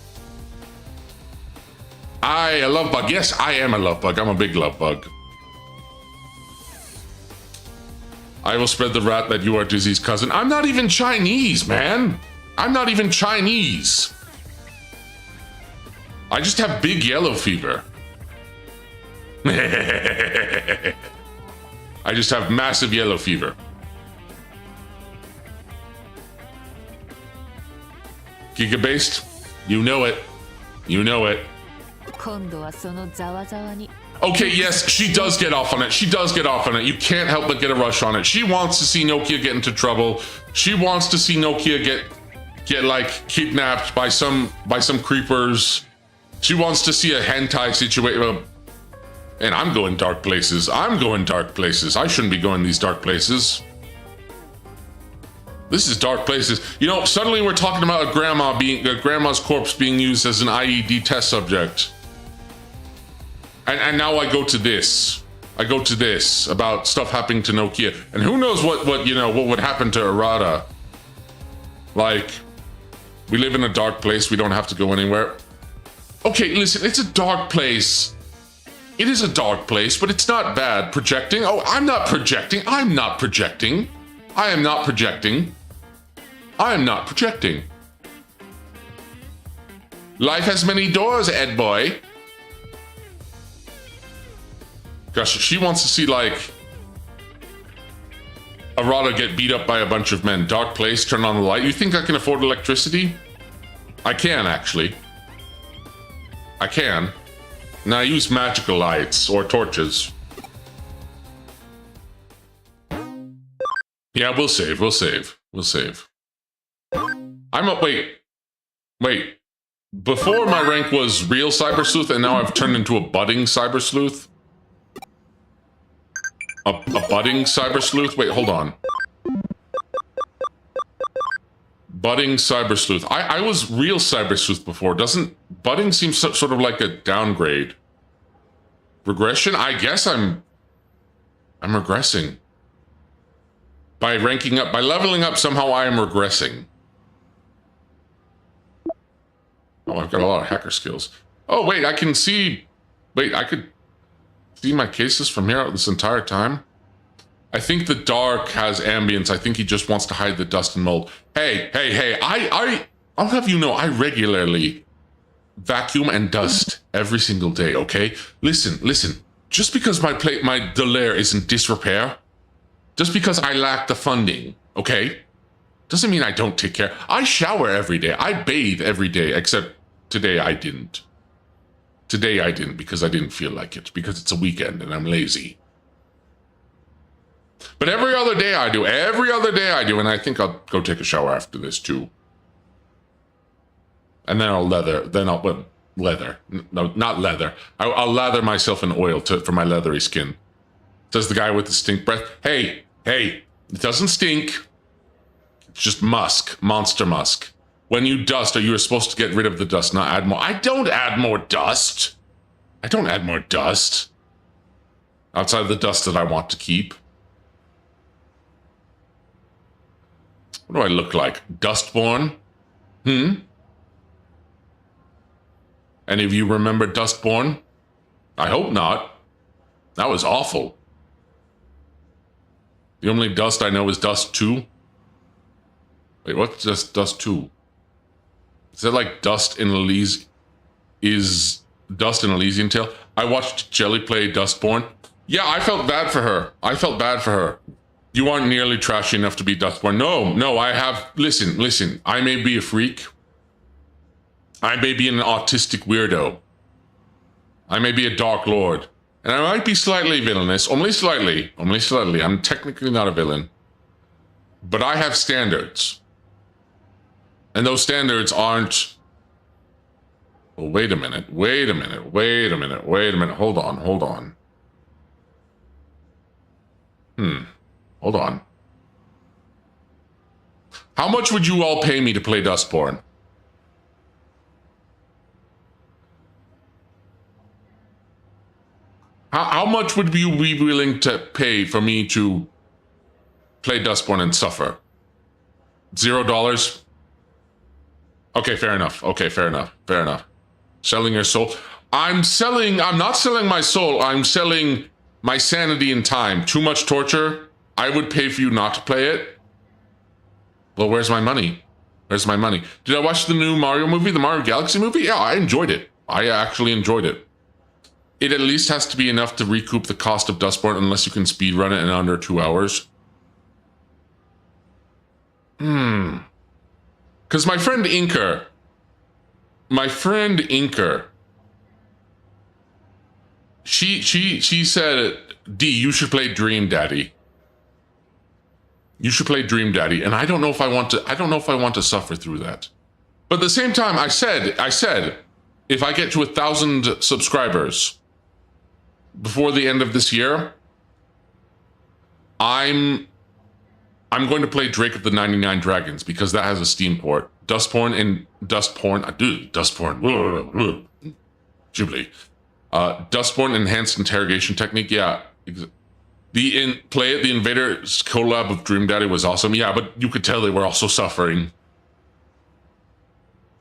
A love bug. Yes, I am a love bug. I'm a big love bug. I will spread the rat that you are Dizzy's cousin. I'm not even Chinese, man. I'm not even Chinese. I just have big yellow fever. I just have massive yellow fever. Giga-based? You know it. You know it. Okay, yes, she does get off on it. You can't help but get a rush on it. She wants to see Nokia get into trouble. She wants to see Nokia get get like kidnapped by some creepers. She wants to see a hentai situation. And I'm going dark places. I'm going dark places. I shouldn't be going these dark places. This is dark places. You know, suddenly we're talking about a grandma's corpse being used as an IED test subject. And now I go to this. I go to this about stuff happening to Nokia. And who knows what would happen to Arata. Like, we live in a dark place. We don't have to go anywhere. Okay, listen, it's a dark place. It is a dark place, but it's not bad. Projecting? Oh, I'm not projecting. I'm not projecting. I am not projecting. I am not projecting. Life has many doors, Ed boy. Gosh, she wants to see, like, Arata get beat up by a bunch of men. Dark place, turn on the light. You think I can afford electricity? I can, actually. I can. Now I use magical lights or torches. Yeah, we'll save, we'll save, we'll save. I'm up, wait. Before my rank was real cybersleuth and now I've turned into a budding cybersleuth. A budding cybersleuth? Wait, hold on. Budding cybersleuth. I was real cybersleuth before. Doesn't budding seem sort of like a downgrade? Regression? I guess I'm regressing. By ranking up, by leveling up, somehow I am regressing. Oh, I've got a lot of hacker skills. Oh, wait, I can see... Wait, I could see my cases from here this entire time? I think the dark has ambience. I think he just wants to hide the dust and mold. Hey, I'll have you know, I regularly vacuum and dust every single day, okay? Listen. Just because my Delaire is in disrepair, just because I lack the funding, okay? Doesn't mean I don't take care. I shower every day. I bathe every day, except today I didn't. Today I didn't because I didn't feel like it, because it's a weekend and I'm lazy. But every other day I do. Every other day I do, and I think I'll go take a shower after this too. And then I'll leather. No, not leather. I'll lather myself in oil for my leathery skin. Says the guy with the stink breath. Hey, it doesn't stink. It's just musk, monster musk. When you dust, you are supposed to get rid of the dust, not add more. I don't add more dust. I don't add more dust. Outside of the dust that I want to keep. What do I look like? Dustborn? Any of you remember Dustborn? I hope not. That was awful. The only dust I know is Dust 2. Wait, what's just Dust 2? Is that like Dust in Elysian? Is Dust in Elysian Tale? I watched Jelly play Dustborn. Yeah, I felt bad for her. You aren't nearly trashy enough to be Dustborn. No, I have... Listen. I may be a freak. I may be an autistic weirdo. I may be a dark lord. And I might be slightly villainous. Only slightly. I'm technically not a villain. But I have standards. And those standards aren't... Well, wait a minute. Hold on. Hold on. How much would you all pay me to play Dustborn? How much would you be willing to pay for me to play Dustborn and suffer? $0? Okay, fair enough. Selling your soul. I'm not selling my soul. I'm selling my sanity and time. Too much torture. I would pay for you not to play it. Well, where's my money? Did I watch the new Mario movie, the Mario Galaxy movie? Yeah, I enjoyed it. I actually enjoyed it. It at least has to be enough to recoup the cost of Dustborn unless you can speedrun it in under 2 hours. Because my friend Inker, she said, D, you should play Dream Daddy. You should play Dream Daddy, and I don't know if I want to suffer through that. But at the same time, I said, if I get to 1,000 subscribers before the end of this year, I'm going to play Drake of the 99 Dragons because that has a Steam port. Dustporn, Ghibli. Dustborn Enhanced Interrogation Technique, yeah. The Invaders collab with Dream Daddy was awesome. Yeah, but you could tell they were also suffering.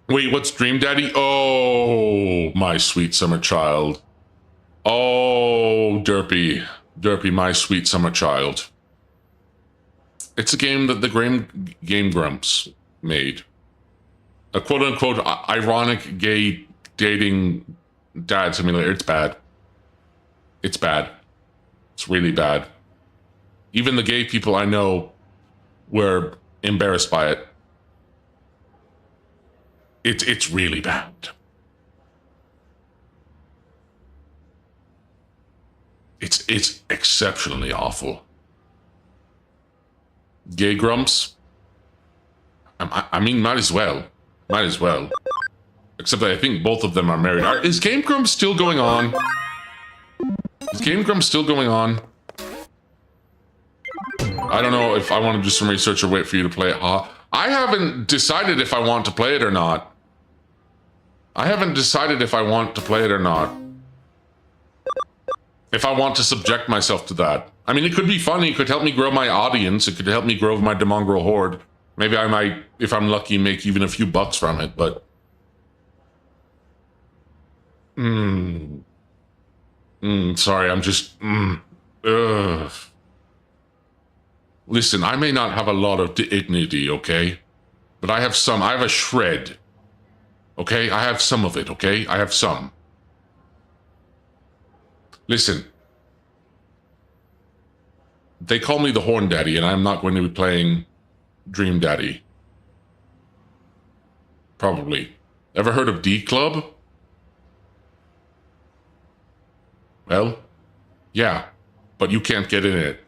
Wait, what's Dream Daddy? Oh, my sweet summer child. Oh, Derpy, my sweet summer child. It's a game that the Game Grumps made. A quote-unquote ironic gay dating dad simulator. It's bad. It's bad. It's really bad. Even the gay people I know were embarrassed by it. It's really bad. It's exceptionally awful. Gay grumps? I mean, might as well. Might as well. Except that I think both of them are married. Is Game Grumps still going on? Is Game Grumps still going on? I don't know if I want to do some research or wait for you to play it. I haven't decided if I want to play it or not. I haven't decided if I want to play it or not. If I want to subject myself to that. I mean, it could be funny. It could help me grow my audience. It could help me grow my Demongrel horde. Maybe I might, if I'm lucky, make even a few bucks from it, but... sorry, I'm just... Listen, I may not have a lot of dignity, okay? But I have some. I have a shred. Okay? I have some of it, okay? I have some. Listen. They call me the Horn Daddy, and I'm not going to be playing Dream Daddy. Probably. Ever heard of D Club? Well, yeah, but you can't get in it.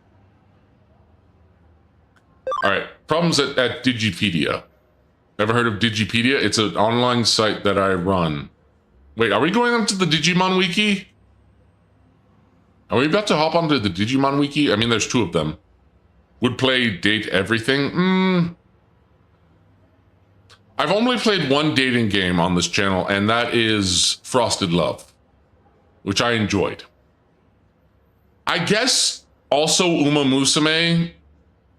Alright, problems at Digipedia. Ever heard of Digipedia? It's an online site that I run. Wait, are we going onto the Digimon Wiki? Are we about to hop onto the Digimon Wiki? I mean, there's two of them. Would play date everything? I've only played one dating game on this channel, and that is Frosted Love, which I enjoyed. I guess also Uma Musume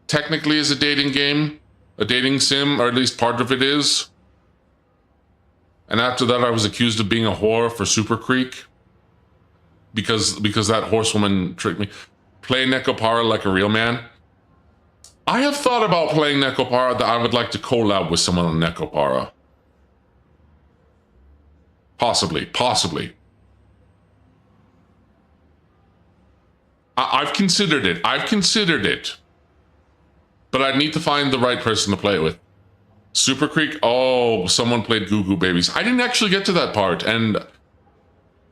technically is a dating game, a dating sim, or at least part of it is. And after that, I was accused of being a whore for Super Creek because that horsewoman tricked me. Play Nekopara like a real man. I have thought about playing Nekopara, that I would like to collab with someone on Nekopara. Possibly. I've considered it. But I need to find the right person to play it with. Super Creek? Oh, someone played Goo Goo Babies. I didn't actually get to that part, and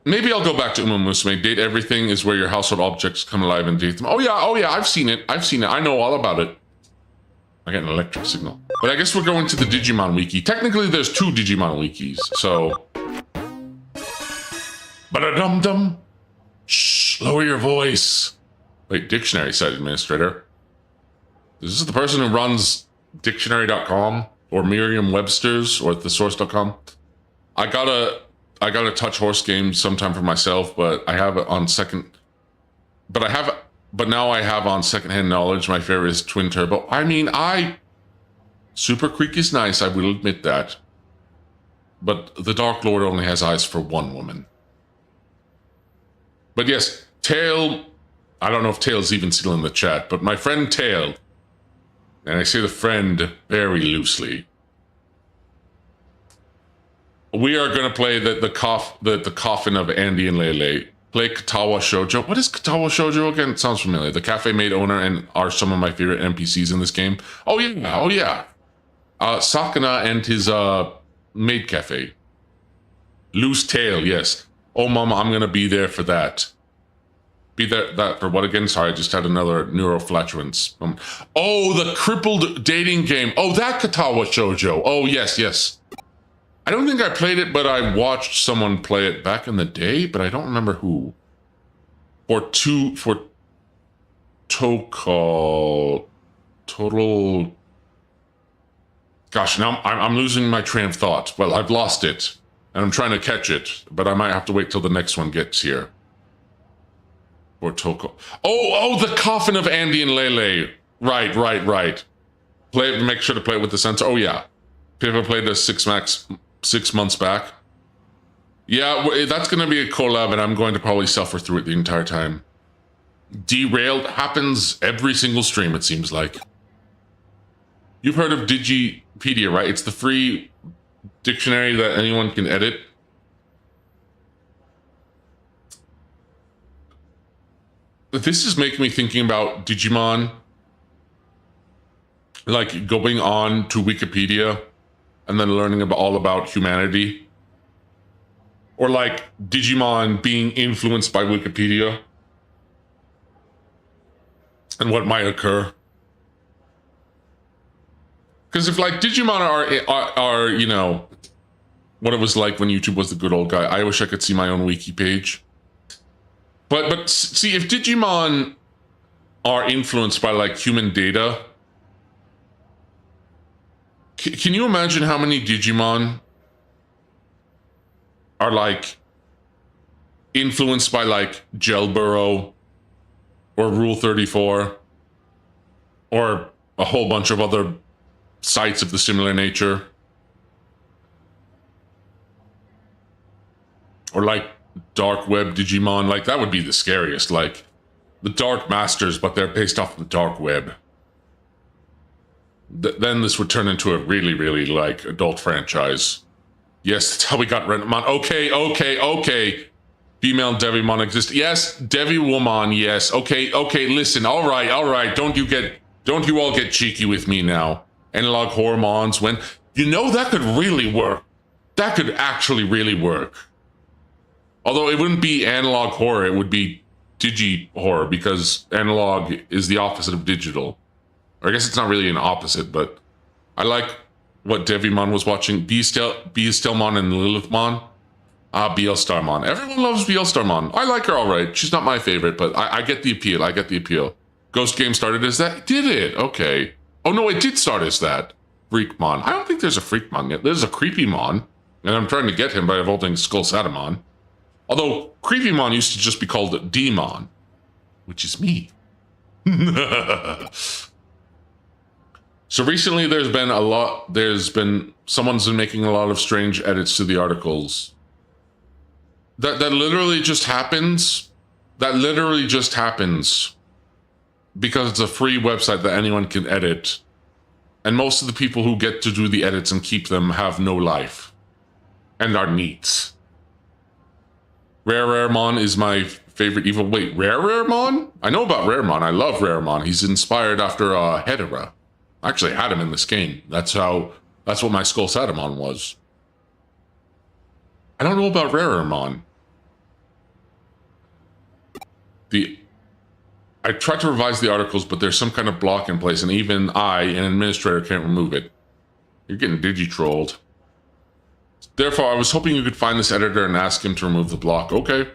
maybe I'll go back to Uma Musume. Date everything is where your household objects come alive and date them. Oh yeah, I've seen it. I know all about it. I get an electric signal. But I guess we're going to the Digimon Wiki. Technically, there's two Digimon Wikis, so... Ba-da-dum-dum! Shh, lower your voice. Wait, dictionary site administrator. Is this the person who runs dictionary.com or Merriam-Webster's or thesource.com? I got a touch horse game sometime for myself, but I have it on but now I have on secondhand knowledge. My favorite is Twin Turbo. I mean, Super Creek is nice, I will admit that. But the Dark Lord only has eyes for one woman. But yes, Tail, I don't know if Tail's even still in the chat, but my friend Tail, and I say the friend very loosely, we are going to play the coffin of Andy and Lele. Play Katawa Shoujo. What is Katawa Shoujo again? It sounds familiar. The cafe maid owner and are some of my favorite NPCs in this game. Oh yeah. Sakana and his maid cafe. Loose Tail, yes. Oh mama, I'm going to be there for that. Be that for what again? Sorry, I just had another neuroflatulence. Oh, the crippled dating game. Oh, that Katawa Shoujo. Oh, yes, yes. I don't think I played it, but I watched someone play it back in the day, but I don't remember who. For total. Gosh, now I'm losing my train of thought. Well, I've lost it, and I'm trying to catch it, but I might have to wait till the next one gets here. Or Toko. Oh, the coffin of Andy and Lele. Right. Make sure to play it with the sensor. Oh yeah, Pippa played this 6 months back. Yeah, that's gonna be a collab, and I'm going to probably suffer through it the entire time. Derailed happens every single stream, it seems like. You've heard of Digipedia, right? It's the free dictionary that anyone can edit. This is making me thinking about Digimon, like going on to Wikipedia and then learning all about humanity. Or like Digimon being influenced by Wikipedia and what might occur. Because if like Digimon are, you know, what it was like when YouTube was the good old guy, I wish I could see my own wiki page. But see, if Digimon are influenced by like human data, can you imagine how many Digimon are like influenced by like Gelburo or Rule 34 or a whole bunch of other sites of the similar nature? Or like dark web Digimon, like that would be the scariest, like the Dark Masters, but they're based off the dark web. Then this would turn into a really, really like adult franchise. Yes, that's how we got Renamon. Okay. Female Devimon exists. Yes, Devimon, yes. Okay, listen, all right. Don't you all get cheeky with me now. Analog hormones, when, you know, that could really work. That could actually really work. Although it wouldn't be analog horror, it would be digi horror, because analog is the opposite of digital. Or I guess it's not really an opposite, but I like what Devimon was watching. Beastelmon and Lilithmon. Beelstarmon. Everyone loves Beelstarmon. I like her all right. She's not my favorite, but I get the appeal. Ghost Game started as that? Did it? Okay. Oh no, it did start as that. Freakmon. I don't think there's a Freakmon yet. There's a Creepymon, and I'm trying to get him by evolving Skullsatamon. Although Creepymon used to just be called Demon, which is me. So recently someone's been making a lot of strange edits to the articles. That literally just happens. That literally just happens because it's a free website that anyone can edit. And most of the people who get to do the edits and keep them have no life and are neats. Raremon is my favorite evil. Wait, Raremon? I know about Raremon. I love Raremon. He's inspired after Hedera. I actually had him in this game. That's what my Skullsatamon was. I don't know about Raremon. I tried to revise the articles, but there's some kind of block in place, and even I, an administrator, can't remove it. You're getting digi-trolled. Therefore, I was hoping you could find this editor and ask him to remove the block. Okay.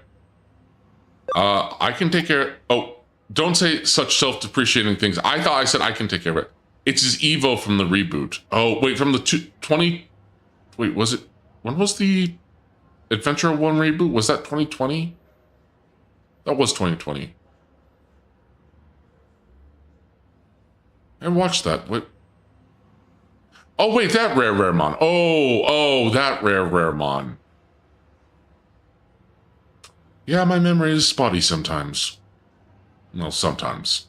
I can take care... Oh, don't say such self-depreciating things. I thought I said I can take care of it. It's his Evo from the reboot. Oh, wait, from the 20... Wait, was it... When was the Adventure 1 reboot? Was that 2020? That was 2020. I watched that. What? Oh, wait, that Raremon. Oh, that Raremon. Yeah, my memory is spotty sometimes. Well, sometimes.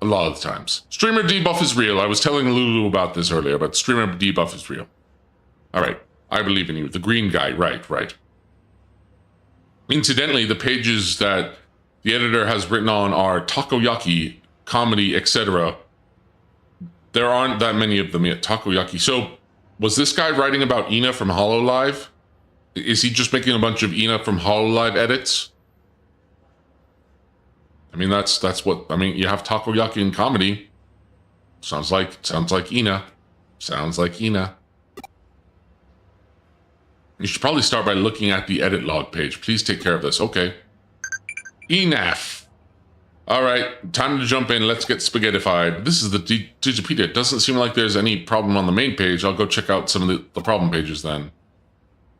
A lot of the times. Streamer debuff is real. I was telling Lulu about this earlier, but streamer debuff is real. All right, I believe in you. The green guy, right. Incidentally, the pages that the editor has written on are takoyaki, comedy, etc. There aren't that many of them yet. Takoyaki. So, was this guy writing about Ina from HoloLive? Is he just making a bunch of Ina from HoloLive edits? I mean, that's what, I mean, you have takoyaki in comedy. Sounds like Ina. Sounds like Ina. You should probably start by looking at the edit log page. Please take care of this. Okay. Enough. All right, time to jump in. Let's get spaghettified. This is the Digipedia. It doesn't seem like there's any problem on the main page. I'll go check out some of the problem pages then.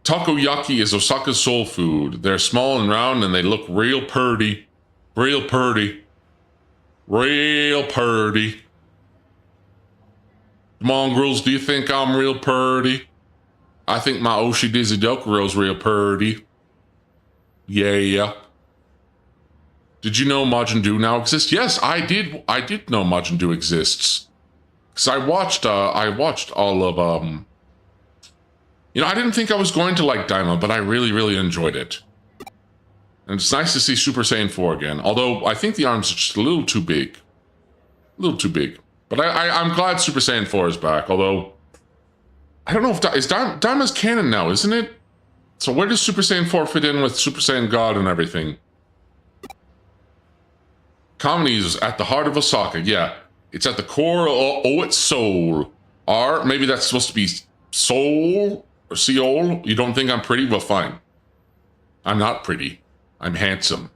Takoyaki is Osaka's soul food. They're small and round and they look real purty. Real purty. Real purty. Mongrels, do you think I'm real purty? I think my Oshi Dizzy Dokuro's real purty. Yeah. Did you know Majin Buu now exists? Yes, I did know Majin Buu exists. Cause I watched all of you know, I didn't think I was going to like Daima, but I really enjoyed it. And it's nice to see Super Saiyan 4 again. Although I think the arms are just a little too big. A little too big. But I'm glad Super Saiyan 4 is back, although I don't know if Daima's canon now, isn't it? So where does Super Saiyan 4 fit in with Super Saiyan God and everything? Comedy is at the heart of Osaka. Yeah, it's at the core of its soul. Maybe that's supposed to be soul or Seoul. You don't think I'm pretty? Well, fine. I'm not pretty. I'm handsome.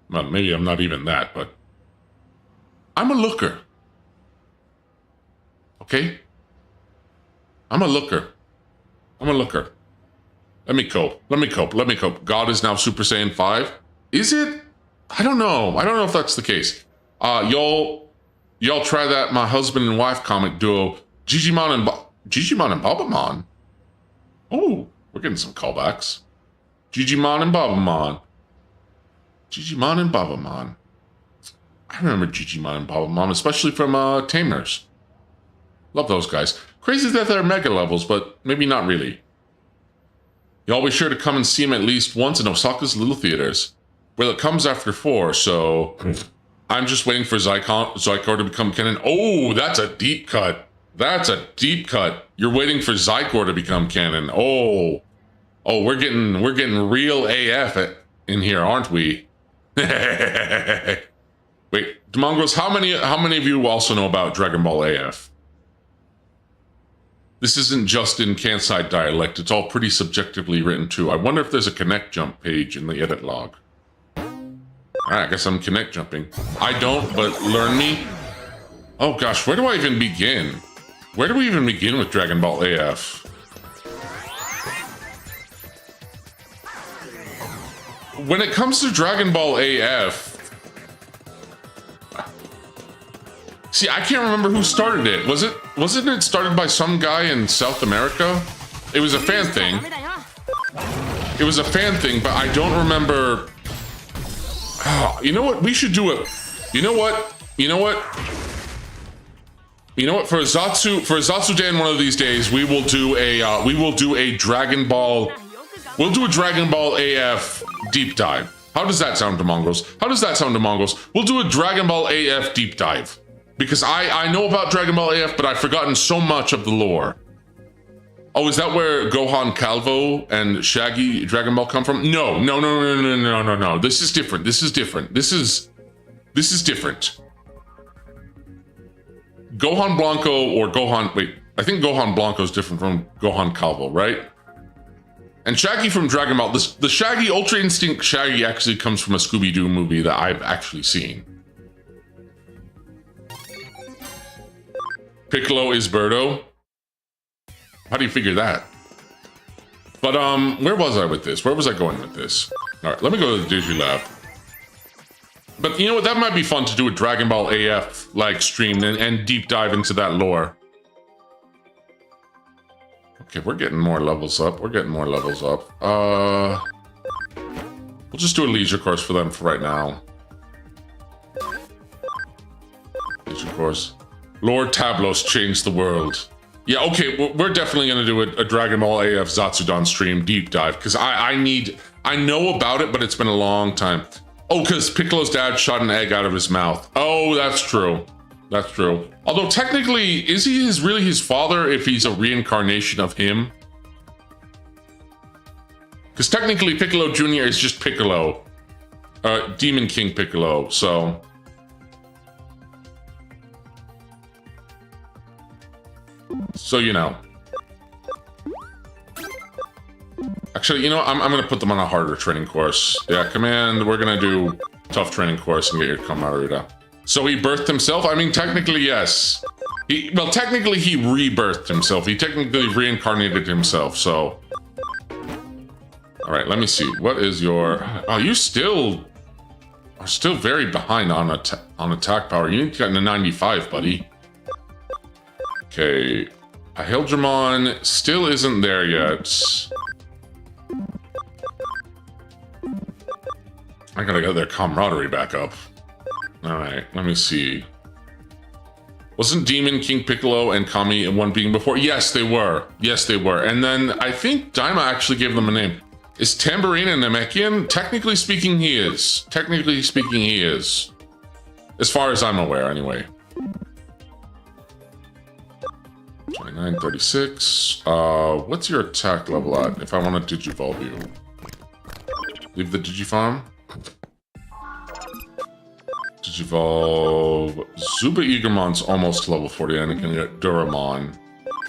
Well, maybe I'm not even that, but I'm a looker. Okay? I'm a looker. Let me cope. God is now Super Saiyan 5. Is it? I don't know if that's the case. Y'all try that my husband and wife comic duo, Digimon and Babamon. Oh, we're getting some callbacks. Digimon and Babamon. I remember Digimon and Babamon, especially from Tamers. Love those guys. Crazy that they're mega levels, but maybe not really. Y'all be sure to come and see them at least once in Osaka's little theaters. Well, it comes after 4, so I'm just waiting for Zykor to become canon. Oh, that's a deep cut. You're waiting for Zykor to become canon. Oh, we're getting real AF in here, aren't we? Wait, Mongrels, how many of you also know about Dragon Ball AF? This isn't just in Kansai dialect. It's all pretty subjectively written too. I wonder if there's a connect jump page in the edit log. All right, I guess I'm connect jumping. I don't, but learn me. Oh gosh, where do I even begin? Where do we even begin with Dragon Ball AF? When it comes to Dragon Ball AF, see, I can't remember who started it. Wasn't it started by some guy in South America? It was a fan thing. But I don't remember. Oh, you know what? We should do it. You know what? For Zatsudan one of these days, we will do a Dragon Ball. We'll do a Dragon Ball AF deep dive. How does that sound to Mongrels? We'll do a Dragon Ball AF deep dive. Because I know about Dragon Ball AF, but I've forgotten so much of the lore. Oh, is that where Gohan Calvo and Shaggy Dragon Ball come from? No. This is different. This is different. Gohan Blanco or Gohan... Wait, I think Gohan Blanco is different from Gohan Calvo, right? And Shaggy from Dragon Ball... The Shaggy, Ultra Instinct Shaggy actually comes from a Scooby-Doo movie that I've actually seen. Piccolo is Birdo. How do you figure that? But where was I with this? Where was I going with this? All right, let me go to the Digilab. But you know what? That might be fun to do a Dragon Ball AF like stream and deep dive into that lore. Okay, we're getting more levels up. We'll just do a leisure course for them for right now. Leisure course. Lord Tablos changed the world. Yeah, okay, we're definitely gonna do a Dragon Ball AF Zatsudan stream deep dive, because I know about it, but it's been a long time. Oh, because Piccolo's dad shot an egg out of his mouth. Oh, that's true. Although technically, is he really his father if he's a reincarnation of him? Because technically Piccolo Jr. is just Piccolo. Demon King Piccolo, so... So, you know. Actually, you know, I'm gonna put them on a harder training course. Yeah, Command, we're gonna do tough training course and get your Kamaruda. So he birthed himself? I mean, technically, yes. Well, technically, he rebirthed himself. He technically reincarnated himself, so... All right, let me see. What is your... Oh, you still... are still very behind on attack power. You need to get to 95, buddy. Okay. Ahildramon still isn't there yet. I gotta get their camaraderie back up. Alright, let me see. Wasn't Demon King Piccolo and Kami in one being before? Yes, they were. Yes, they were. And then I think Daima actually gave them a name. Is Tambourine a Namekian? Technically speaking, he is. Technically speaking, he is. As far as I'm aware, anyway. 29, 36. What's your attack level at if I want to Digivolve you? Leave the Digifarm. Digivolve. Zuba Eagermon's almost level 40, and I can get Duramon.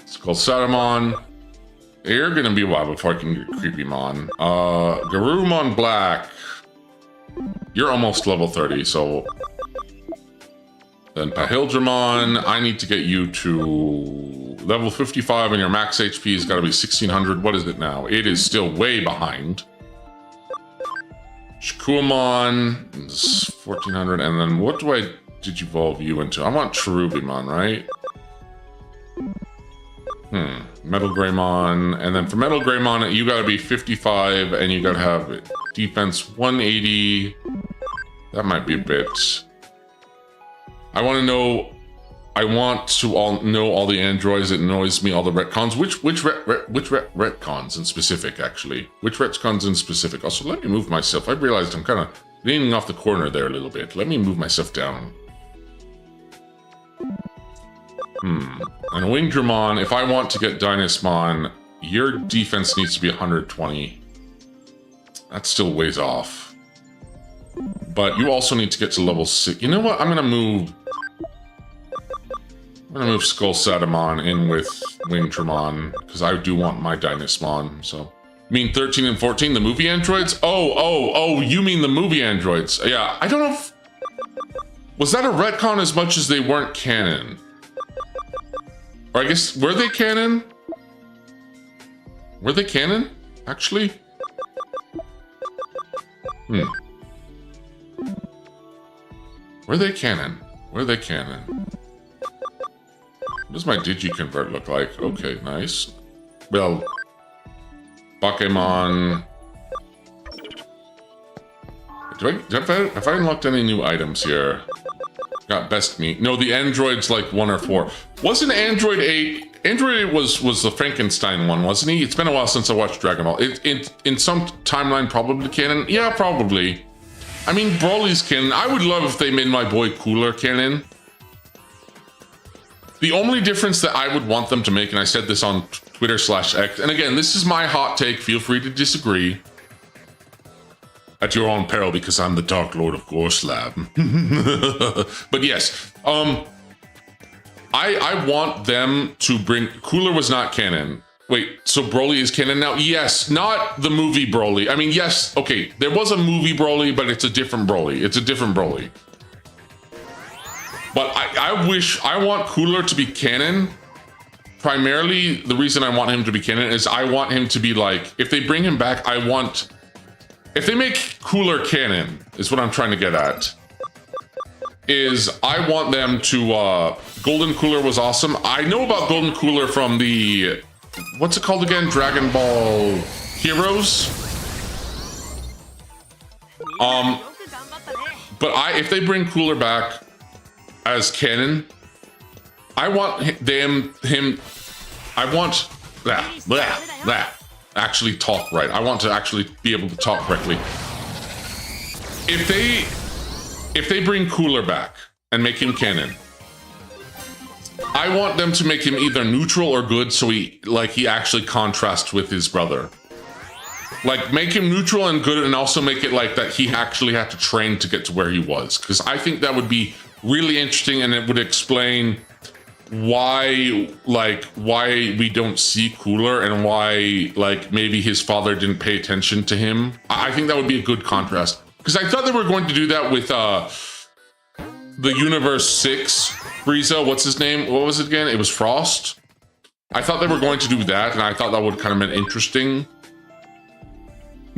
It's called Satamon. You're gonna be a while before I can get Creepymon. Garurumon Black. You're almost level 30, so... Then Pahildramon, I need to get you to level 55, and your max HP has got to be 1600. What is it now? It is still way behind. Shikuamon is 1400, and then what do I Digivolve you into? I want Cherubimon, right? Metal Greymon, and then for Metal Greymon, you gotta be 55, and you gotta have defense 180. That might be a bit. I want to know. I want to know all the androids. It annoys me all the retcons. Which retcons in specific, actually? Which retcons in specific? Also, let me move myself. I realized I'm kind of leaning off the corner there a little bit. Let me move myself down. And Wingdramon, if I want to get Dynasmon, your defense needs to be 120. That's still ways off. But you also need to get to level 6. You know what? I'm gonna move Skull Satamon in with Wingdramon, because I do want my Dynasmon, so... You mean 13 and 14, the movie androids? Oh, you mean the movie androids. Yeah, I don't know if... Was that a retcon as much as they weren't canon? Or I guess, were they canon? Were they canon, actually? Were they canon? Were they canon? What does my Digi-Convert look like? Okay, nice. Well, Pokemon... Have I unlocked any new items here? Got Best Meat. No, the androids like 1 or 4. Wasn't Android 8... Android 8 was the Frankenstein one, wasn't he? It's been a while since I watched Dragon Ball. In some timeline, probably canon? Yeah, probably. I mean, Broly's canon. I would love if they made my boy Cooler canon. The only difference that I would want them to make, and I said this on Twitter/X, and again, this is my hot take, feel free to disagree. At your own peril, because I'm the Dark Lord of Gorslab. But yes, I want them to bring... Cooler was not canon. Wait, so Broly is canon now? Yes, not the movie Broly. I mean, yes, okay, there was a movie Broly, but it's a different Broly. It's a different Broly. But I want Cooler to be canon. Primarily, the reason I want him to be canon is I want him to be like, if they bring him back, if they make Cooler canon, is what I'm trying to get at, is I want them to, Golden Cooler was awesome. I know about Golden Cooler from the, what's it called again? Dragon Ball Heroes? But if they bring Cooler back as canon, I want actually talk right. I want to actually be able to talk correctly. If they bring Cooler back and make him canon, I want them to make him either neutral or good, so he actually contrasts with his brother. Like, make him neutral and good, and also make it like that he actually had to train to get to where he was. Because I think that would be really interesting, and it would explain why we don't see Cooler, and why, like, maybe his father didn't pay attention to him. I think that would be a good contrast. Because I thought they were going to do that with the Universe 6 Frieza. What's his name? What was it again? It was Frost. I thought they were going to do that, and I thought that would kind of been interesting.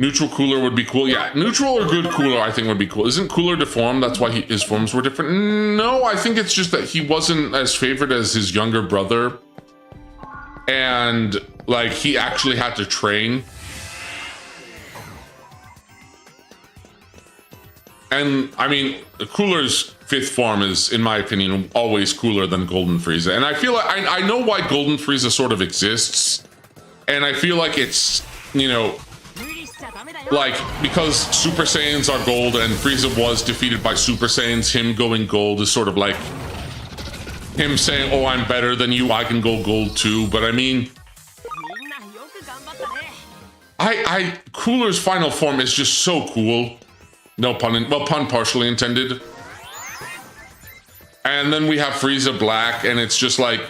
Neutral Cooler would be cool. Yeah, neutral or good Cooler I think would be cool. Isn't Cooler deformed? That's why his forms were different? No, I think it's just that he wasn't as favored as his younger brother. And, like, he actually had to train. And, I mean, Cooler's 5th form is, in my opinion, always cooler than Golden Frieza. And I feel like, I know why Golden Frieza sort of exists. And I feel like it's, you know, like, because Super Saiyans are gold and Frieza was defeated by Super Saiyans, him going gold is sort of like him saying, oh, I'm better than you, I can go gold too. But I mean, Cooler's final form is just so cool. No pun, well, pun partially intended. And then we have Frieza Black, and it's just like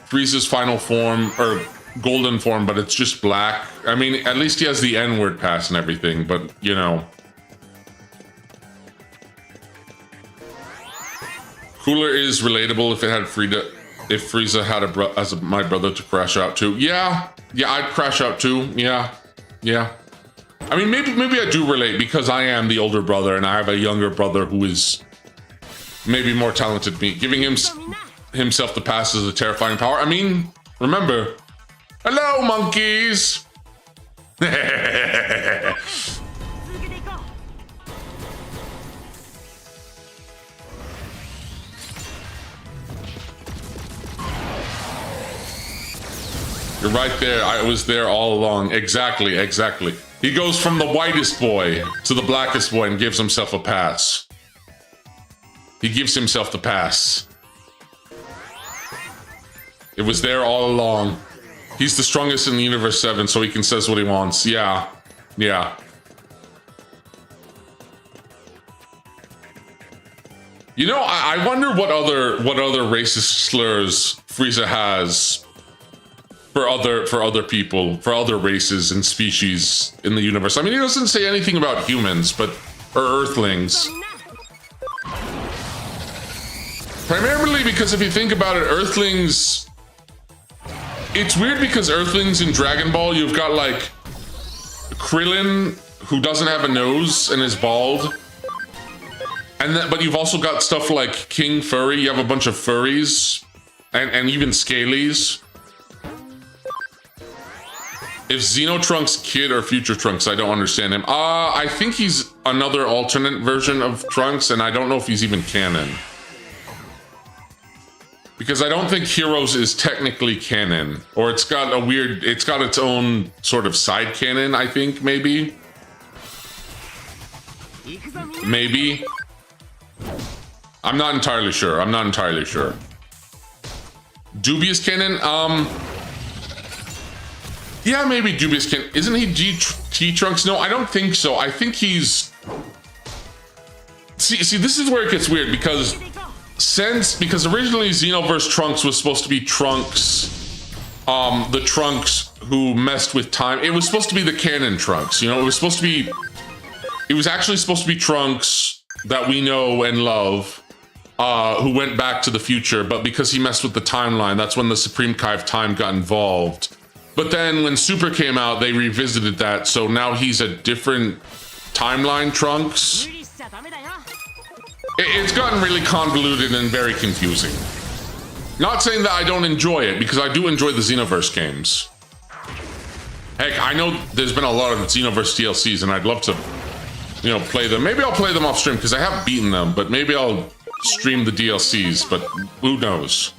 Frieza's final form, or golden form, but it's just black. I mean, at least he has the N-word pass and everything, but, you know. Cooler is relatable if it had Frieza had my brother to crash out to. Yeah, I'd crash out too. Yeah. I mean, maybe I do relate because I am the older brother and I have a younger brother who is maybe more talented than me. Giving himself the pass is a terrifying power. I mean, remember, hello, monkeys! You're right there. I was there all along. Exactly. He goes from the whitest boy to the blackest boy and gives himself a pass. He gives himself the pass. It was there all along. He's the strongest in the Universe 7, so he can says what he wants. Yeah. You know, I wonder what other racist slurs Frieza has for other people, for other races and species in the universe. I mean, he doesn't say anything about humans, or Earthlings. Primarily because if you think about it, Earthlings, it's weird because Earthlings in Dragon Ball, you've got like Krillin, who doesn't have a nose and is bald. But you've also got stuff like King Furry, you have a bunch of furries, and even Scalies. If Xenotrunks kid or future Trunks, I don't understand him. I think he's another alternate version of Trunks, and I don't know if he's even canon. Because I don't think Heroes is technically canon, or it's got its own sort of side canon, I think, maybe. Maybe. I'm not entirely sure. Dubious canon? Yeah, maybe Dubious canon. Isn't he T-Trunks? No, I don't think so. I think he's... See, this is where it gets weird, because originally Xenoverse Trunks was supposed to be Trunks, the Trunks who messed with time. It was supposed to be the canon Trunks, you know? It was actually supposed to be Trunks that we know and love, who went back to the future, but because he messed with the timeline, that's when the Supreme Kai of Time got involved. But then when Super came out, they revisited that, so now he's a different timeline Trunks. It's gotten really convoluted and very confusing. Not saying that I don't enjoy it, because I do enjoy the Xenoverse games. Heck, I know there's been a lot of Xenoverse DLCs, and I'd love to, you know, play them. Maybe I'll play them off stream, because I have beaten them, but maybe I'll stream the DLCs, but who knows?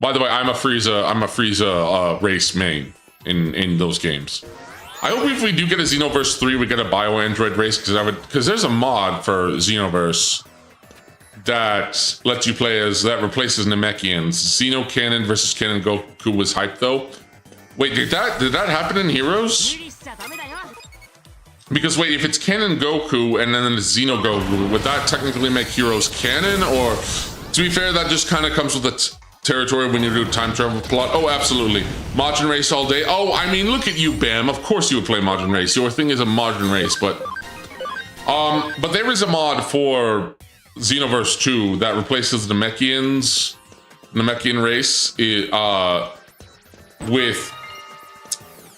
By the way, I'm a Frieza race main in those games. I hope if we do get a Xenoverse 3, we get a Bio-Android race, because there's a mod for Xenoverse that lets you play that replaces Namekians. Xeno Canon versus Canon Goku was hyped though. Wait, did that happen in Heroes? Because wait, if it's canon Goku and then it's Xeno Goku, would that technically make Heroes canon? Or, to be fair, that just kind of comes with the territory when you do time travel plot. Oh, absolutely. Majin Race all day. Oh, I mean, look at you, Bam. Of course you would play Majin Race. Your thing is a Majin Race, but there is a mod for Xenoverse 2 that replaces the Namekian race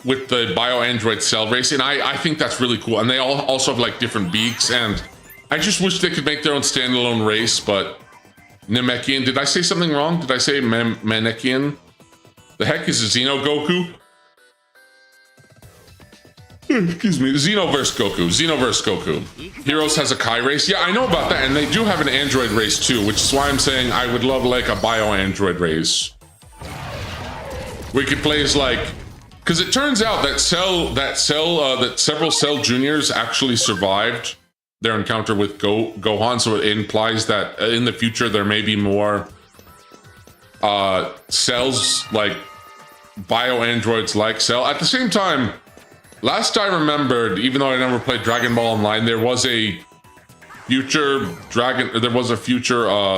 with the bio-android cell race, and I think that's really cool. And they all also have like different beaks, and I just wish they could make their own standalone race, but Namekian, did I say something wrong? Did I say Manekian? The heck is a Xeno Goku? Excuse me, Xenoverse Goku. Heroes has a Kai race. Yeah, I know about that, and they do have an android race too, which is why I'm saying I would love like a bio-android race. We could play as like, because it turns out that several Cell Juniors actually survived their encounter with Gohan, so it implies that in the future there may be more cells like bio-androids like Cell. At the same time, last I remembered, even though I never played Dragon Ball Online, there was a future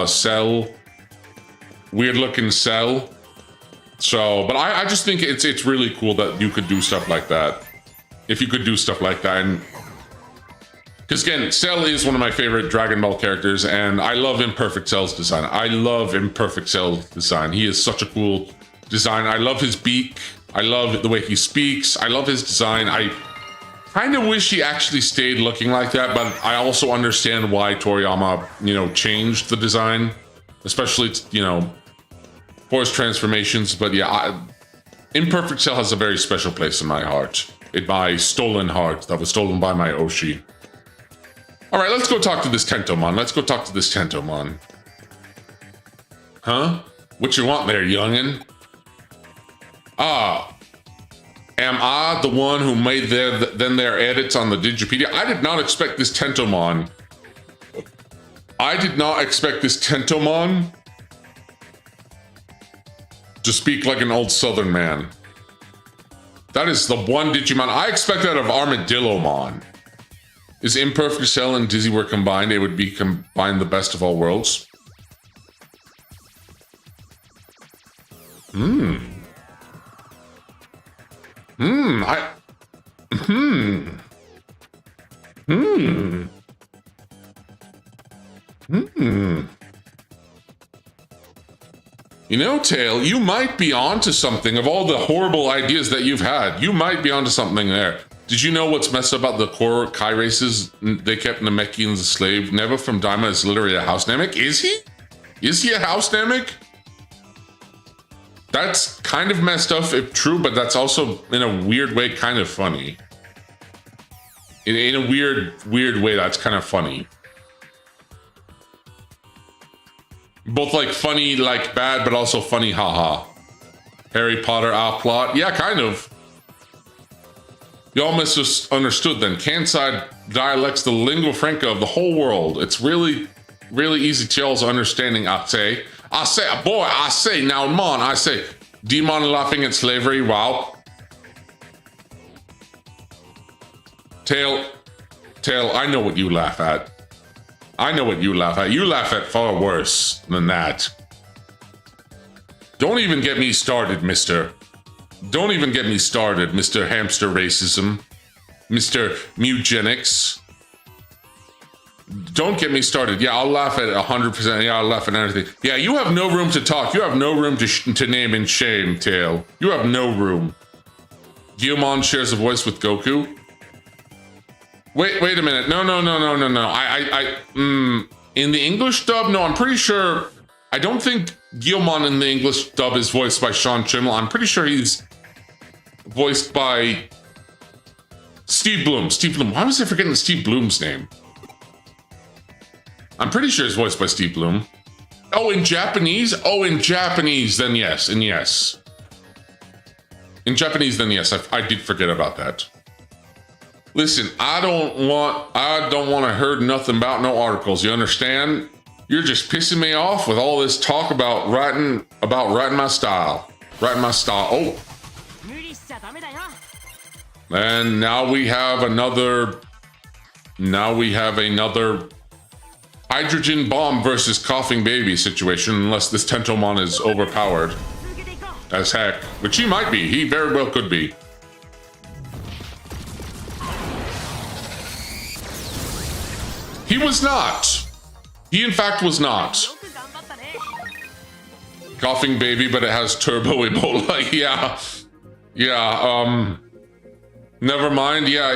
Cell, weird-looking Cell. So, but I just think it's really cool that you could do stuff like that. If you could do stuff like that, and because again, Cell is one of my favorite Dragon Ball characters, and I love Imperfect Cell's design. He is such a cool design. I love his beak. I love the way he speaks. I love his design. I kind of wish he actually stayed looking like that, but I also understand why Toriyama, changed the design, especially, for his transformations. But yeah, Imperfect Cell has a very special place in my heart. In my stolen heart that was stolen by my Oshi. All right, let's go talk to this Tentomon. Huh? What you want there, youngin'? Am I the one who made their edits on the Digipedia? I did not expect this Tentomon. To speak like an old Southern man. That is the one Digimon I expect out of Armadillomon. Is Imperfect Cell and Dizzy were combined, it would be combined the best of all worlds. Tail, you might be onto something. Of all the horrible ideas that you've had, you might be onto something there. Did you know what's messed up about the core Kai races? They kept Namekians a slave. Neva from Daima is literally a house Namek. Is he? Is he a house Namek? That's kind of messed up if true, but that's also, in a weird way, kind of funny. In a weird way, that's kind of funny. Both like funny, like bad, but also funny, haha. Harry Potter plot. Yeah, kind of. Y'all misunderstood then. Kansai dialect's the lingua franca of the whole world. It's really, really easy to y'all's understanding, I say. Now, Mon, I say. Demon laughing at slavery, wow. Tail, I know what you laugh at. You laugh at far worse than that. Don't even get me started, mister. Mr. Hamster Racism. Mr. Mugenics. Don't get me started. Yeah, I'll laugh at 100%. Yeah, I'll laugh at anything. Yeah, you have no room to talk. You have no room to name and shame, Tail. You have no room. Guilmon shares a voice with Goku. Wait a minute. No. In the English dub, no, I'm pretty sure. I don't think Guilmon in the English dub is voiced by Sean Chimmel. I'm pretty sure he's voiced by Steve Bloom. Why was I forgetting Steve Bloom's name? I'm pretty sure he's voiced by Steve Bloom. Oh, in Japanese? Then yes. In Japanese, then yes. I did forget about that. Listen, I don't want to hear nothing about no articles. You understand? You're just pissing me off with all this talk about writing my style. Oh. And now we have another hydrogen bomb versus coughing baby situation, unless this Tentomon is overpowered as heck, which he might be. He very well could be. He was not. He in fact was not. Coughing baby, but it has turbo Ebola. Yeah. Never mind. Yeah,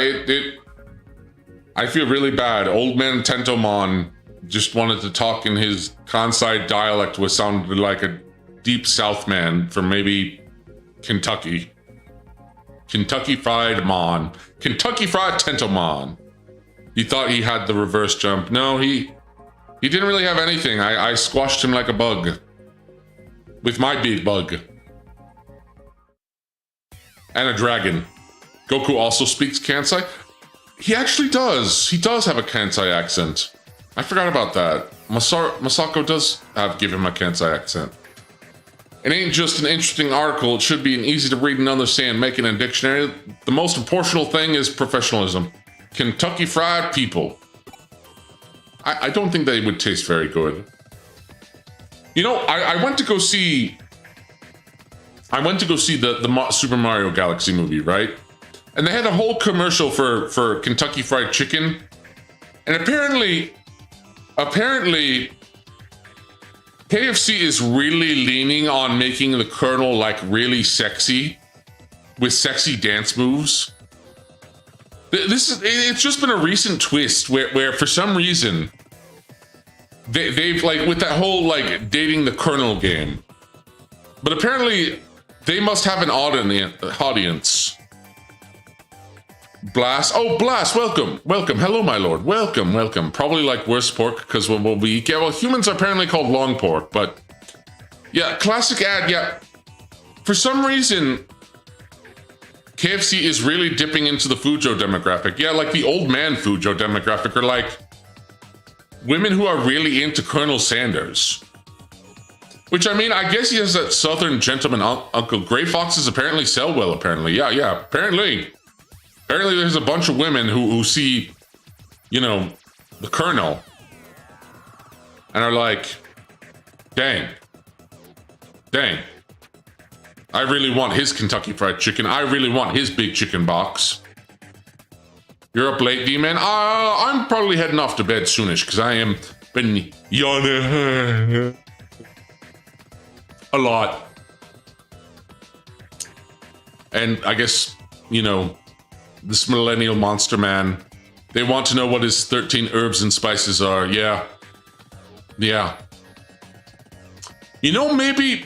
I feel really bad. Old man Tentomon just wanted to talk in his Kansai dialect, which sounded like a deep South man from maybe Kentucky. Kentucky Fried Mon. Kentucky Fried Tentomon. He thought he had the reverse jump. No, he didn't really have anything. I squashed him like a bug. With my big bug. And a dragon. Goku also speaks Kansai. He actually does. He does have a Kansai accent. I forgot about that. Masako does give him a Kansai accent. It ain't just an interesting article. It should be an easy to read and understand. Make it in a dictionary. The most important thing is professionalism. Kentucky Fried people. I don't think they would taste very good. You know, I went to go see the Super Mario Galaxy movie, right? And they had a whole commercial for Kentucky Fried Chicken. And apparently KFC is really leaning on making the Colonel like really sexy with sexy dance moves. It's just been a recent twist where for some reason they've like with that whole like dating the Colonel game. But apparently they must have an audience. Blast. Oh, Blast, welcome. Hello, my lord. Welcome. Probably like worst pork, because humans are apparently called long pork, but yeah, classic ad, yeah. For some reason, KFC is really dipping into the Fujo demographic. Yeah, like the old man Fujo demographic, or like women who are really into Colonel Sanders. Which, I mean, I guess he has that Southern gentleman uncle. Gray foxes apparently sell well, apparently. Yeah, apparently. Apparently there's a bunch of women who see, you know, the Colonel and are like, dang. I really want his Kentucky Fried Chicken. I really want his big chicken box. You're up late, D-Man? I'm probably heading off to bed soonish because I am been yawning a lot. And I guess, you know, this millennial monster man, they want to know what his 13 herbs and spices are. Yeah. You know, maybe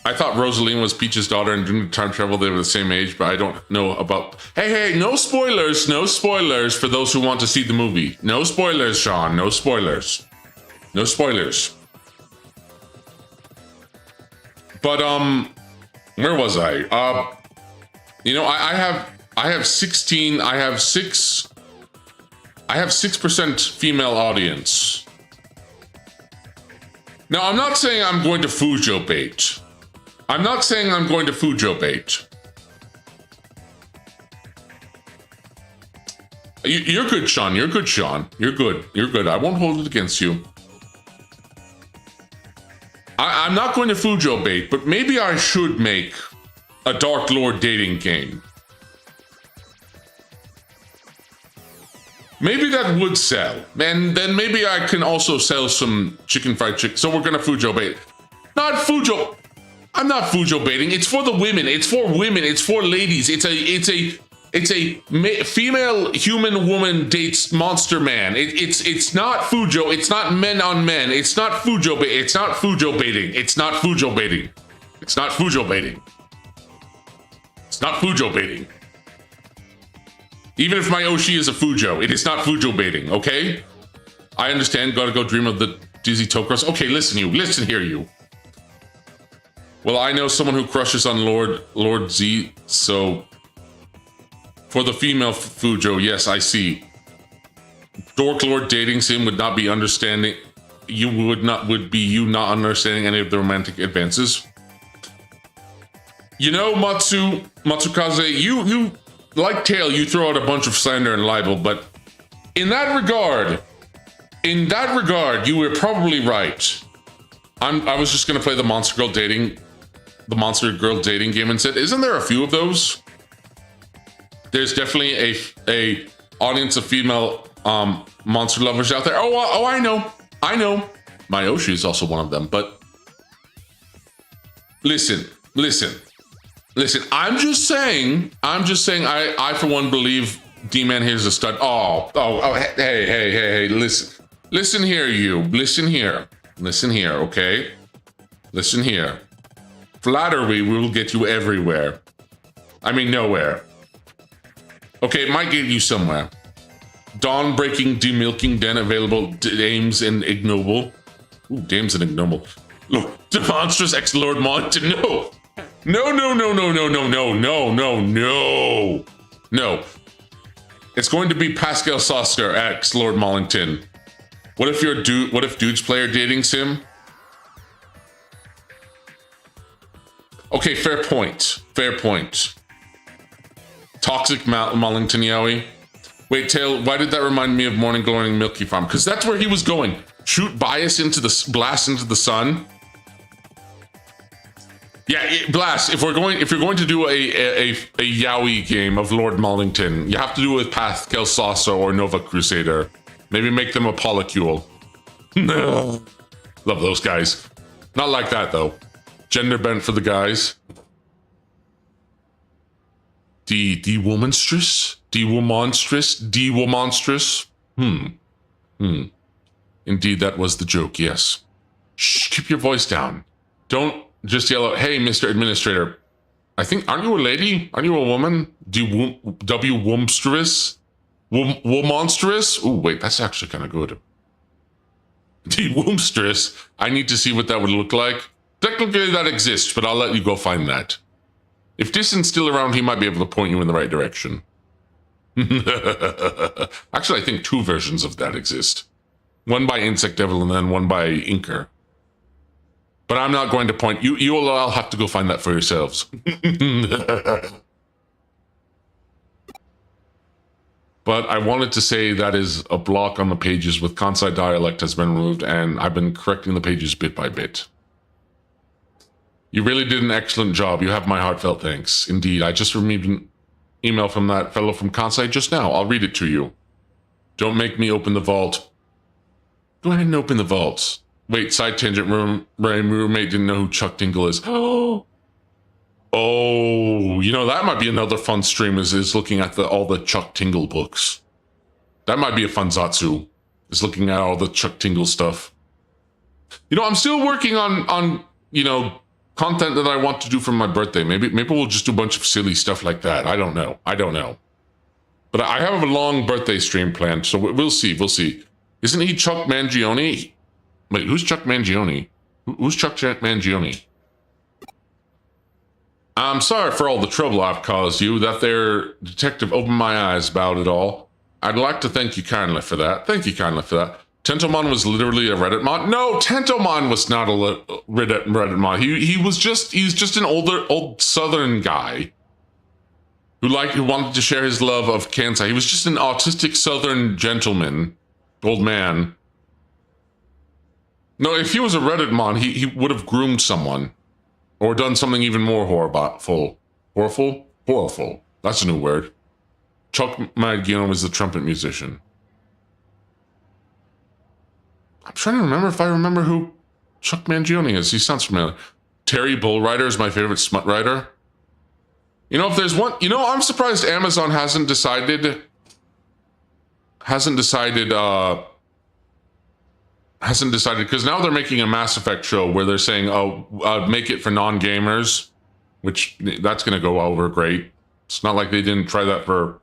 I thought Rosaline was Peach's daughter and during time travel they were the same age, but I don't know about... Hey, no spoilers for those who want to see the movie. No spoilers, Sean, no spoilers. But, where was I? You know, I have 6% female audience. Now, I'm not saying I'm going to Fujo bait. You're good, Sean. You're good. I won't hold it against you. I'm not going to Fujo bait, but maybe I should make a Dark Lord dating game. Maybe that would sell. And then maybe I can also sell some chicken fried chicken. So we're gonna Fujo bait. Not Fujo. I'm not Fujo baiting. It's for the women. It's for women. It's for ladies. It's a female human woman dates monster man. It's not Fujo. It's not men on men. It's not Fujo bait. It's not Fujo baiting. It's not Fujo baiting. It's not Fujo baiting. It's not Fujo baiting. Even if my Oshi is a Fujo, it is not Fujo baiting, okay? I understand, gotta go dream of the dizzy toe cross. Okay, listen here, you. Well, I know someone who crushes on Lord Z, so... For the female Fujo, yes, I see. Dork Lord dating sim would not be understanding... would be you not understanding any of the romantic advances. You know, Matsukaze, like Tail, you throw out a bunch of slander and libel, but in that regard, you were probably right. I was just gonna play the Monster Girl dating game and said, isn't there a few of those? There's definitely a audience of female monster lovers out there. Oh, I know. Mayoshi is also one of them, but listen. I'm just saying, I for one believe D-Man here's a stud. Hey, listen here, okay? Listen here. Flattery will get you everywhere. I mean, nowhere. Okay, it might get you somewhere. Dawn-breaking, demilking, den available, dames and ignoble. Ooh, dames and ignoble. Look, the monstrous ex-Lord Monte. No. It's going to be Pascal Sosker ex Lord Mollington. What if dudes player dating sim? Okay, fair point. Toxic Mollington Yowie. Wait, Tail, why did that remind me of Morning Glowing Milky Farm? Because that's where he was going. Shoot bias blast into the sun. Yeah, blast. If you're going to do a Yowie game of Lord Mollington, you have to do it with Pascal Saucer or Nova Crusader. Maybe make them a polycule. Love those guys. Not like that though. Gender bent for the guys. D-womanstrous? D-womonstrous? Indeed, that was the joke, yes. Shh, keep your voice down. Don't just yell out, hey, Mr. Administrator. Aren't you a lady? Aren't you a woman? W-womstrous? Womonstrous? Ooh, wait, that's actually kind of good. D-womstrous? I need to see what that would look like. Technically, that exists, but I'll let you go find that. If Dissen's still around, he might be able to point you in the right direction. Actually, I think 2 versions of that exist. One by Insect Devil and then one by Inker. But I'm not going to point. You will all have to go find that for yourselves. But I wanted to say that is a block on the pages with Kansai dialect has been removed, and I've been correcting the pages bit by bit. You really did an excellent job. You have my heartfelt thanks. Indeed, I just received an email from that fellow from Kansai just now. I'll read it to you. Don't make me open the vault. Go ahead and open the vaults. Wait, side tangent. My roommate didn't know who Chuck Tingle is. Oh, you know, that might be another fun stream is looking at all the Chuck Tingle books. That might be a fun Zatsu, is looking at all the Chuck Tingle stuff. You know, I'm still working on you know, content that I want to do for my birthday. Maybe we'll just do a bunch of silly stuff like that. I don't know. But I have a long birthday stream planned, so we'll see. Isn't he Chuck Mangione? Wait, who's Chuck Mangione? Who's Chuck Mangione? I'm sorry for all the trouble I've caused you. That there detective opened my eyes about it all. I'd like to thank you kindly for that. Tentomon was literally a Reddit mod. No, Tentomon was not a Reddit mod. He's just an old Southern guy who wanted to share his love of Kansai. He was just an autistic Southern gentleman, old man. No, if he was a Reddit mod, he would have groomed someone or done something even more horrible. Horrible. That's a new word. Chuck Mangione was the trumpet musician. I'm trying to remember if I remember who Chuck Mangione is. He sounds familiar. Terry Bullrider is my favorite smut writer. You know, if there's one, you know, I'm surprised Amazon hasn't decided, because now they're making a Mass Effect show where they're saying, make it for non-gamers, which that's going to go over great. It's not like they didn't try that for,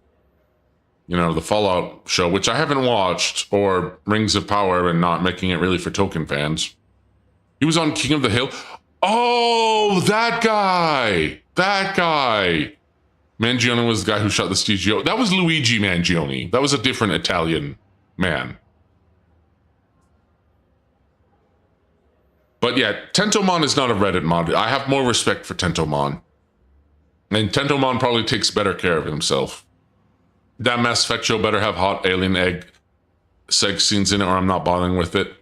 you know, the Fallout show, which I haven't watched, or Rings of Power, and not making it really for token fans. He was on King of the Hill. Oh, that guy. Mangione was the guy who shot the studio. That was Luigi Mangione. That was a different Italian man. But yeah, Tentomon is not a Reddit mod. I have more respect for Tentomon. And Tentomon probably takes better care of himself. That Mass Effect show better have hot alien egg sex scenes in it, or I'm not bothering with it.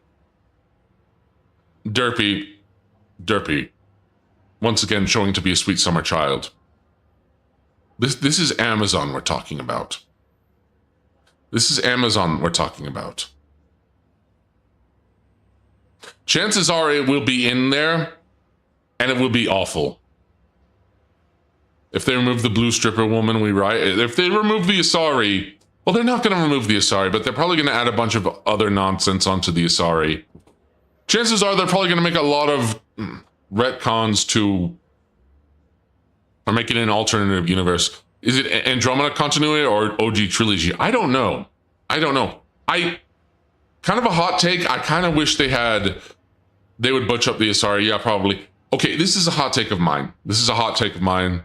Derpy. Once again, showing to be a sweet summer child. This is Amazon we're talking about. This is Amazon we're talking about. Chances are it will be in there, and it will be awful. If they remove the blue stripper woman, if they remove the Asari, well, they're not going to remove the Asari, but they're probably going to add a bunch of other nonsense onto the Asari. Chances are they're probably going to make a lot of retcons to, or make it an alternative universe. Is it Andromeda continuity or OG trilogy? I don't know. I kind of a hot take. I kind of wish they would butch up the Asari. Yeah, probably. Okay, this is a hot take of mine.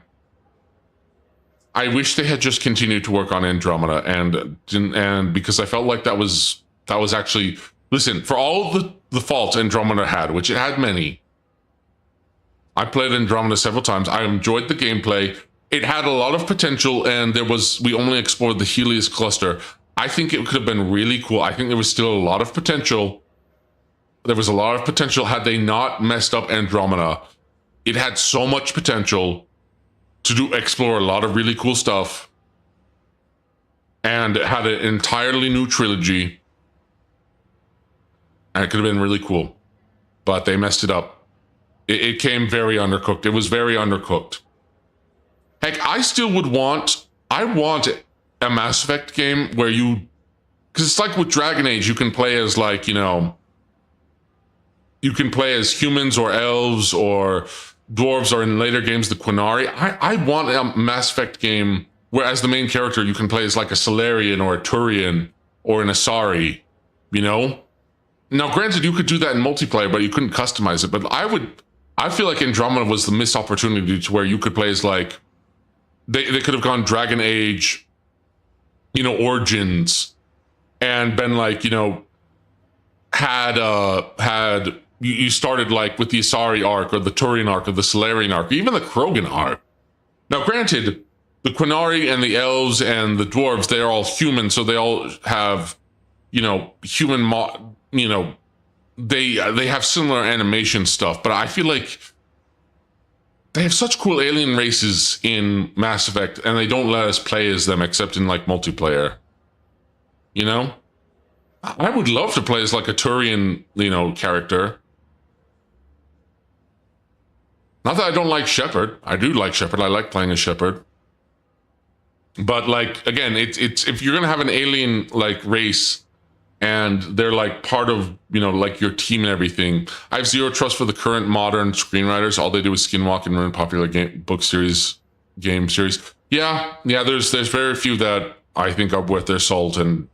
I wish they had just continued to work on Andromeda, and because I felt like that was actually, listen, for all the faults Andromeda had, which it had many. I played Andromeda several times. I enjoyed the gameplay. It had a lot of potential, and we only explored the Helios cluster. I think it could have been really cool. I think there was still a lot of potential. There was a lot of potential had they not messed up Andromeda. It had so much potential to explore a lot of really cool stuff, and it had an entirely new trilogy, and it could have been really cool, but they messed it up. It came very undercooked. It was very undercooked. Heck, I want a Mass Effect game where because it's like with Dragon Age, you can play as you can play as humans or elves or dwarves, or in later games, the Quinari. I want a Mass Effect game where as the main character, you can play as like a Solarian or a Turian or an Asari, Now, granted, you could do that in multiplayer, but you couldn't customize it. But I feel like Andromeda was the missed opportunity to where you could play as they could have gone Dragon Age, Origins, and been had you started with the Asari arc or the Turian arc or the Solarian arc, or even the Krogan arc. Now, granted, the Quinari and the elves and the dwarves, they're all human, so they all have, human, they have similar animation stuff, but I feel like they have such cool alien races in Mass Effect, and they don't let us play as them except in multiplayer. I would love to play as a Turian, character. Not that I don't like Shepard. I do like Shepard. I like playing as Shepard. But again, it's if you're gonna have an alien race, and they're part of your team and everything. I have zero trust for the current modern screenwriters. All they do is skinwalk and ruin popular game series. Yeah. There's very few that I think are worth their salt, and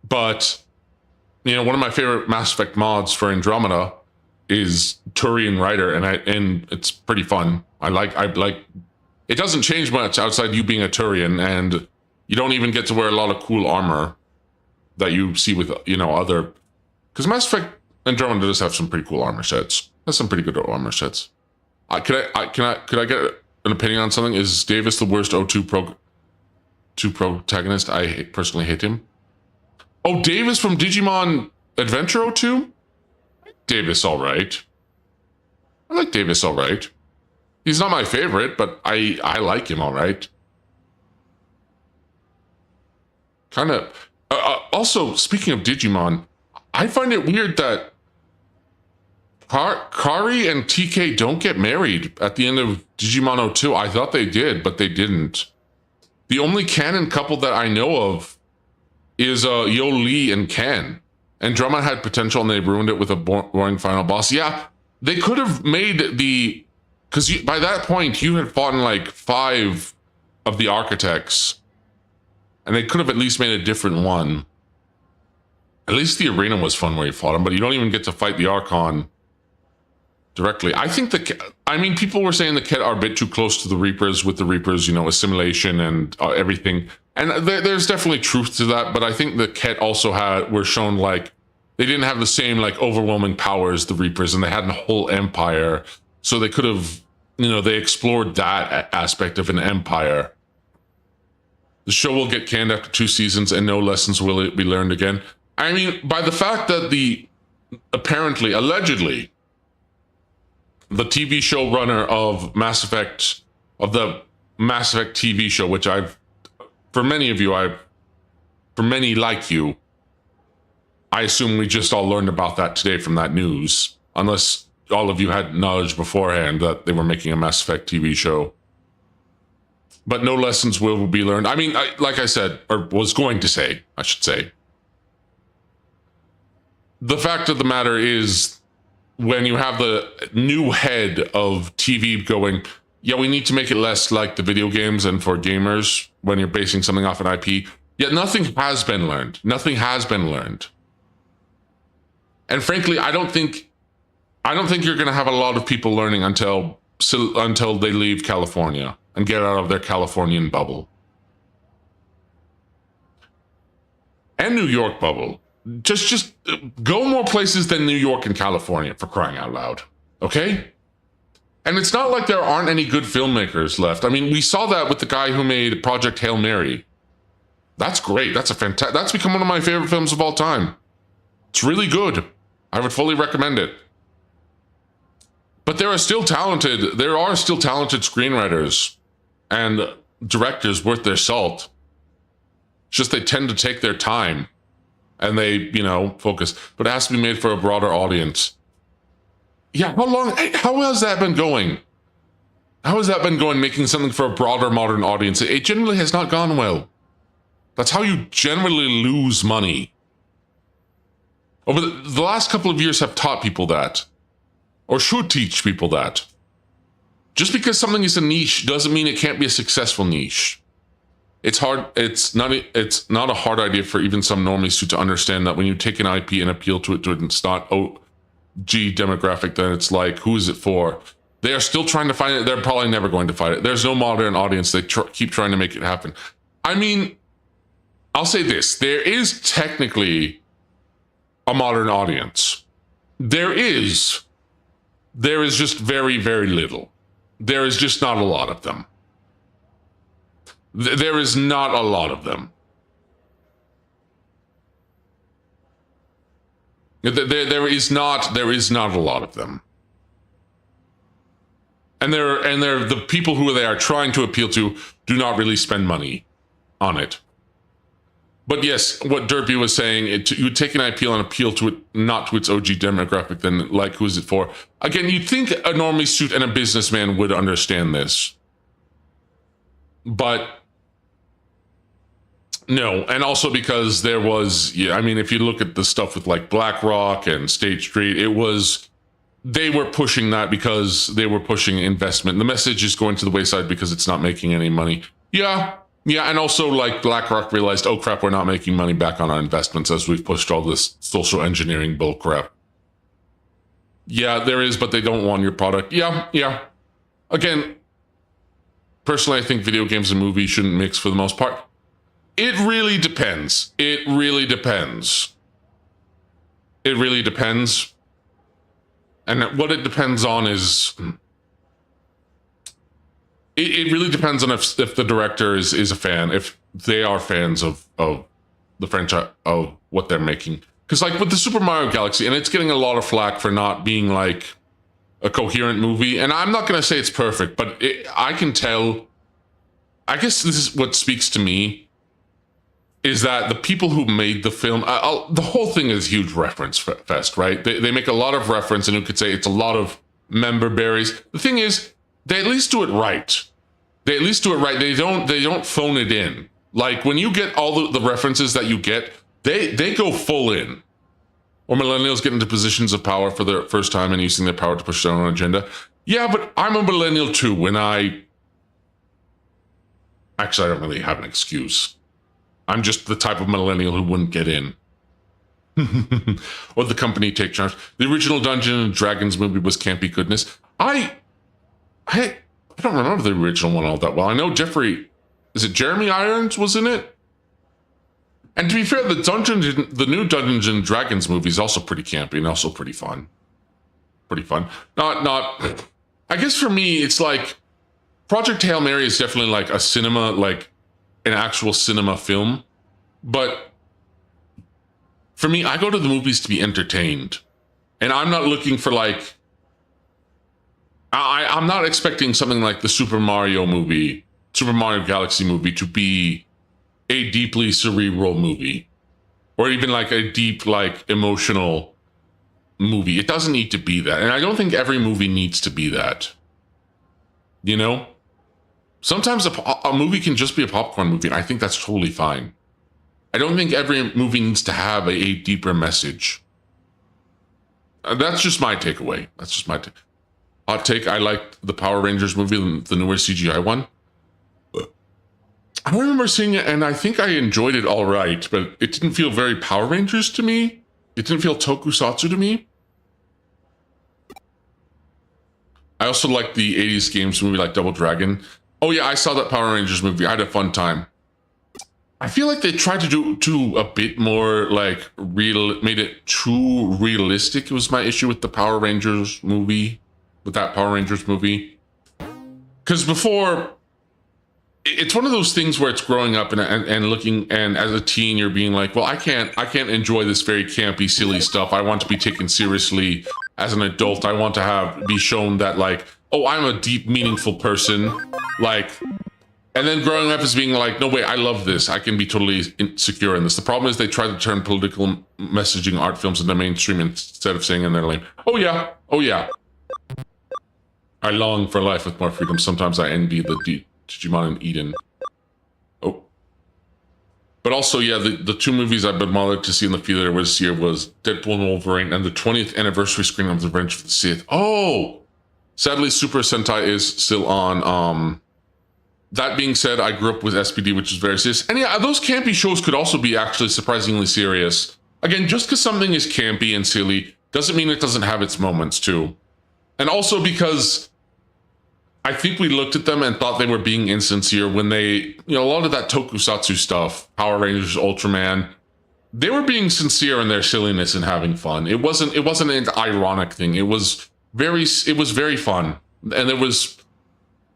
But one of my favorite Mass Effect mods for Andromeda is Turian Rider, and it's pretty fun. I like. It doesn't change much outside you being a Turian, and you don't even get to wear a lot of cool armor that you see with other. Because Mass Effect Andromeda does have some pretty cool armor sets. Has some pretty good armor sets. Could I get an opinion on something? Is Davis the worst O2 protagonist? I personally hate him. Oh, Davis from Digimon Adventure 02? Davis, all right. I like Davis, all right. He's not my favorite, but I like him, all right. Kind of. Also, speaking of Digimon, I find it weird that Kari and TK don't get married at the end of Digimon 02. I thought they did, but they didn't. The only canon couple that I know of is Yo Lee and Ken. Andromeda had potential, and they ruined it with a boring final boss. Yeah, they could have made because by that point you had fought in 5 of the architects, and they could have at least made a different one. At least the arena was fun where you fought them, but you don't even get to fight the Archon directly. I think people were saying the Ket are a bit too close to the Reapers, with the Reapers, assimilation and everything. And there's definitely truth to that, but I think the Ket also were shown they didn't have the same overwhelming power as the Reapers, and they had a whole empire. So they could have, they explored that aspect of an empire. The show will get canned after 2 seasons and no lessons will be learned again. I mean, by the fact that allegedly, the TV showrunner of Mass Effect, of the Mass Effect TV show, which for many like you, I assume we just all learned about that today from that news, unless all of you had knowledge beforehand that they were making a Mass Effect TV show. But no lessons will be learned. I mean, like I said, or was going to say, I should say, the fact of the matter is, when you have the new head of TV going, yeah, we need to make it less like the video games and for gamers when you're basing something off an IP, yet nothing has been learned. Nothing has been learned. And frankly, I don't think you're going to have a lot of people learning until they leave California and get out of their Californian bubble. And New York bubble. Just go more places than New York and California, for crying out loud. Okay? And it's not like there aren't any good filmmakers left. I mean, we saw that with the guy who made Project Hail Mary. That's great. That's become one of my favorite films of all time. It's really good. I would fully recommend it. But there are still talented screenwriters and directors worth their salt. It's just they tend to take their time and they, focus. But it has to be made for a broader audience. Yeah, how has that been going? How has that been going, making something for a broader modern audience? It generally has not gone well. That's how you generally lose money. Over the last couple of years have taught people that. Or should teach people that. Just because something is a niche doesn't mean it can't be a successful niche. It's hard. It's not a hard idea for even some normies to understand that when you take an IP and appeal to it, it's not OG demographic, then it's like, who is it for? They are still trying to find it. They're probably never going to find it. There's no modern audience. They keep trying to make it happen. I mean, I'll say this. There is technically a modern audience. There is just very, very little. There is just not a lot of them. There is not a lot of them. There is not a lot of them. And they're the people who they are trying to appeal to do not really spend money on it. But yes, what Derpy was saying, you would take an IP and appeal to it, not to its OG demographic, then like, who is it for? Again, you'd think a normie suit and a businessman would understand this. But no, and also because there was, I mean, if you look at the stuff with like BlackRock and State Street, they were pushing that because they were pushing investment. The message is going to the wayside because it's not making any money. Yeah, and also like BlackRock realized, oh crap, we're not making money back on our investments as we've pushed all this social engineering bull crap. Yeah, there is, but they don't want your product. Yeah. Again, personally, I think video games and movies shouldn't mix for the most part. It really depends. It really depends. And what it depends on is... It really depends on if the director is a fan, if they are fans of the franchise, of what they're making. Because like with the Super Mario Galaxy, and it's getting a lot of flack for not being like a coherent movie. And I'm not going to say it's perfect, but I can tell, I guess this is what speaks to me, is that the people who made the film, the whole thing is a huge reference fest, right? They make a lot of reference, and you could say it's a lot of member berries. The thing is, they at least do it right. They don't phone it in. Like when you get all the references that you get, they go full in. Or millennials get into positions of power for the first time and using their power to push their own agenda. Yeah, but I'm a millennial too when actually, I don't really have an excuse. I'm just the type of millennial who wouldn't get in. Or the company take charge. The original Dungeons and Dragons movie was campy goodness. I don't remember the original one all that well. I know Jeremy Irons was in it? And to be fair, the new Dungeons and Dragons movie is also pretty campy and also pretty fun. Not I guess for me, it's like Project Hail Mary is definitely like a cinema, like an actual cinema film. But for me, I go to the movies to be entertained. And I'm not looking for like, I'm not expecting something like the Super Mario movie, Super Mario Galaxy movie to be a deeply cerebral movie. Or even like a deep, like emotional movie. It doesn't need to be that. And I don't think every movie needs to be that. You know? Sometimes a movie can just be a popcorn movie, and I think that's totally fine. I don't think every movie needs to have a deeper message. That's just my takeaway. That's just my hot take. I liked the Power Rangers movie, the newer CGI one. I remember seeing it, and I think I enjoyed it all right, but it didn't feel very Power Rangers to me. It didn't feel tokusatsu to me. I also liked the 80s games movie like Double Dragon. Oh yeah, I saw that Power Rangers movie. I had a fun time. I feel like they tried to do a bit more like real, made it too realistic. It was my issue with the Power Rangers movie, with that Power Rangers movie. Because before, it's one of those things where it's growing up and looking, and as a teen, you're being like, well, I can't enjoy this very campy, silly stuff. I want to be taken seriously as an adult. I want to be shown that like, oh, I'm a deep, meaningful person. Like, and then growing up as being like, no, wait, I love this. I can be totally secure in this. The problem is they try to turn political messaging art films into mainstream instead of saying in their lane, oh yeah, oh yeah. I long for life with more freedom. Sometimes I envy the Digimon and Eden. Oh. But also, yeah, the two movies I've been bothered to see in the theater this year was Deadpool and Wolverine and the 20th anniversary screening of The Revenge of the Sith. Oh! Sadly, Super Sentai is still on. That being said, I grew up with SPD, which is very serious. And yeah, those campy shows could also be actually surprisingly serious. Again, just because something is campy and silly doesn't mean it doesn't have its moments too. And also because I think we looked at them and thought they were being insincere when they, a lot of that tokusatsu stuff, Power Rangers, Ultraman, they were being sincere in their silliness and having fun. It wasn't an ironic thing. It was very fun. And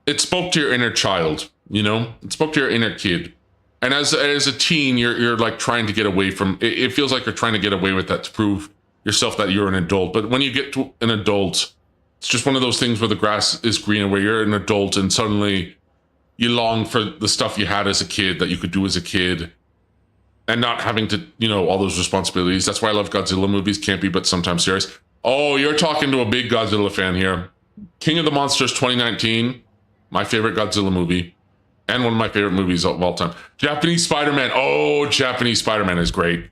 it spoke to your inner child, it spoke to your inner kid. And as a teen, you're like trying to get away from, it feels like you're trying to get away with that to prove yourself that you're an adult. But when you get to an adult, it's just one of those things where the grass is greener, where you're an adult and suddenly you long for the stuff you had as a kid that you could do as a kid and not having to, all those responsibilities. That's why I love Godzilla movies, campy, but sometimes serious. Oh, you're talking to a big Godzilla fan here. King of the Monsters 2019, my favorite Godzilla movie, and one of my favorite movies of all time. Japanese Spider-Man. Oh, Japanese Spider-Man is great.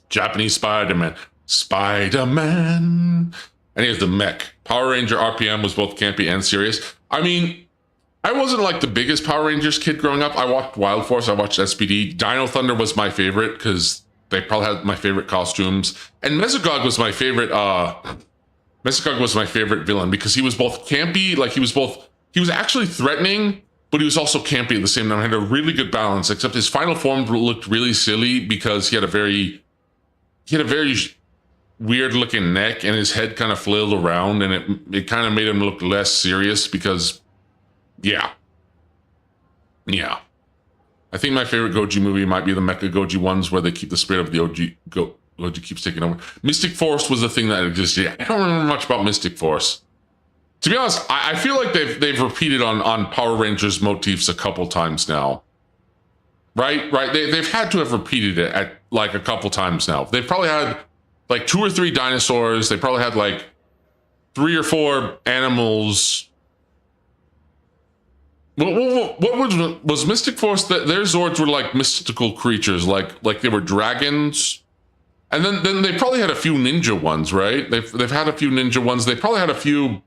Japanese Spider-Man. Spider-Man. And here's the mech. Power Ranger RPM was both campy and serious. I mean, I wasn't like the biggest Power Rangers kid growing up. I watched Wild Force, I watched SPD. Dino Thunder was my favorite because they probably had my favorite costumes. And Mesogog was my favorite, villain because he was both campy, like he was actually threatening, but he was also campy at the same time. He had a really good balance, except his final form looked really silly because he had a very weird looking neck and his head kind of flailed around, and it kind of made him look less serious because, yeah. I think my favorite Goji movie might be the Mecha Goji ones where they keep the spirit of the Goji keeps taking over. Mystic Force was the thing that existed. I don't remember much about Mystic Force. To be honest, I feel like they've repeated on Power Rangers motifs a couple times now. Right? They've had to have repeated it at like a couple times now. They've probably had like 2 or 3 dinosaurs. They probably had like 3 or 4 animals. What was Mystic Force? Their Zords were like mystical creatures, like they were dragons. And then they probably had a few ninja ones, right? They've had a few ninja ones. They probably had a few,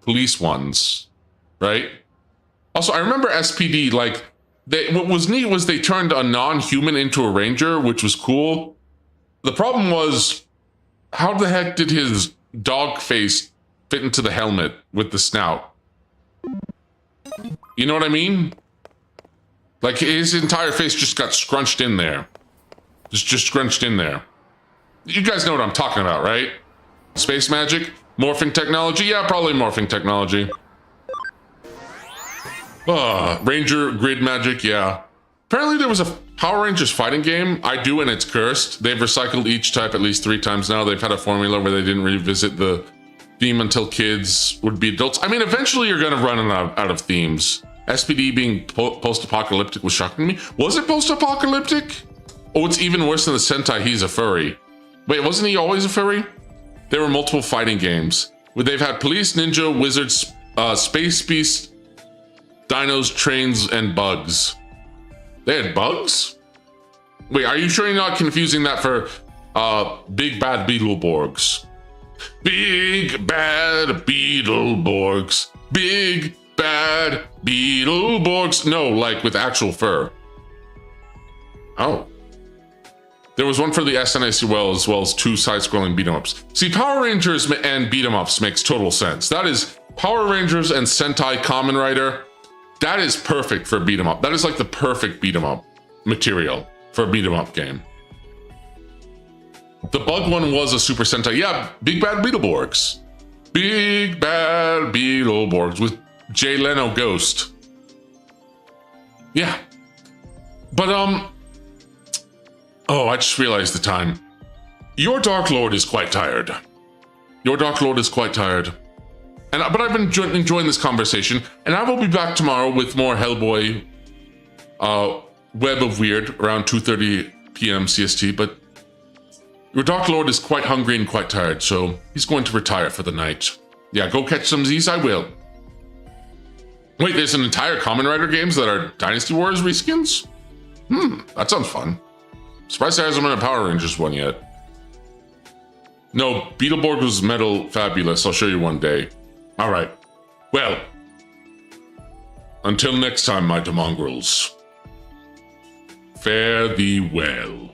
police ones, right? Also, I remember SPD, like, what was neat was they turned a non-human into a ranger, which was cool. The problem was, how the heck did his dog face fit into the helmet with the snout? You know what I mean? Like, his entire face just got scrunched in there. Just scrunched in there. You guys know what I'm talking about, right? Space magic? Morphing technology? Yeah, probably morphing technology. Ranger grid magic, yeah. Apparently there was a Power Rangers fighting game. I do, and it's cursed. They've recycled each type at least 3 times now. They've had a formula where they didn't revisit the theme until kids would be adults. I mean, eventually you're gonna run out of themes. SPD being post-apocalyptic was shocking me. Was it post-apocalyptic? Oh, it's even worse than the Sentai, he's a furry. Wait, wasn't he always a furry? There were multiple fighting games. They've had police, ninja, wizards, space beast, dinos, trains, and bugs. They had bugs? Wait, are you sure you're not confusing that for Big Bad Beetleborgs? Big Bad Beetleborgs. Big Bad Beetleborgs. No, like with actual fur. Oh. There was one for the SNES as well as 2 side-scrolling beat-em-ups. See, Power Rangers and beat-em-ups makes total sense. That is Power Rangers and Sentai Kamen Rider. That is perfect for a beat-em-up. That is like the perfect beat-em-up material for a beat-em-up game. The bug one was a Super Sentai. Yeah, Big Bad Beetleborgs. Big Bad Beetleborgs with Jay Leno Ghost. Yeah. But, oh, I just realized the time. Your Dark Lord is quite tired. Your Dark Lord is quite tired. But I've been enjoying this conversation, and I will be back tomorrow with more Hellboy Web of Weird around 2:30 p.m. CST, but your Dark Lord is quite hungry and quite tired, so he's going to retire for the night. Yeah, go catch some Z's, I will. Wait, there's an entire Kamen Rider games that are Dynasty Warriors reskins? That sounds fun. Surprised there hasn't been a Power Rangers one yet. No, Beetleborg was metal fabulous. I'll show you one day. All right. Well, until next time, my demongrels. Fare thee well.